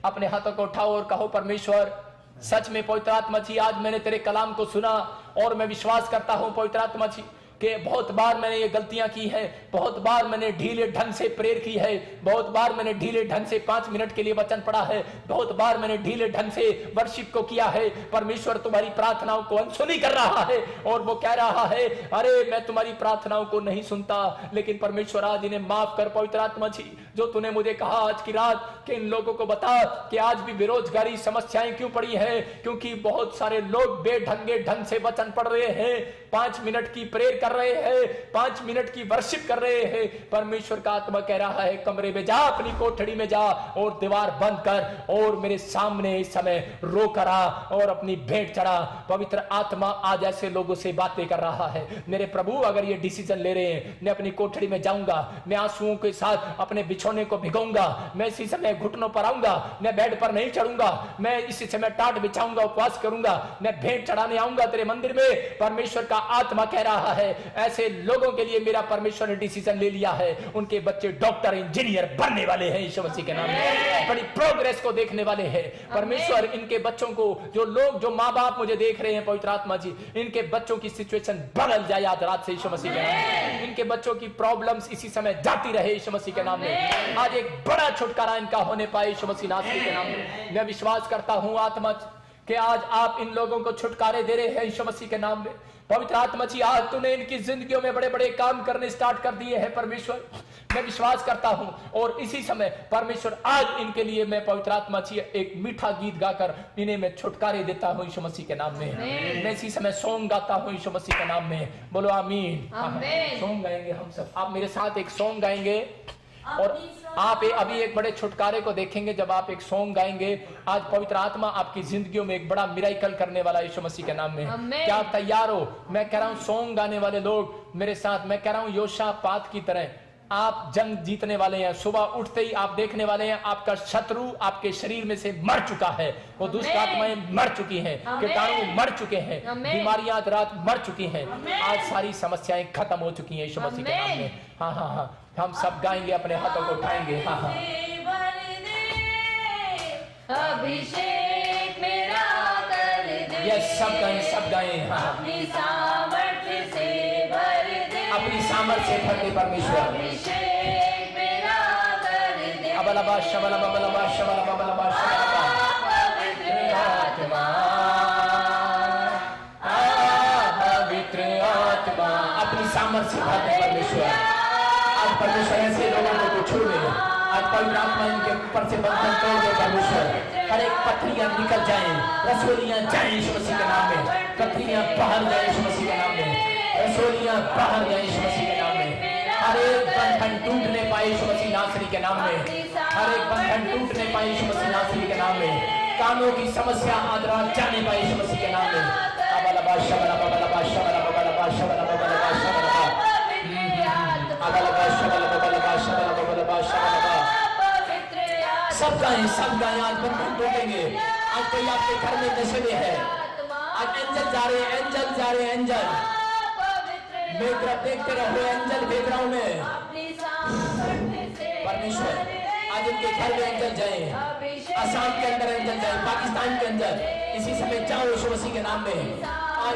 अपने हाथों को उठाओ और कहो परमेश्वर, सच में पवित्र आत्मा जी, आज मैंने तेरे कलाम को सुना और मैं विश्वास करता हूं पवित्र आत्मा जी कि बहुत बार मैंने ये गलतियां की है, बहुत बार मैंने ढीले ढंग से प्रेयर की है, बहुत बार मैंने ढीले ढंग से 5 मिनट के लिए वचन पढ़ा है, बहुत बार मैंने ढीले ढंग से वर्शिप को किया है। परमेश्वर तुम्हारी प्रार्थनाओं को अनसुनी कर रहा है और वो कह रहा है, अरे मैं तुम्हारी प्रार्थनाओं को नहीं सुनता। लेकिन परमेश्वर आज इन्हें माफ कर पवित्र आत्मा जी, जो तूने मुझे कहा आज की रात कि इन लोगों को बता कि आज भी बेरोजगारी समस्याएं क्यों पड़ी है, क्योंकि बहुत सारे लोग बेढंगे ढंग से वचन पढ़ रहे हैं, 5 मिनट की प्रेयर कर रहे हैं, 5 मिनट की वर्शिप कर रहे हैं। परमेश्वर का आत्मा कह रहा है, कमरे में जा, अपनी कोठड़ी में जा और दीवार बंद कर और मेरे सामने इस समय रो करा और अपनी भेंट चढ़ा। पवित्र आत्मा आज ऐसे लोगों से बातें कर रहा है। मेरे प्रभु अगर ये डिसीजन ले रहे हैं, मैं अपनी कोठड़ी में जाऊंगा, मैं आंसुओं के साथ अपने बिछोने को भिगोऊंगा, मैं इसी समय घुटनों पर आऊंगा, मैं बेड पर नहीं चढ़ूंगा, मैं इसी समय टाट बिछाऊंगा, उपवास करूंगा, मैं भेंट चढ़ाने आऊंगा तेरे मंदिर में। परमेश्वर का आत्मा कह रहा है, ऐसे लोगों के लिए मेरा परमेश्वर ने डिसीजन ले लिया है। उनके बच्चे डॉक्टर इंजीनियर बनने वाले हैं यीशु मसीह के नाम में, बड़ी प्रोग्रेस को देखने वाले हैं। परमेश्वर इनके बच्चों को, जो लोग, जो माँ बाप मुझे देख रहे हैं पवित्र आत्मा जी, इनके बच्चों की सिचुएशन बदल जाए आज रात से यीशु मसीह के नाम में। इनके बच्चों की प्रॉब्लम्स इसी समय जाती रहे यीशु मसीह के नाम में। आज एक बड़ा छुटकारा इनका होने पाए यीशु मसीह नासरी के नाम में। मैं विश्वास करता हूं आत्मा कि आज आप इन लोगों को छुटकारे दे रहे हैं यीशु मसीह के नाम में। पवित्र आत्मा जी, आज तूने इनकी जिंदगियों में बड़े बड़े काम करने स्टार्ट कर दिए हैं परमेश्वर, मैं विश्वास करता हूं। और इसी समय परमेश्वर आज इनके लिए मैं पवित्र आत्मा जी एक मीठा गीत गाकर इन्हें मैं छुटकारे देता हूं यीशु मसीह के नाम में। मैं इसी समय सॉन्ग गाता हूं यीशु मसीह के नाम में। बोलो आमीन। सॉन्ग गाएंगे हम सब, आप मेरे साथ एक सॉन्ग गाएंगे और आप अभी एक बड़े छुटकारे को देखेंगे जब आप एक सॉन्ग गाएंगे। आज पवित्र आत्मा आपकी जिंदगियों में एक बड़ा मिराकल करने वाला यीशु मसीह के नाम में। क्या आप तैयार हो? मैं कह रहा हूं सॉन्ग गाने वाले लोग मेरे साथ, मैं कह रहा हूं योशापात की तरह आप जंग जीतने वाले हैं। सुबह उठते ही आप देखने वाले हैं आपका शत्रु आपके शरीर में से मर चुका है, वो दुष्ट आत्माएं मर चुकी हैं, कीटाणु मर चुके हैं, बीमारियां आज रात मर चुकी हैं, आज सारी समस्याएं खत्म हो चुकी हैं यीशु मसीह के नाम में। हाँ हाँ हाँ, हम सब गाएंगे, अपने हाथों को उठाएंगे। हाँ हाँ, अभिषेक मेरा कर दे, ये सब गाएं, सब गाएं। हाँ, अपनी सामर्थ्य से भर दे, अपनी सामर्थ्य से भर दे परमेश्वर। अभिषेक मेरा कर दे, अबलबा शबलबा बलबा शबलबा बलबा शबलबा, पवित्र आत्मा, पवित्र आत्मा, अपनी सामर्थ्य से भर दे परमेश्वर। आज परमेश्वर ऐसे लोगों को तो छू ले, आज पवित्र आत्मा इनके ऊपर से बंधन तोड़ दे परमेश्वर। हर एक पत्थरियां निकल जाएं, रसोलियां जाएं यीशु मसीह के नाम में, पत्थरियां बाहर जाएं यीशु मसीह के नाम में, रसोलियां बाहर जाएं यीशु मसीह के नाम में। हर एक बंधन टूटने पाए यीशु मसीह नासरी के नाम में, हर एक बंधन टूटने पाए यीशु मसीह नासरी के नाम में। कानों की समस्या आज रात जाने पाए यीशु मसीह के नाम में। अबलबा शबलबा बलबा शबलबा बलबा शबलबा बलबा शबलबा, अबलबा शबलबा बलबा शबलबा बलबा शबलबा। सब गाएं, सब गाएं, आज बंधन टूटेंगे। आज कोई आपके घर में नशे में है, आज एंजल जा रहे हैं, एंजल जा रहे हैं, एंजल मेरी तरफ देखते रहो, एंजल देख रहा हूं मैं। परमेश्वर आज इनके घर में एंजल जाए, असम के अंदर एंजल जाए, पाकिस्तान के अंदर इसी समय जाओ यीशु मसीह के नाम में।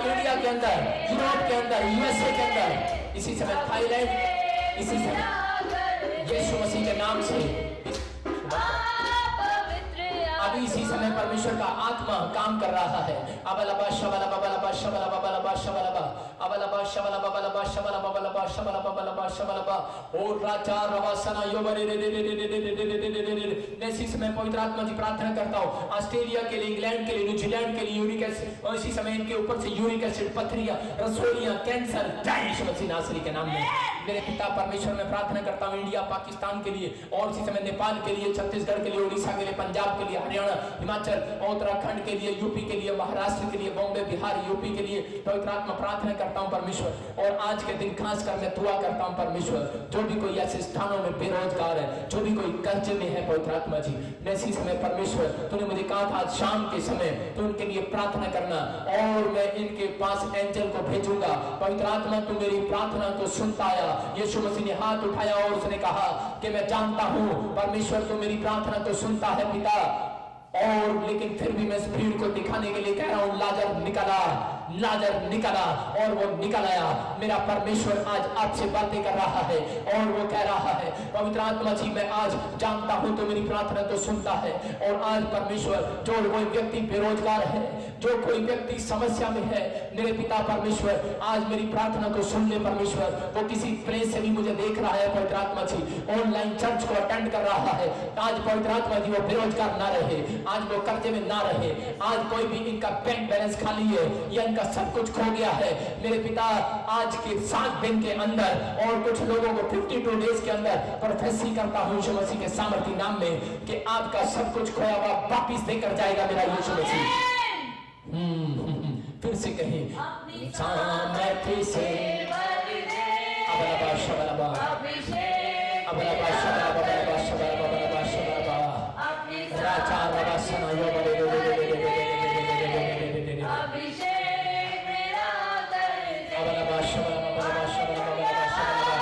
इंडिया के अंदर, यूरोप के अंदर, यूएसए के अंदर, इसी समय थाईलैंड, इसी समय यीशु मसीह के नाम से अभी इसी समय परमेश्वर का आत्मा काम कर रहा है। अबलबा शबलबा बलबा शबलबा बलबा शबलबा, अबलबा शबलबा बलबा शबलबा बलबा शबलबा बलबा शबलबा, और राजा रवासना योबरे रे रे रे रे रे रे रे। मैं इसी समय पवित्र आत्मा जी प्रार्थना करता हूँ ऑस्ट्रेलिया के लिए, इंग्लैंड के लिए, न्यूजीलैंड के लिए यूरिक एसिड, और इसी समय इनके ऊपर से यूरिक एसिड, पथरियां, रसोलियां, कैंसर जाए यीशु मसीह नासरी के नाम में। मेरे पिता परमेश्वर में प्रार्थना करता हूँ इंडिया पाकिस्तान के लिए और इसी समय नेपाल के लिए, छत्तीसगढ़ के लिए, उड़ीसा के लिए, पंजाब के लिए, हरियाणा, हिमाचल, उत्तराखंड के लिए, यूपी के लिए, महाराष्ट्र के लिए, बॉम्बे, बिहार, यूपी के लिए पवित्र आत्मा प्रार्थना करता हूँ परमेश्वर। और आज के दिन खासकर मैं दुआ करता हूँ परमेश्वर, जो भी कोई ऐसे स्थानों में बेरोजगार है, जो भी कोई कर्जे में है पवित्र आत्मा जी, मैं इसी समय परमेश्वर तूने मुझे कहा था आज शाम के समय तो उनके लिए प्रार्थना करना और मैं इनके पास एंजल को भेजूंगा। पवित्र आत्मा तू मेरी प्रार्थना को सुनता आया। यीशु मसीह ने हाथ उठाया और उसने कहा कि मैं जानता हूं परमेश्वर तू मेरी प्रार्थना को सुनता है पिता, और लेकिन फिर भी मैं इस भीड़ को दिखाने के लिए कह रहा हूं लाजर निकला, लाजर निकला और वो निकल आया। मेरा परमेश्वर आज आपसे बातें कर रहा है और वो कह रहा है पवित्र आत्मा जी मैं आज जानता हूं तो मेरी प्रार्थना तो सुनता है। और आज परमेश्वर जो कोई व्यक्ति बेरोजगार है, जो कोई व्यक्ति समस्या में है, मेरे पिता परमेश्वर आज मेरी प्रार्थना को सुन ले परमेश्वर। वो किसी प्लेस से भी मुझे देख रहा है पवित्र आत्मा जी, ऑनलाइन चर्च को अटेंड कर रहा है, आज पवित्र आत्मा जी वो बेरोजगार ना रहे, आज वो कर्जे में ना रहे, आज कोई भी इनका बैंक बैलेंस खाली है या इनका सब कुछ खो गया है। मेरे पिता आज के 7 दिन के अंदर और कुछ लोगों को 52 डेज के अंदर प्रोफेसी करता हूं यीशु मसीह के सामर्थ्य नाम में कि आपका सब कुछ खोया हुआ वापिस देकर जाएगा मेरा यीशु मसीह। फिर से कहीं सामर्थ्य से अबलबा शबलबा अबलबा शबलबा शबलबा शबलबा राजा रबा सनायो बले अबलबा शबलबा शबलबा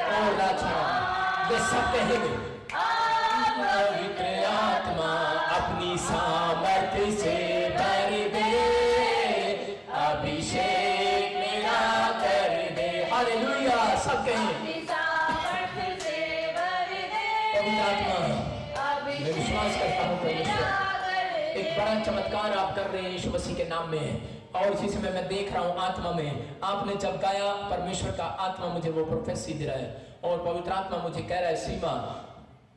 ओ राजा ये सब कहेंगे पवित्र आत्मा अपनी सामर्थ्य से भर दे, अभिषेक मेरा कर दे। हालेलुया सब कहें पवित्र आत्मा। मैं विश्वास करता हूँ परमेश्वर एक बड़ा चमत्कार आप कर रहे हैं यीशु मसीह के नाम में। और इसी समय मैं देख रहा हूँ आत्मा में आपने जब गाया परमेश्वर का आत्मा मुझे वो प्रोफेसी दे रहा है और पवित्र आत्मा मुझे कह रहा है सीमा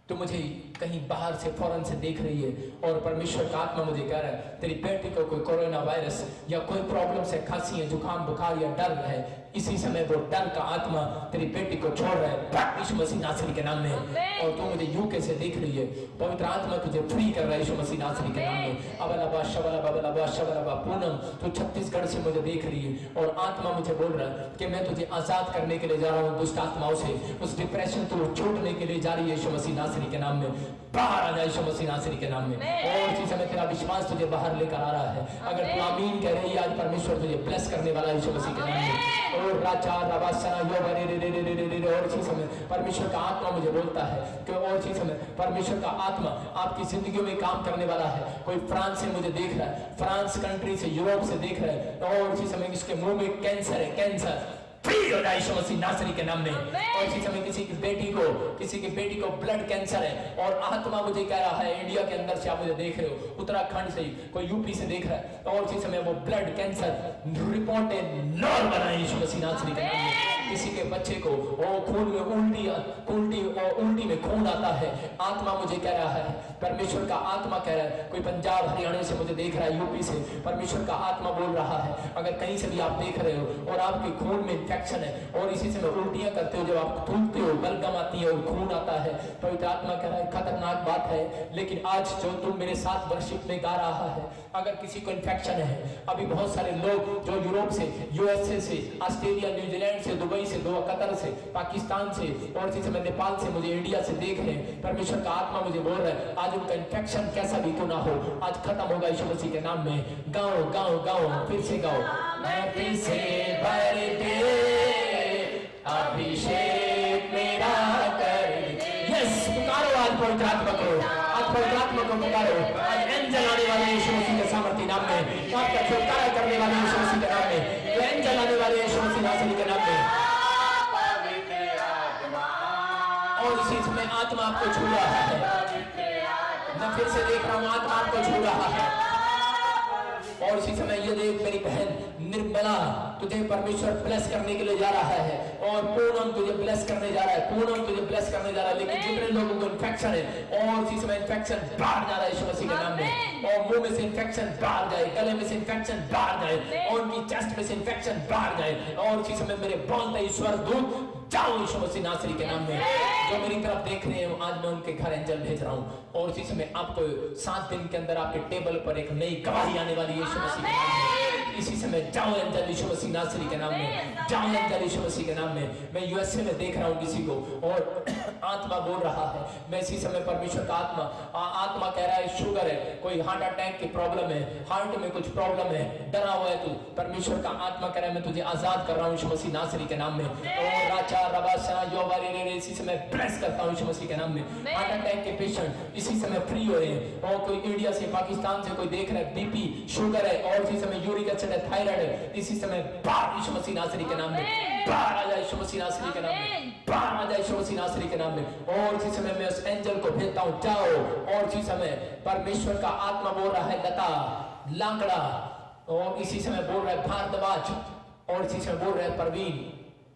तो मुझे कहीं बाहर से फौरन से देख रही है और परमेश्वर का आत्मा मुझे कह रहा है तेरी बेटी को कोई कोरोना वायरस या कोई प्रॉब्लम से खांसी है, जुकाम, बुखार या डर है, इसी समय वो डर का आत्मा तेरी बेटी को छोड़ रहा है यीशु मसीह नासरी के नाम में। और तू मुझे यूके से देख रही है, पवित्र आत्मा तुझे फ्री कर रहा है यीशु मसीह नासरी के नाम में। अबलबा शबलबा शबलबा पूनम तू छत्तीसगढ़ से मुझे देख रही है और आत्मा मुझे बोल रहा है कि मैं तुझे आजाद करने के लिए जा रहा हूँ दुष्ट आत्माओं से, उस डिप्रेशन तू छूटने के लिए जा रही है यीशु मसीह नासरी के नाम में। बाहर आ जाए यीशु मसीह नासरी के नाम में। और इसी समय तेरा विश्वास तुझे बाहर लेकर आ रहा है। अगर तू आमीन कह रही है आज परमेश्वर तुझे ब्लेस करने वाला है यीशु मसीह के नाम में। और राजा रबासना यो रे रे रे रे रे रे। और इसी समय परमेश्वर का आत्मा मुझे बोलता है कि और इसी समय परमेश्वर का आत्मा आपकी जिंदगी में काम करने वाला है। कोई फ्रांस से मुझे देख रहा है, फ्रांस कंट्री से, यूरोप से देख रहा है और इसी समय इसके मुंह में कैंसर है, कैंसर फ्री हो जाए यीशु मसीह नासरी के नाम में। और इसी समय किसी की बेटी को ब्लड कैंसर है और आत्मा मुझे कह रहा है इंडिया के अंदर से आप मुझे देख रहे हो, उत्तराखंड से, कोई यूपी से देख रहा है और इसी समय वो ब्लड कैंसर रिपोर्ट नॉर्मल है यीशु मसीह नासरी के नाम में। किसी के बच्चे को वो खून में उल्टी में खून आता है, आत्मा मुझे कह रहा है, परमेश्वर का आत्मा कह रहा है, कोई पंजाब हरियाणा से मुझे देख रहा है, यूपी से, परमेश्वर का आत्मा बोल रहा है अगर कहीं से भी आप देख रहे हो और आपके खून में इंफेक्शन है और इसी से उल्टियां करते हो, जब आप थूकते हो बलगम आती है और खून आता है, पवित्र आत्मा कह रहा है खतरनाक बात है। लेकिन आज जो तुम मेरे साथ वर्शिप में गा रहा है, अगर किसी को इंफेक्शन है, अभी बहुत सारे लोग जो यूरोप से, यूएसए से, ऑस्ट्रेलिया, न्यूजीलैंड से, दुबई से, कतर से, पाकिस्तान से और इसी समय नेपाल से मुझे इंडिया से देख रहे हैं, परमेश्वर का आत्मा मुझे बोल रहा है आज उनका इंफेक्शन कैसा भी क्यों ना हो आज खत्म होगा यीशु मसीह के नाम में। गाओ गाओ गाओ, फिर से गाओ, मैं फिर से भर दे, अभिषेक मेरा कर दे। यस, पुकारो आज पवित्र आत्मा को, आज पवित्र आत्मा को पुकारो। आज एंजल आने वाले यीशु मसीह के सामर्थ्य नाम में, आपका छुटकारा करने वाले यीशु मसीह के नाम में, एंजल आने वाले यीशु मसीह नासरी के नाम में। और इसी समय आत्मा आपको छू रहा है, मैं फिर से देख रहा हूँ आत्मा आपको छू रहा है। और इसी समय ये देख मेरी बहन निर्मला तुझे परमेश्वर ब्लेस करने के लिए जा रहा है और पूनम तुझे ब्लेस करने जा रहा है, पूनम तुझे ब्लेस करने जा रहा है। लेकिन जितने लोगों को इन्फेक्शन है और इसी समय इन्फेक्शन बाहर जा रहा है यीशु मसीह के नाम में, और मुंह में से इन्फेक्शन बाहर जाए, गले में से इन्फेक्शन बाहर जाए, और उनकी चेस्ट में से इन्फेक्शन बाहर जाए, और इसी समय मेरे बोलते ईश्वर दूत जाओ यीशु मसीह नासरी के नाम में। जो मेरी तरफ देख रहे हैं आज मैं उनके घर एंजल भेज रहा हूँ, और इसी समय आपको 7 दिन के अंदर आपके टेबल पर एक नई गवाही आने वाली है यीशु मसीह के नाम में। इसी समय जाओ एंजल यीशु मसीह नासरी के नाम में, जाओ एंजल यीशु मसीह के नाम में। मैं यूएसए में देख रहा हूँ किसी को और आत्मा बोल रहा है, मैं इसी समय परमेश्वर का आत्मा कह रहा है शुगर है, कोई हार्ट अटैक की प्रॉब्लम है, हार्ट में कुछ प्रॉब्लम है, डरा हुआ है तू, परमेश्वर का आत्मा कह रहा है मैं तुझे आजाद कर रहा हूँ यीशु मसीह नासरी के नाम में। और राजा रबासा योबारी रे इसी समय ब्लेस करता हूँ यीशु मसीह के नाम में। हार्ट अटैक के पेशेंट इसी समय फ्री हो रहे हैं, और कोई इंडिया से पाकिस्तान से कोई देख रहा है बीपी शुगर है और इसी समय यूरिक एसिड है, थायराइड है, इसी समय बाहर यीशु मसीह नासरी के नाम में, बाहर आ जाए यीशु मसीह नासरी के नाम में, बाहर आ जाए यीशु मसीह नासरी के नाम में। और इसी समय मैं उस एंजल को भेजता हूँ जाओ, और इसी समय परमेश्वर का आत्मा बोल रहा है लता लांगड़ा, और इसी समय बोल रहा है भारद्वाज, और इसी समय बोल रहा है परवीन।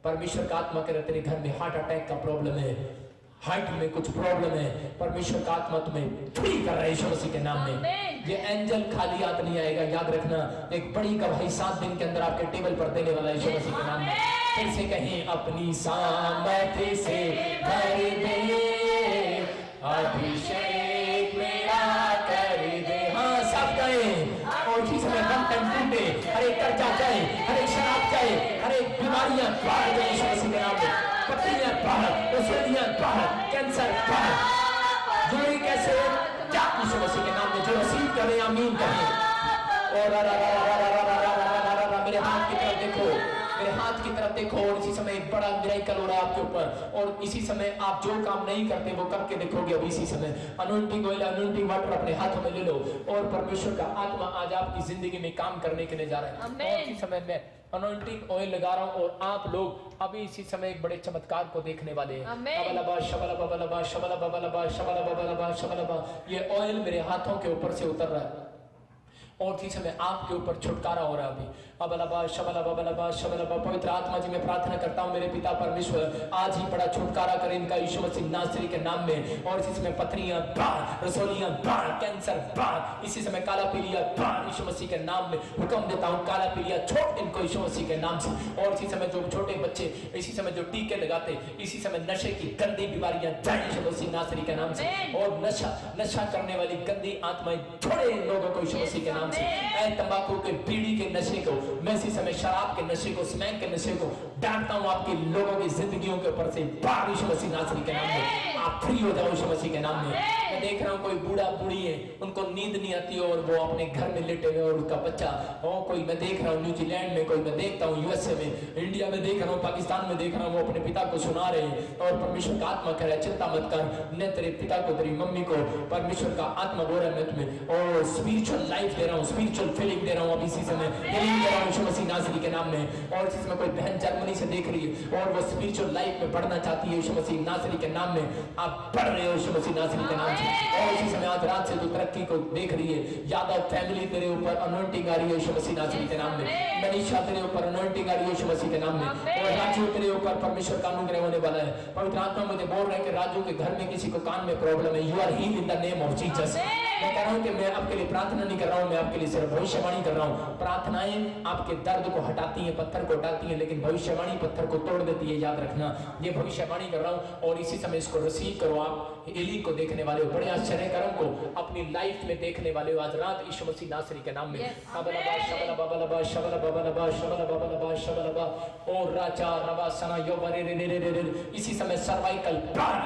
परमेश्वर का आत्मा कह रहा है तेरे घर में हार्ट अटैक का प्रॉब्लम है, हार्ट में कुछ प्रॉब्लम है, परमेश्वर का आत्मा तुम्हें फ्री कर रहा है यीशु मसीह के नाम में। ये एंजल खाली हाथ नहीं आएगा, याद रखना, एक बड़ी गवाही 7 दिन के अंदर आपके टेबल पर देने वाला है यीशु मसीह के नाम में। फिर से कहें अपनी सामर्थ्य से भर दे, अभिषेक मेरा कर दे, हाँ सब कहें। और इसी समय बंधन टूटे, हर एक कर्जा जाए, हर एक शराब जाए, हर एक बीमारियां बाहर जाए यीशु मसीह के नाम में, पत्रियां बाहर, रसोलियां बाहर, कैंसर बाहर, जोड़ी कैसे जा यीशु मसीह के नाम में। जो रसीद करें आमीन करें। और मेरे हाथ की तरफ देखो, मेरे हाथ की तरफ देखो, और इसी समय एक बड़ा मिरेकल हो रहा है आपके ऊपर, और इसी समय आप जो काम नहीं करते वो करके देखोगे। अभी इसी समय अनॉइंटिंग ऑयल, अनॉइंटिंग वाटर अपने हाथों में ले लो, और परमेश्वर का आत्मा आज आपकी जिंदगी में काम करने के लिए जा रहा है। और इसी समय मैं अनॉइंटिंग ऑयल लगा रहा हूँ, और आप लोग अभी इसी समय एक बड़े चमत्कार को देखने वाले हैं। ये ऑयल मेरे हाथों के ऊपर से उतर रहा है, और इसी समय आपके ऊपर छुटकारा हो रहा है। अभी पवित्र आत्मा जी मैं प्रार्थना करता हूँ मेरे पिता परमेश्वर आज ही बड़ा छुटकारा करें इनका यीशु मसीह नासरी के नाम में। और इसी समय पथरियां बाहर, रसोलियां बाहर, कैंसर बाहर, इसी समय काला पीलिया बाहर यीशु मसीह के नाम में हुक्म देता हूँ, काला पीलिया छोड़ इनको यीशु मसीह के नाम से। और इसी समय जो छोटे बच्चे इसी समय जो टीके लगाते, इसी समय नशे की गंदी बीमारियां जाए यीशु मसीह नासरी के नाम से, और नशा करने वाली गंदी आत्माएं छोड़े इन लोगों को यीशु मसीह के नाम से। तंबाकू के, बीड़ी के नशे को, मैं इसी समय शराब के नशे को, स्मैक के नशे को डांटता हूँ आपके लोगों की जिंदगियों के ऊपर से बाहर यीशु मसीह नासरी के नाम में। आप फ्री हो जाओ यीशु मसीह के नाम में। मैं देख रहा हूँ कोई बूढ़ा बूढ़ी है, उनको नींद नहीं आती और वो अपने घर में लेटे हुए, और उनका बच्चा, और कोई मैं देख रहा हूँ न्यूजीलैंड में, कोई मैं देखता हूँ यूएसए में, इंडिया में देख रहा हूँ, पाकिस्तान में देख रहा हूँ, वो अपने पिता को सुना रहे हैं। और परमेश्वर का आत्मा कह रहा है चिंता मत कर, मैं तेरे पिता को, तेरी मम्मी को, परमेश्वर का आत्मा बोल रहा है मैं तुम्हें और स्पिरिचुअल लाइफ दे रहा हूँ, स्पिरिचुअल फीलिंग दे रहा हूँ, अभी इसी समय फीलिंग दे रहा हूँ यीशु मसीह नासरी के नाम में। और इसी समय कोई बहन जर्मनी से देख रही है और वो स्पिरिचुअल लाइफ में बढ़ना चाहती है यीशु मसीह नासरी के नाम में, आप बढ़ रहे हो यीशु मसीह नासरी के नाम से। और इसी समय आज रात से जो तरक्की को देख रही है, यादव फैमिली तेरे ऊपर अनॉइंटिंग आ रही है यीशु मसीह नासरी के नाम में, मनीषा तेरे ऊपर अनॉइंटिंग आ रही है यीशु मसीह के नाम में, और राजू तेरे ऊपर परमेश्वर का अनुग्रह होने वाला है। पवित्र आत्मा मुझे बोल रहा है कि राजू के घर में किसी को कान में प्रॉब्लम है, you are healed in the name of Jesus. मैं कह रहा हूँ कि मैं आपके लिए प्रार्थना नहीं कर रहा हूँ, मैं आपके लिए सिर्फ भविष्यवाणी कर रहा हूँ। प्रार्थनाएं आपके दर्द को हटाती हैं, पत्थर को हटाती हैं, लेकिन भविष्यवाणी पत्थर को तोड़ देती है, याद रखना। ये भविष्यवाणी कर रहा हूँ, और इसी समय इसको रिसीव करो। आप एली को देखने वाले हो, बड़े आश्चर्य कर्म को अपनी लाइफ में देखने वाले हो आज रात यीशु मसीह नासरी के नाम में। और राजा रवा सना इसी समय सर्वाइकल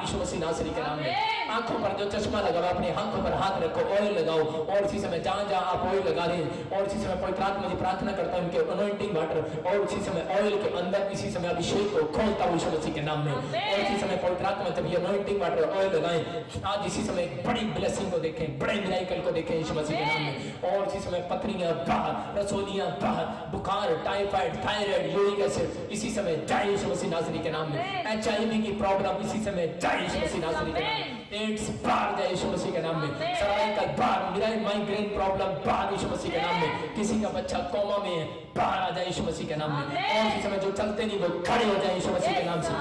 यीशु मसीह नासरी के नाम में। आंखों पर जो चश्मा लगा अपने आंखों पर हाथ रखो, ऑयल लगाओ, और इसी समय जहां जहां आप ऑयल लगा रहे हैं, और इसी समय पवित्र आत्मा जी प्रार्थना करता हूं इनके अनॉइंटिंग वाटर, और इसी समय ऑयल के अंदर इसी समय अभिषेक को खोलता हूं यीशु मसीह के नाम में। और इसी समय पवित्र आत्मा जब ये अनॉइंटिंग वाटर ऑयल लगाएं, आज इसी समय एक बड़ी ब्लेसिंग को देखें, बड़े मिराकल को देखें यीशु मसीह के नाम में। और इसी समय पथरियां बाहर, रसोलियां बाहर, बुखार, टाइफाइड, थायराइड, यूरिक एसिड इसी समय जाए यीशु मसीह नासरी के नाम में। HIV की प्रॉब्लम इसी समय जाए यीशु मसीह नासरी के नाम में। एड्स बाहर जाए यीशु मसीह के नाम में। सर्वाइकल बाहर, माइग्रेन प्रॉब्लम बाहर यीशु मसीह के नाम में। किसी का बच्चा कोमा में है, बाहर आ जाए यीशु मसीह के नाम में। और इसी समय जो चलते नहीं वो खड़े हो जाए यीशु मसीह के नाम से।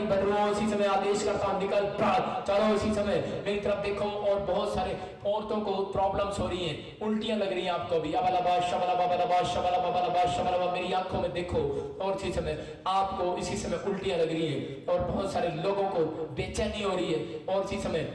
बदलो इसी समय आदेश करता हूँ, निकल भाग। चलो इसी समय मेरी तरफ देखो। और बहुत सारे औरतों को प्रॉब्लम्स हो रही हैं, उल्टियां लग रही हैं आपको भी, अबलबा शबला बबलबा शबला बबलबा शबला, मेरी आंखों में देखो। और इसी समय आपको इसी समय उल्टियां लग रही है और बहुत सारे लोगों को बेचैनी हो रही है और इसी समय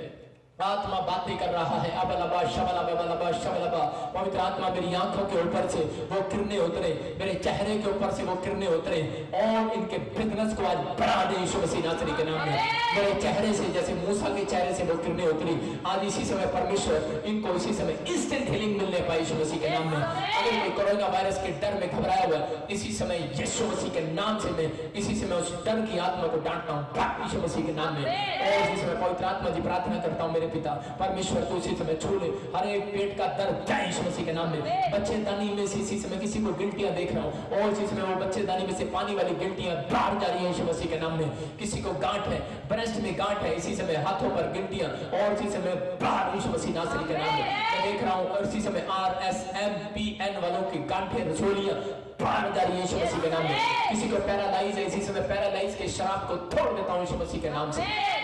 आत्मा बातें कर रहा है, अबलबा शबला बबलबा शबलबा। पवित्र आत्मा मेरी आंखों के ऊपर से वो किरणें उतरे, मेरे चेहरे के ऊपर से वो किरणें उतरे और इनके बिजनेस को आज बढ़ा दे यीशु मसीह नासरी के नाम में। मेरे चेहरे से जैसे मूसा के चेहरे से वो किरणें उतरी, आज इसी समय परमेश्वर इनको इसी समय इंस्टेंट हीलिंग मिलने पाई यीशु मसीह के नाम में। अगर कोई कोरोना वायरस के डर में घबराया हुआ है, इसी समय यीशु मसीह के नाम से मैं इसी समय उस डर की आत्मा को डांटता हूँ यीशु मसीह के नाम में। और इसी समय पवित्र आत्मा जी प्रार्थना करता हूँ मेरे पिता परमेश्वर को इसी समय छू ले, हर एक पेट का दर्द जाए यीशु मसीह के नाम में। बच्चेदानी में से इसी समय किसी को गिल्टियां देख रहा हूँ और इसी समय वो बच्चेदानी में से पानी वाली गिल्टियां बाहर जा रही है यीशु मसीह के नाम में। किसी को गांठ है, ब्रेस्ट में गांठ है, इसी समय हाथों पर गिल्टियां और इसी समय बाहर यीशु मसीह नासरी के नाम में। मैं देख रहा हूँ और इसी समय RSMPN वालों की गांठें रसोलियां बाहर जा रही है यीशु मसीह के नाम में। किसी को पैरालाइज है, इसी समय पैरालाइज के शराब को तोड़ देता हूँ यीशु मसीह के नाम से।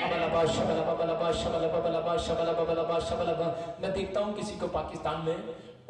अबलबा शबला बबलबा शबला बबलबा शबला बबलबा शबला। मैं देखता हूँ किसी को पाकिस्तान में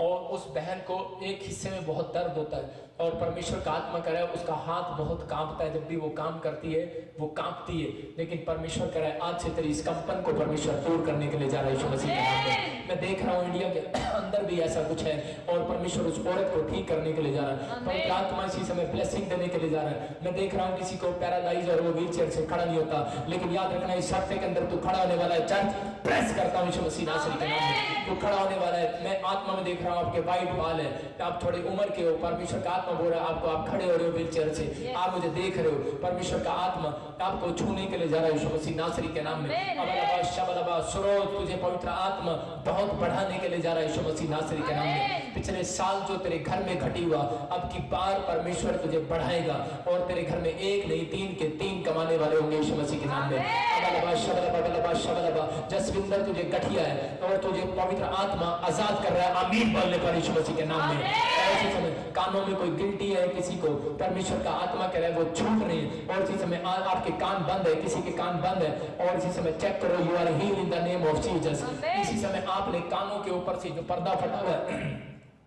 और उस बहन को एक हिस्से में बहुत दर्द होता है और परमेश्वर का आत्मा करे उसका हाथ बहुत कांपता है, जब भी वो काम करती है वो कांपती है, लेकिन परमेश्वर करे आज से तेरी इस कंपन को परमेश्वर दूर करने के लिए जा रहा है यीशु मसीह के नाम में। मैं देख रहा हूँ इंडिया के अंदर भी ऐसा कुछ है और परमेश्वर उस औरत को ठीक करने के लिए जा रहा है। पवित्र आत्मा इसी समय ब्लेसिंग देने के लिए जा रहा है। मैं देख रहा हूँ किसी को पैरालाइज और वो व्हील चेयर से खड़ा नहीं होता, लेकिन याद रखना इस हफ्ते के अंदर तू खड़ा होने वाला है। चर्च प्रेस करता हूँ यीशु मसीह नासरी के नाम में, तू खड़ा होने वाला है। मैं आत्मा में देख रहा हूँ आपके वाइट बाल है, आप थोड़ी उम्र के हो, परमेश्वर का आत्मा बोल रहा है आपको, आप खड़े हो रहे हो व्हील चेयर से, आप मुझे देख रहे हो, परमेश्वर का आत्मा आपको छूने के लिए जा रहा है यीशु मसीह नासरी के नाम में। अबलबा शबलबा स्रोत तुझे पवित्र आत्मा बहुत बढ़ाने के लिए जा रहा है यीशु मसीह नासरी के नाम में। पिछले साल जो तेरे घर में घटी हुआ, अब की बार परमेश्वर तुझे बढ़ाएगा और तेरे घर में एक नहीं 3 के 3 कमाने वाले होंगे यीशु मसीह के नाम में। अबलबा शबलबा बबलबा शबलबा। जसविंदर तुझे गठिया है और तुझे पवित्र आत्मा आजाद कर रहा है आमीन बोलने पर यीशु मसीह के नाम में। ऐसे समय कानों में कोई गिल्टी है, किसी को परमेश्वर का आत्मा कह रहा है वो छूट रही है और इसी समय आपके कान बंद है, किसी के कान बंद है और इसी समय चेक करो, you are healed in the name of Jesus. इसी समय आपने कानों के ऊपर से जो पर्दा फटा हुआ है,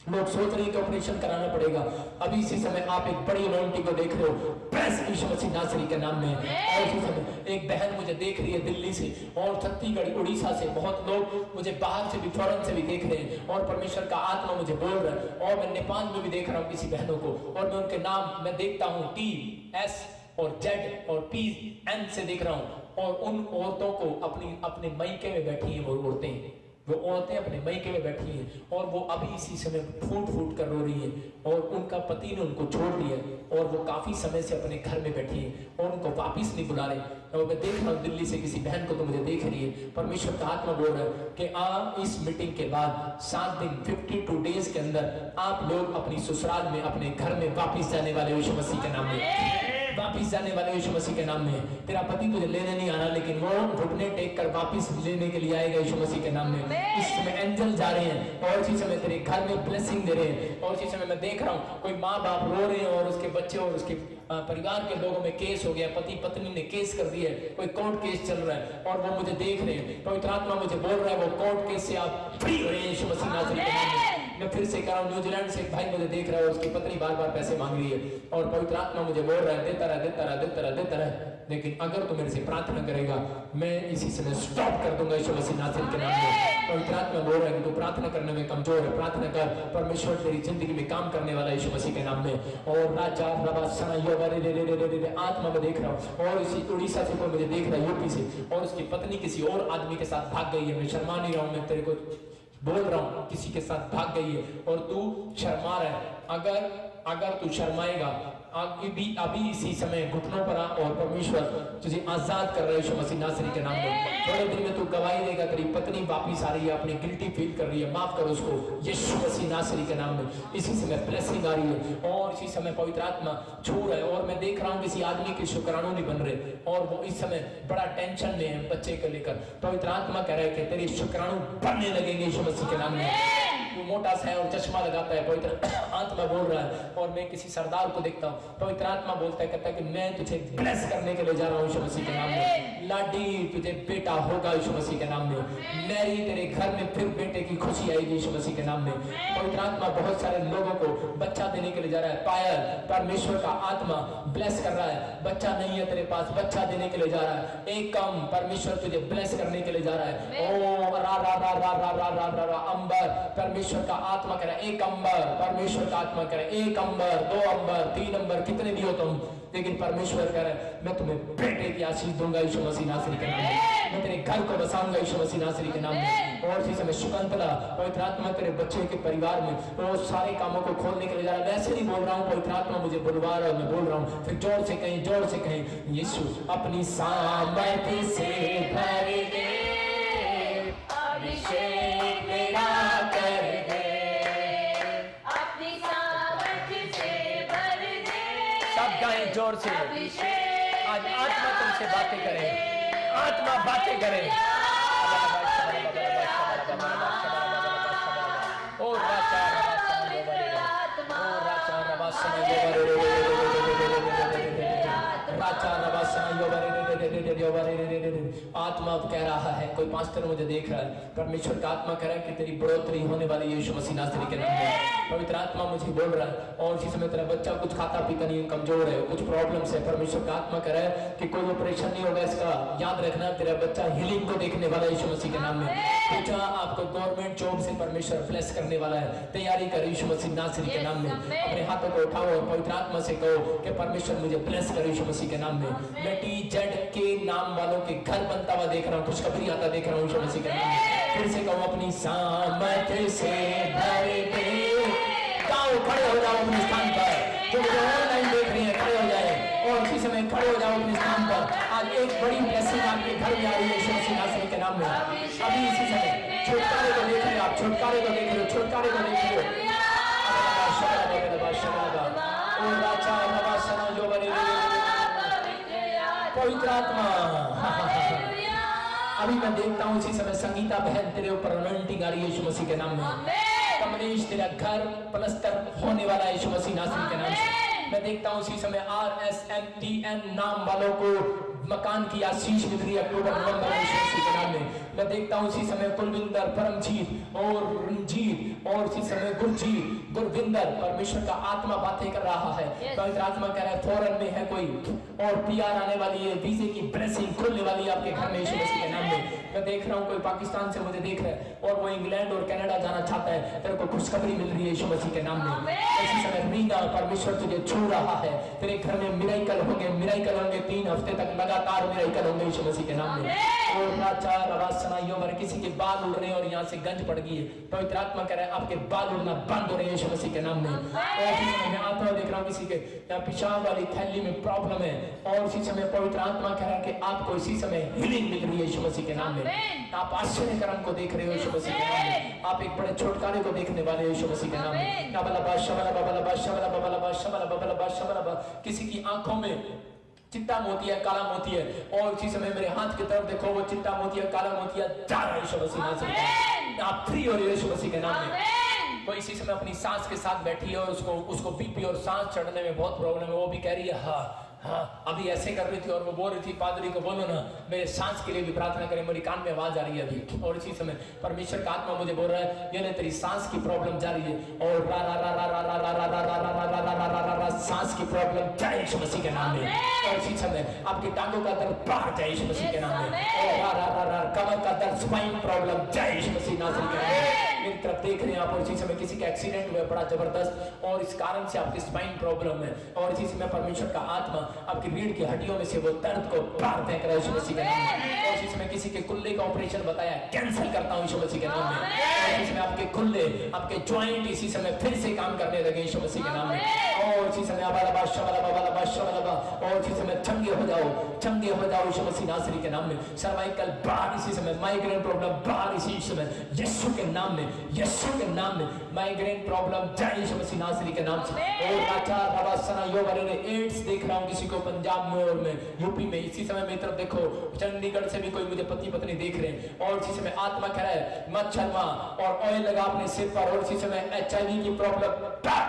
लोग सोच रहे हैं कि ऑपरेशन कराना पड़ेगा, अभी इसी समय आप एक बड़ी अनॉइंटिंग को देख रहे हो प्रेस यीशु मसीह नासरी के नाम में। और इसी समय एक बहन मुझे देख रही है दिल्ली से और छत्तीसगढ़ उड़ीसा से, बहुत लोग मुझे बाहर से भी फॉरेन से भी देख रहे हैं और परमेश्वर का आत्मा मुझे बोल रहा है। और मैं नेपाल में भी देख रहा हूँ किसी बहनों को और मैं उनके नाम मैं देखता हूँ TS और Z और PN से देख रहा हूँ और उन औरतों को अपने मैके में बैठी हैं, वो औरतें अपने मैके में बैठी हैं और वो अभी इसी समय फूट कर रो रही हैं और उनका पति ने उनको छोड़ दिया और वो काफी समय से अपने घर में बैठी हैं और उनको वापिस नहीं बुला रहे। और मैं देख रहा हूँ दिल्ली से किसी बहन को तो मुझे देख रही है, परमेश्वर का आत्मा बोल रहा है कि आप इस मीटिंग के बाद 7 दिन 52 डेज के अंदर आप लोग अपनी ससुराल में अपने घर में वापिस जाने वाले यीशु मसीह के नाम में, वापिस जाने वाले यीशु मसीह के नाम में। तेरा पति तुझे लेने नहीं आना, लेकिन वो घुटने टेक कर वापिस लेने के लिए आएगा यीशु मसीह के नाम में। इस समय एंजल जा रहे हैं और इसी समय तेरे घर में ब्लेसिंग दे रहे हैं। और इसी समय मैं देख रहा हूँ कोई माँ बाप रो रहे हैं और उसके बच्चे और उसके परिवार के लोगों में केस हो गया, पति पत्नी ने केस कर दिया है, कोई कोर्ट केस चल रहा है और वो मुझे देख रहे हैं। पवित्र आत्मा मुझे बोल रहा है वो कोर्ट केस से आप फ्री हो रहे हैं यीशु मसीह नासरी के नाम में। मैं फिर से कह रहा हूँ, न्यूजीलैंड से एक भाई मुझे देख रहा है, उसकी पत्नी बार पैसे मांग रही है और पवित्र आत्मा मुझे बोल रहा है देता रहा, लेकिन अगर तू मेरे से प्रार्थना करेगा मैं इसी समय स्टॉप कर दूंगा यीशु मसीह नासरी के नाम में। पवित्र आत्मा बोल रहा है कि तू प्रार्थना करने में कमजोर है, प्रार्थना कर, परमेश्वर तेरी जिंदगी में काम करने वाला यीशु मसीह के नाम में। और राजा आत्मा में देख रहा हूँ और इसी उड़ीसा से कोई मुझे देख रहा है, यूपी से, और उसकी पत्नी किसी और आदमी के साथ भाग गई है। मैं शर्मा नहीं रहा हूँ, मैं तेरे को बोल रहा हूँ किसी के साथ भाग गई है और तू शर्मा रहा है। अगर तू शर्माएगा अभी इसी समय घुटनों पर आ और परमेश्वर तुझे आजाद कर रहा है यीशु मसीह नासरी के नाम में। थोड़े दिन में तू गवाही देगा, तेरी पत्नी वापिस आ रही है, अपनी गिल्टी फील कर रही है, माफ करो उसको यीशु मसीह नासरी के नाम में। इसी समय ब्लेसिंग आ रही है और इसी समय पवित्र आत्मा छू रहा है। और मैं देख रहा हूँ किसी आदमी के शुक्राणु नहीं बन रहे और वो इस समय बड़ा टेंशन में है बच्चे को लेकर। पवित्र आत्मा कह रहा है कि तेरे शुक्राणु बनने लगेंगे यीशु मसीह के नाम में। वो मोटा सा है और चश्मा लगाता है, पवित्र आत्मा बोल रहा है। और मैं किसी सरदार को देखता हूँ, पवित्र आत्मा बोलता है, कहता है कि मैं तुझे ब्लेस करने के लिए जा रहा हूँ यीशु मसीह के नाम में। लाडी तुझे बेटा होगा यीशु मसीह के नाम में। मैरी तेरे घर में फिर बेटे की खुशी आएगी यीशु मसीह के नाम में। पवित्र आत्मा बहुत सारे लोगों को बच्चा देने के लिए जा रहा है। पायल परमेश्वर का आत्मा ब्लेस कर रहा है, बच्चा नहीं है तेरे पास, बच्चा देने के लिए जा रहा है। एक कम परमेश्वर तुझे ब्लेस करने के लिए जा रहा है। ओ रा रा रा रा रा रा रा रा रा अंबर परमेश्वर का आत्मा कह रहा है, एक अंबर परमेश्वर का आत्मा कह रहा है, एक अंबर, 2 अंबर, 3 अंबर, कितने भी हो तुम, लेकिन परमेश्वर कह रहा है मैं तुम्हें बेटे की आशीष दूंगा यीशु मसीह नासरी के नाम में। मैं तेरे घर को बसाऊंगा यीशु मसीह नासरी के नाम में। और इसी समय शुकंतला पवित्र आत्मा तेरे बच्चे के परिवार में वो सारे कामों को खोलने के लिए जा रहा है। वैसे नहीं बोल रहा हूँ, पवित्र आत्मा मुझे बुलवा रहा है, मैं बोल रहा हूँ। फिर जोर से कहें, जोर से कहें, यीशु अपनी सामर्थ्य से भर दे, अभिषेक मेरा कर दे, अपनी सामर्थ्य से भर दे। सब गाएं जोर से, आज आत्मा तुमसे बातें करे, आत्मा बातें करे। ओ राजा आत्मा कह रहा है, कोई पास्टर मुझे देख रहा है, परमेश्वर का आत्मा कह रहा है कि तेरी बढ़ोतरी होने वाली है यीशु मसीह नासरी के नाम में। पवित्र आत्मा मुझे बोल रहा है। और इसी समय तेरा बच्चा कुछ खाता पीता नहीं, कमजोर है, कुछ प्रॉब्लम्स है, परमेश्वर का आत्मा कह रहा है कि कोई ऑपरेशन नहीं होगा इसका, याद रखना तेरा बच्चा हीलिंग को देखने वाला है यीशु मसीह के नाम में। बेटा आपको गवर्नमेंट जॉब से परमेश्वर ब्लेस करने वाला है, तैयारी कर यीशु मसीह नासरी के नाम में। अपने हाथों को उठाओ और पवित्र आत्मा से कहो कि परमेश्वर मुझे ब्लेस करे यीशु मसीह के नाम में। मैं TZ के नाम वालों के घर बनता हुआ देख रहा हूँ, खुशखबरी आता देख रहा हूँ यीशु मसीह के नाम में। फिर से कहो अपनी सामर्थ्य से भर दे। गाओ, खड़े हो जाओ अपने स्थान पर, जो मुझे ऑनलाइन देख रही है खड़े हो जाए और इसी समय खड़े हो जाओ अपने स्थान पर। आज एक बड़ी ब्लेसिंग आपके घर में आ रही है यीशु मसीह नासरी के नाम में। अभी इसी समय छुटकारे को देख रहे हो आप, छुटकारे को देख रहे हो, छुटकारे को देख रहे हो। पवित्र आत्मा अभी मैं देखता हूँ इसी समय संगीता बहन तेरे ऊपर अनॉइंटिंग आ रही है यीशु मसीह के नाम में। कमलेश तेरा घर प्लस्तर होने वाला है यीशु मसीह नासरी के नाम से। मैं देखता हूँ इसी समय RSMTN नाम वालों को मकान की आशीष मिल रही है अक्टूबर नवंबर यीशु मसीह के नाम में। मैं देखता हूँ इसी समय कुलविंदर, परमजीत और रंजीत और इसी समय गुरजीत, गुरविंदर, परमेश्वर का आत्मा बातें कर रहा है। पवित्र आत्मा कह रहा है फॉरेन में है कोई और PR आने वाली है, वीजे की ब्लेसिंग खुलने वाली है आपके घर में यीशु मसीह के नाम में। मैं देख रहा हूँ कोई पाकिस्तान से मुझे देख रहा है और वो इंग्लैंड और कनाडा जाना चाहता है, तेरे को खुशखबरी मिल रही है यीशु मसीह के नाम में। इसी समय रीना परमेश्वर तुझे छू रहा है, तेरे घर में मिराइकल होंगे, मिराइकल होंगे, 3 हफ्ते तक लगातार मिराइकल होंगे यीशु मसीह के नाम में। और किसी के बाल उड़ रहे हैं और यहाँ से गंज पड़ गई है, पवित्र आत्मा कह रहा है आपके बाल उड़ना बंद हो रहे हैं यीशु मसीह के नाम में। और इसी समय मैं आता हुआ देख रहा हूँ किसी के यहाँ पेशाब वाली थैली में प्रॉब्लम है और इसी समय पवित्र आत्मा कह रहा है कि आपको इसी समय हीलिंग मिल रही है यीशु मसीह के नाम में। आप आश्चर्य कर्म को देख रहे हो यीशु मसीह के नाम में। आप एक बड़े छुटकारे को देखने वाले यीशु मसीह के नाम में। किसी की आंखों में चिट्टा मोती है, काला मोती है और इसी समय मेरे हाथ की तरफ देखो, वो चिट्टा मोती है, काला मोती है, जा रहा है यीशु मसीह नासरी का। आप फ्री हो रहे हो यीशु मसीह के नाम में। वो इसी समय अपनी सांस के साथ बैठी है और उसको BP और सांस चढ़ने में बहुत प्रॉब्लम है। वो भी कह रही है हाँ अभी ऐसे कर रही थी और वो बोल रही थी पादरी को बोलो ना मेरे सांस के लिए भी प्रार्थना करें, मेरी कान में आवाज आ रही है अभी। और इसी समय परमेश्वर का आत्मा मुझे बोल रहा है ये ना तेरी सांस की प्रॉब्लम जा रही है और रा रा रा रा रा रा रा रा रा रा रा रा रा रा रा रा सांस की प्रॉब्लम जाए यीशु मसीह के नाम में। और इसी समय आपकी टांगों का दर्द बाहर जाए यीशु मसीह के नाम में। और रा रा रा रा कमर का दर्द, स्पाइन प्रॉब्लम जाए यीशु मसीह नासरी के नाम में। मेरी तरफ देख रहे हैं आप और इसी समय किसी का एक्सीडेंट हुआ बड़ा जबरदस्त और इस कारण से आपकी स्पाइन प्रॉब्लम है और इसी समय परमेश्वर का आत्मा आपकी रीढ़ की हड्डियों में से वो दर्द को बाहर फेंक रहा है यीशु मसीह के नाम में। और इसी समय किसी के कुल्ले का ऑपरेशन बताया, कैंसिल करता हूं यीशु मसीह के नाम में। और इसी समय आपके कुल्ले, आपके जॉइंट इसी समय फिर से काम करने लगे यीशु मसीह के नाम में। और इसी समय और इसी समय चंगे हो जाओ यीशु मसीह नासरी के नाम में। सर्वाइकल बाहर इसी समय, माइग्रेन प्रॉब्लम बाहर इसी समय यीशु के नाम में। यीशु के नाम में। माइग्रेन प्रॉब्लम जाए यीशु मसीह नासरी के नाम से। और लाचार रवासना यो वाले ने एड्स देख रहा हूँ किसी को पंजाब में और मैं यूपी में। इसी समय मेरी तरफ देखो, चंडीगढ़ से भी कोई मुझे पति पत्नी देख रहे हैं। और इसी समय आत्मा कह रहा है मत शर्मा और ऑयल लगा अपने सिर पर। और इसी समय HIV की प्रॉब्लम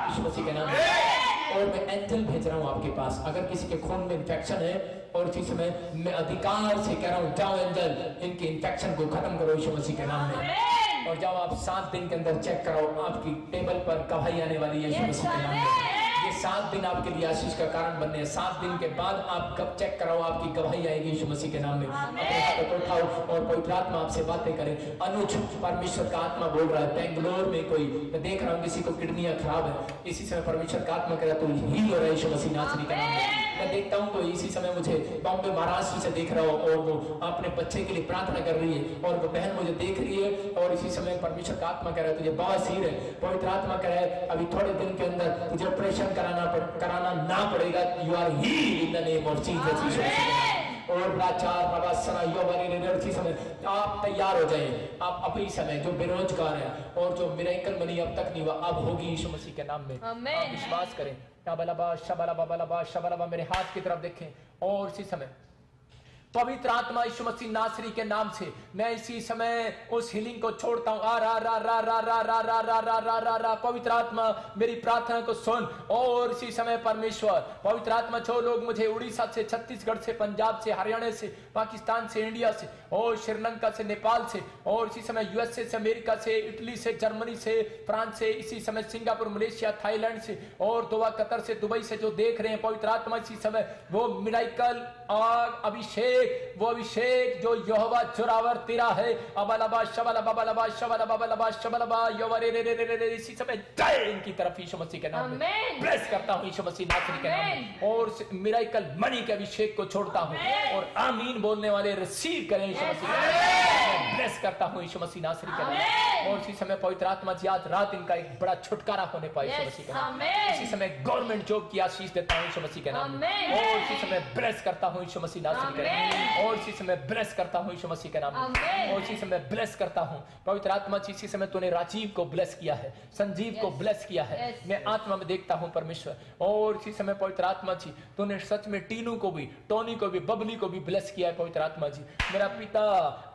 यीशु मसीह के नाम में। और मैं एंजल भेज रहा हूँ आपके पास, अगर किसी के खून में इन्फेक्शन है और इसी समय मैं अधिकार से कह रहा हूँ जाओ एंजल इनके इन्फेक्शन को खत्म करो यीशु मसीह के नाम में। और जाओ आप 7 दिन के अंदर चेक कराओ, आपकी टेबल पर गवाही आने वाली है यीशु मसीह के नाम में। ये 7 दिन आपके लिए आशीष का कारण बनने हैं। 7 दिन के बाद आप कब चेक कराओ, आपकी गवाही आएगी यीशु मसीह के नाम में। अपने हाथ को उठाओ और पवित्र आत्मा आपसे बातें करे। अनुज परमेश्वर का आत्मा बोल रहा है, बेंगलोर में कोई मैं देख रहा हूँ किसी को किडनियां खराब है। इसी समय परमेश्वर का आत्मा कह रहा है तो हील हो रहा है यीशु मसीह नासरी के नाम में। मैं देखता हूँ कोई इसी समय मुझे बॉम्बे महाराष्ट्र से देख रहा हो और वो अपने बच्चे के लिए प्रार्थना कर रही है और वो बहन मुझे देख रही है। और इसी समय परमेश्वर का आत्मा कह रहा है तुझे बवासीर है। पवित्र आत्मा कह रहा है अभी थोड़े दिन के अंदर तुझे ऑपरेशन कराना ना पड़ेगा। You are healed in the name of Jesus. और लाचार रवासना यो वाले समय आप तैयार हो जाए। आप अभी समय जो बेरोजगार है और जो मिरेकल मनी अब तक नहीं हुआ अब होगी यीशु मसीह के नाम में। आप विश्वास करें। शबलबा मेरे हाथ की तरफ देखें। और इसी समय पवित्र आत्मा यीशु मसीह नासरी के नाम से मैं इसी समय उस हीलिंग को छोड़ता हूं। आ रा रा रा रा रा रा रा रा रा रा रा रा। पवित्र आत्मा मेरी प्रार्थना को सुन। और इसी समय परमेश्वर पवित्र आत्मा जो लोग मुझे उड़ीसा से, छत्तीसगढ़ से, पंजाब से, हरियाणा से, पाकिस्तान से, इंडिया से और श्रीलंका से, नेपाल से और इसी समय USA से, अमेरिका से, इटली से, जर्मनी से, फ्रांस से, इसी समय सिंगापुर, मलेशिया, थाईलैंड से और दोहा, कतर से, दुबई से जो देख रहे हैं पवित्र आत्मा इसी समय वो मिराइकल और अभिषेक, वो अभिषेक जो यहोवा जोरावर तेरा है। अबलबा शबलबा बलबा शबलबा बलबा शबलबा योवरे रे रे रे रे इसी समय जाए इनकी तरफ यीशु मसीह के नाम में। ब्लेस करता हूं यीशु मसीह नासरी के नाम में। और मिराइकल मनी के अभिषेक को छोड़ता हूं और आमीन बोलने वाले रिसीव करें यीशु मसीह। ब्लेस करता हूं यीशु मसीह नासरी के नाम में। और इसी समय पवित्र आत्मा जी आज रात इनका एक बड़ा छुटकारा होने पाए यीशु मसीह के नाम में। इसी समय गवर्नमेंट जॉब की आशीष देता हूं यीशु मसीह के नाम में। और इसी समय ब्लेस करता हूं यीशु मसीह नासरी के नाम में। और इसी समय ब्लेस करता हूं यीशु मसीह के नाम में। और इसी समय ब्लेस करता हूं पवित्र आत्मा जी। इसी समय तूने राजीव को ब्लेस किया है, संजीव को ब्लेस किया है। मैं आत्मा में देखता हूं परमेश्वर। और इसी समय पवित्र आत्मा जी तूने सच में टीनू को भी, टोनी को भी, बबली को भी ब्लेस किया है पवित्र आत्मा जी। मेरा पिता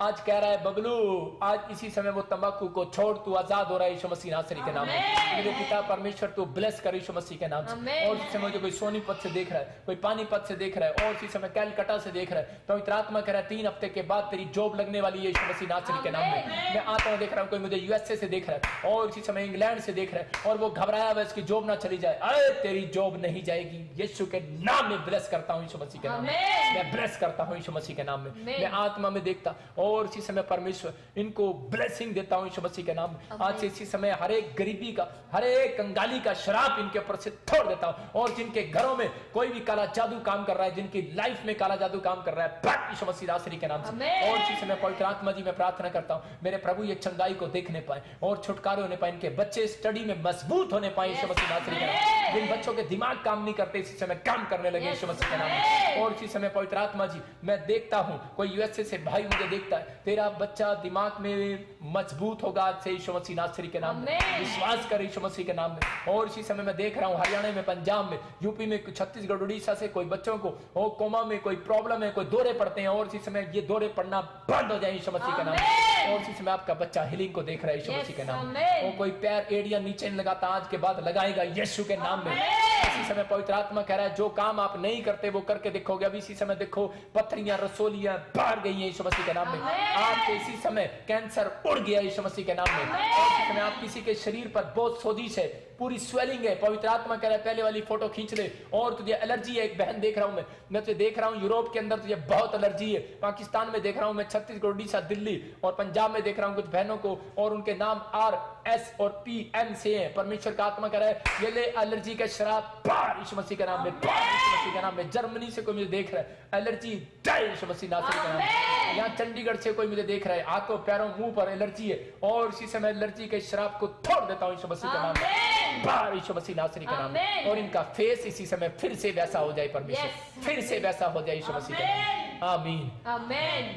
आज कह रहा है बबलू आज इसी समय वो तंबाकू को छोड़, तू आजाद हो रहा है यीशु मसीह नासरी के नाम में। मेरे पिता परमेश्वर तू ब्लेस कर यीशु मसीह के नाम से। और इस समय जो कोई सोनीपत से देख रहा है, कोई पानीपत से देख रहा है और इसी समय कैलकाटा से देख रहा है पवित्र आत्मा कह रहा है 3 हफ्ते के बाद तेरी जॉब लगने वाली है यीशु मसीह नासरी के नाम में। मैं आत्मा देख रहा हूं कोई मुझे USA से देख रहा है और इसी समय इंग्लैंड से देख रहा है और वो घबराया हुआ इसकी जॉब ना चली जाए। अरे तेरी जॉब नहीं जाएगी यीशु के नाम में। ब्लेस करता हूं यीशु मसीह के नाम में। मैं ब्लेस करता हूं यीशु मसीह के नाम में। मैं आत्मा में देखता और इसी समय परमेश्वर इनको ब्लेसिंग देता हूं यीशु मसीह के नाम में। आज से इसी समय हर एक गरीबी का, हर एक कंगाली का शराब इनके ऊपर से छोड़ देता हूं। और जिनके घरों में कोई भी काला जादू काम कर रहा है, जिनकी लाइफ में काला जादू काम कर रहा है यीशु मसीह नासरी के नाम से। और इसी समय पवित्र आत्मा जी मैं प्रार्थना करता हूं मेरे प्रभु ये चंगाई को देखने पाए और छुटकारे होने पाए, इनके बच्चे स्टडी में मजबूत होने पाए यीशु मसीह नासरी के नाम। जिन बच्चों के दिमाग काम नहीं करते इसी समय काम करने लगे यीशु मसीह के नाम में। और इसी समय पवित्र आत्मा जी मैं देखता हूं कोई USA से भाई मुझे देखता है, तेरा बच्चा दिमाग में मजबूत होगा आज से यीशु मसीह नासरी के नाम में। विश्वास कर यीशु मसीह के नाम में। और इसी समय मैं देख रहा हूं हरियाणा में, पंजाब में, यूपी में, छत्तीसगढ़, उड़ीसा से कोई बच्चों को कोमा में कोई प्रॉब्लम है, कोई दौरे पड़ते हैं और इसी समय ये दौरे पड़ना बंद हो जाए यीशु मसीह के नाम में। और इसी समय आपका बच्चा हीलिंग को देख रहा है यीशु मसीह के नाम में। वो कोई पैर एड़िया नीचे नहीं लगाता आज के बाद लगाएगा यीशु के नाम में। इसी समय पवित्र आत्मा कह रहा है जो काम आप नहीं करते वो करके दिखोगे। अभी इसी समय देखो पत्थरियां, रसोलियां बाहर गई हैं यीशु मसीह के नाम में। आपके इसी समय कैंसर उड़ गया यीशु मसीह के नाम में। और इसी समय आप किसी के शरीर पर बहुत सोजिश है, पूरी स्वेलिंग है, पवित्र आत्मा कह रहा है पहले वाली फोटो खींच ले। और तुझे एलर्जी है, एक बहन देख रहा हूं मैं तुझे देख रहा हूं यूरोप के अंदर तुझे बहुत एलर्जी है। पाकिस्तान में देख रहा हूं मैं, छत्तीसगढ़, उड़ीसा, दिल्ली और पंजाब में देख रहा हूं कुछ बहनों को और उनके नाम RS और PM से हैं। परमेश्वर का आत्मा कह रहा है ये ले एलर्जी का शराब बाहर यीशु मसीह के नाम में, बाहर यीशु मसीह के नाम में। जर्मनी से कोई मुझे देख रहा है एलर्जी जाए यीशु मसीह नासरी के नाम में। यहाँ चंडीगढ़ से कोई मुझे देख रहा है हाथों पैरों मुंह पर एलर्जी है और इसी समय एलर्जी के शराब को तोड़ देता हूं यीशु मसीह के नाम में, बाहर यीशु मसीह नासरी के नाम में। और इनका फेस इसी समय फिर से वैसा हो जाए परमेश्वर, फिर से वैसा हो जाए यीशु मसीह के नाम में। आमीन।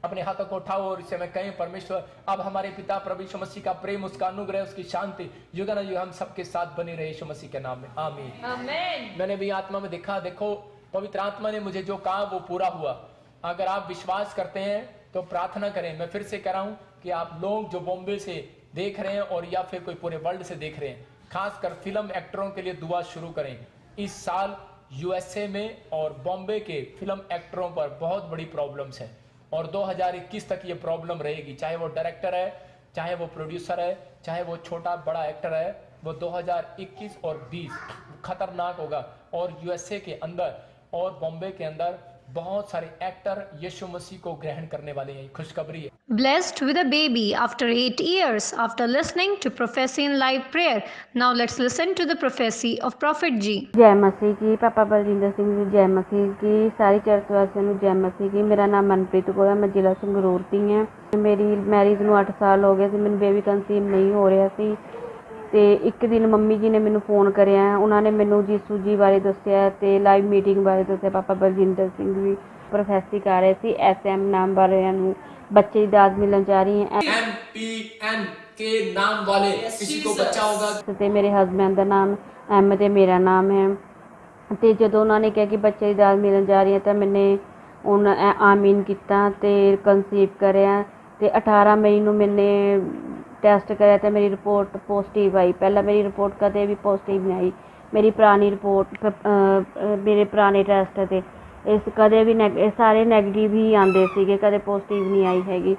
अपने हाथों को उठाओ और इसे मैं कहें, परमेश्वर अब हमारे पिता प्रभु यीशु मसीह का प्रेम, उसका अनुग्रह, उसकी शांति युगानुयुग हम सबके साथ बनी रहे यीशु मसीह के नाम में, आमीन। Amen. मैंने भी आत्मा में देखा, देखो पवित्र आत्मा ने मुझे जो कहा वो पूरा हुआ। अगर आप विश्वास करते हैं तो प्रार्थना करें। मैं फिर से कह रहा हूं कि आप लोग जो बॉम्बे से देख रहे हैं और या फिर कोई पूरे वर्ल्ड से देख रहे हैं, खासकर फिल्म एक्टरों के लिए दुआ शुरू करें। इस साल यूएसए में और बॉम्बे के फिल्म एक्टरों पर बहुत बड़ी प्रॉब्लम्स हैं और 2021 तक ये प्रॉब्लम रहेगी। चाहे वो डायरेक्टर है, चाहे वो प्रोड्यूसर है, चाहे वो छोटा बड़ा एक्टर है, वो 2021 और 20 खतरनाक होगा। और यूएसए के अंदर और बॉम्बे के अंदर बहुत सारे एक्टर यीशु मसीह को ग्रहण करने वाले हैं। खुशखबरी है। Blessed with a baby after 8 years after listening to prophecy in live prayer. Now let's listen to the prophecy of Prophet G. जय मसीह की। पापा बलजिंदर सिंह जी जय मसीह की। सारी चर्च वासियों ਨੂੰ जय मसीह की। मेरा नाम मनप्रीत कौर है, मैं ਜ਼ਿਲ੍ਹਾ ਸੰਗਰੂਰ ਦੀ ਹਾਂ। ਮੇਰੀ ਮੈਰਿਜ ਨੂੰ 8 ਸਾਲ ਹੋ ਗਏ ਸੀ, ਮੈਨੂੰ ਬੇਬੀ ਕਨਸੀਵ ਨਹੀਂ ਹੋ ਰਿਹਾ ਸੀ ਤੇ ਇੱਕ ਦਿਨ ਮੰਮੀ ਜੀ ਨੇ ਮੈਨੂੰ ਫੋਨ ਕਰਿਆ। ਉਹਨਾਂ ਨੇ ਮੈਨੂੰ ਯਿਸੂ ਜੀ ਬਾਰੇ ਦੱਸਿਆ ਤੇ ਲਾਈਵ ਮੀਟਿੰਗ ਬਾਰੇ ਦੱਸਿਆ। ਪਾਪਾ ਬਲਜਿੰਦਰ ਸਿੰਘ ਜੀ ਪ੍ਰੋਫੈਸੀ ਕਰ ਰਹੇ ਸੀ। ਐਸਐਮ ਨਾਮ ਵਾਲਿਆਂ ਨੂੰ ਬੱਚੇ ਦੀ ਦਾਤ ਮਿਲਣ ਜਾ ਰਹੀ ਹੈ। MPN के नाम वाले किसी को बच्चा होगा। ਤੇ ਮੇਰੇ ਹਸਬੈਂਡ ਦਾ ਨਾਮ ਐਮ ਤੇ ਮੇਰਾ ਨਾਮ ਹੈ। ਤੇ ਜਦੋਂ ਉਹਨਾਂ ਨੇ ਕਿਹਾ ਕਿ ਬੱਚੇ ਦੀ ਦਾਤ ਮਿਲਣ ਜਾ ਰਹੀ ਹੈ ਤਾਂ ਮੈਨੇ ਉਹਨਾਂ ਆਮੀਨ ਕੀਤਾ ਤੇ ਕਨਸੀਵ ਕਰਿਆ ਤੇ 18 ਮਈ ਨੂੰ ਮੈਨੇ ਟੈਸਟ ਕਰਿਆ ਤੇ ਮੇਰੀ ਰਿਪੋਰਟ ਪੋਜ਼ਿਟਿਵ ਆਈ। ਪਹਿਲਾਂ ਮੇਰੀ ਰਿਪੋਰਟ ਕਦੇ ਵੀ ਪੋਜ਼ਿਟਿਵ ਨਹੀਂ ਆਈ। ਮੇਰੀ ਪੁਰਾਣੀ ਰਿਪੋਰਟ ਮੇਰੇ ਪੁਰਾਣੇ ਟੈਸਟ ਤੇ ਇਸ ਕਦੇ ਵੀ ਸਾਰੇ ਨੈਗੇਟਿਵ ਹੀ ਆਉਂਦੇ ਸੀਗੇ, ਕਦੇ ਪੋਜ਼ਿਟਿਵ ਨਹੀਂ ਆਈ ਹੈਗੀ।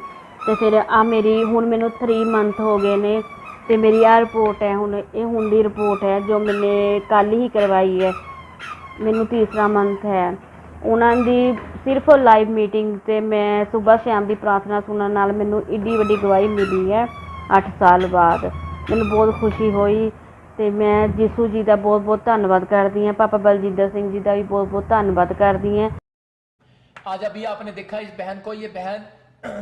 ਤੇ ਫਿਰ ਆ ਮੇਰੀ ਹੁਣ ਮੈਨੂੰ 3 ਮੰਥ ਹੋ ਗਏ ਨੇ ਤੇ ਮੇਰੀ ਆ ਰਿਪੋਰਟ ਹੈ ਹੁਣ, ਇਹ ਹੁਣ ਦੀ ਰਿਪੋਰਟ ਹੈ ਜੋ ਮੈਨੇ ਕੱਲ੍ਹ ਹੀ ਕਰਵਾਈ ਹੈ। ਮੈਨੂੰ ਤੀਸਰਾ ਮੰਥ ਹੈ। ਉਹਨਾਂ ਦੀ ਸਿਰਫ ਲਾਈਵ ਮੀਟਿੰਗ ਤੇ ਮੈਂ ਸੁਬਹ ਸ਼ਾਮ ਦੀ ਪ੍ਰਾਰਥਨਾ ਸੁਣਨ ਨਾਲ ਮੈਨੂੰ ਏਡੀ ਵੱਡੀ ਗਵਾਹੀ ਮਿਲੀ ਹੈ। 8 ਸਾਲ ਬਾਅਦ ਮੈਨੂੰ ਬਹੁਤ ਖੁਸ਼ੀ ਹੋਈ ਤੇ ਮੈਂ ਯਿਸੂ ਜੀ ਦਾ ਬਹੁਤ ਬਹੁਤ ਧੰਨਵਾਦ ਕਰਦੀ ਹਾਂ। ਪਾਪਾ ਬਲਜਿੰਦਰ ਸਿੰਘ ਜੀ ਦਾ ਵੀ ਬਹੁਤ ਬਹੁਤ ਧੰਨਵਾਦ ਕਰਦੀ ਹਾਂ। आज अभी आपने देखा इस बहन को, ये बहन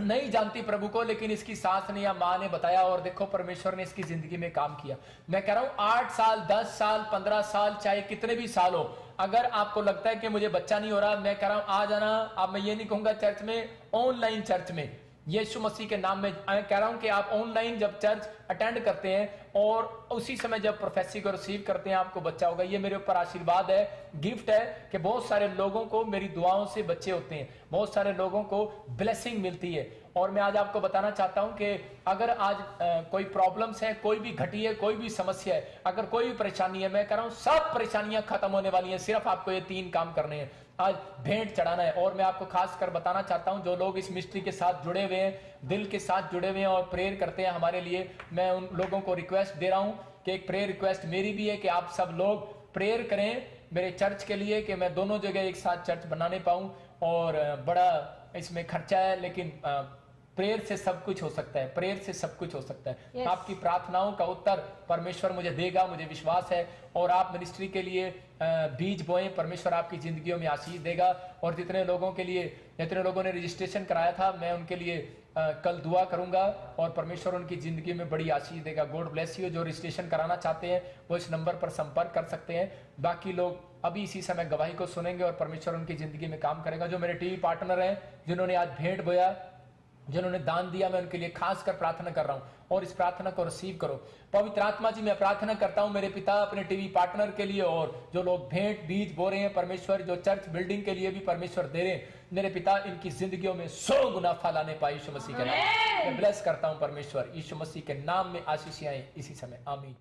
नहीं जानती प्रभु को, लेकिन इसकी सास ने या माँ ने बताया और देखो परमेश्वर ने इसकी जिंदगी में काम किया। मैं कह रहा हूं 8 साल 10 साल 15 साल चाहे कितने भी साल हो, अगर आपको लगता है कि मुझे बच्चा नहीं हो रहा, मैं कह रहा हूं आ जाना। अब मैं ये नहीं कहूंगा चर्च में, ऑनलाइन चर्च में यीशु मसीह के नाम में मैं कह रहा हूं कि आप ऑनलाइन जब चर्च अटेंड करते हैं और उसी समय जब प्रोफेसी को रिसीव करते हैं आपको बच्चा होगा। ये मेरे ऊपर आशीर्वाद है, गिफ्ट है कि बहुत सारे लोगों को मेरी दुआओं से बच्चे होते हैं, बहुत सारे लोगों को ब्लेसिंग मिलती है। और मैं आज आपको बताना चाहता हूं कि अगर आज कोई प्रॉब्लम्स है, कोई भी घटी है, कोई भी समस्या है, अगर कोई भी परेशानी है, मैं कह रहा हूं सब परेशानियां खत्म होने वाली हैं। सिर्फ आपको ये 3 काम करने हैं। आज भेंट चढ़ाना है। और मैं आपको खास कर बताना चाहता हूं जो लोग इस मिस्ट्री के साथ जुड़े हुए हैं, दिल के साथ जुड़े हुए हैं और प्रेयर करते हैं हमारे लिए, मैं उन लोगों को रिक्वेस्ट दे रहा हूं कि एक प्रेयर रिक्वेस्ट मेरी भी है कि आप सब लोग प्रेयर करें मेरे चर्च के लिए कि मैं दोनों जगह एक साथ चर्च बनाने पाऊं। और बड़ा इसमें खर्चा है, लेकिन प्रेयर से सब कुछ हो सकता है, प्रेयर से सब कुछ हो सकता है। Yes. आपकी प्रार्थनाओं का उत्तर परमेश्वर मुझे देगा, मुझे विश्वास है। और आप मिनिस्ट्री के लिए बीज बोएं, परमेश्वर आपकी जिंदगियों में आशीष देगा। और जितने लोगों ने रजिस्ट्रेशन कराया था, मैं उनके लिए कल दुआ करूंगा और परमेश्वर उनकी जिंदगी में बड़ी आशीष देगा। God bless you. जो रजिस्ट्रेशन कराना चाहते हैं वो इस नंबर पर संपर्क कर सकते हैं। बाकी लोग अभी इसी समय गवाही को सुनेंगे और परमेश्वर उनकी जिंदगी में काम करेगा। जो मेरे टीवी पार्टनर हैं, जिन्होंने आज भेंट बोया, जिन्होंने दान दिया, मैं उनके लिए खास कर प्रार्थना कर रहा हूं और इस प्रार्थना को रिसीव करो। पवित्र आत्मा जी, मैं प्रार्थना करता हूं मेरे पिता अपने टीवी पार्टनर के लिए और जो लोग भेंट बीज बो रहे हैं परमेश्वर, जो चर्च बिल्डिंग के लिए भी परमेश्वर दे रहे हैं, मेरे पिता इनकी जिंदगियों में 100 गुना फल आने पाए यीशु मसीह के नाम। मैं ब्लेस करता हूं परमेश्वर, यीशु मसीह के नाम में आशीष आए इसी समय, आमीन।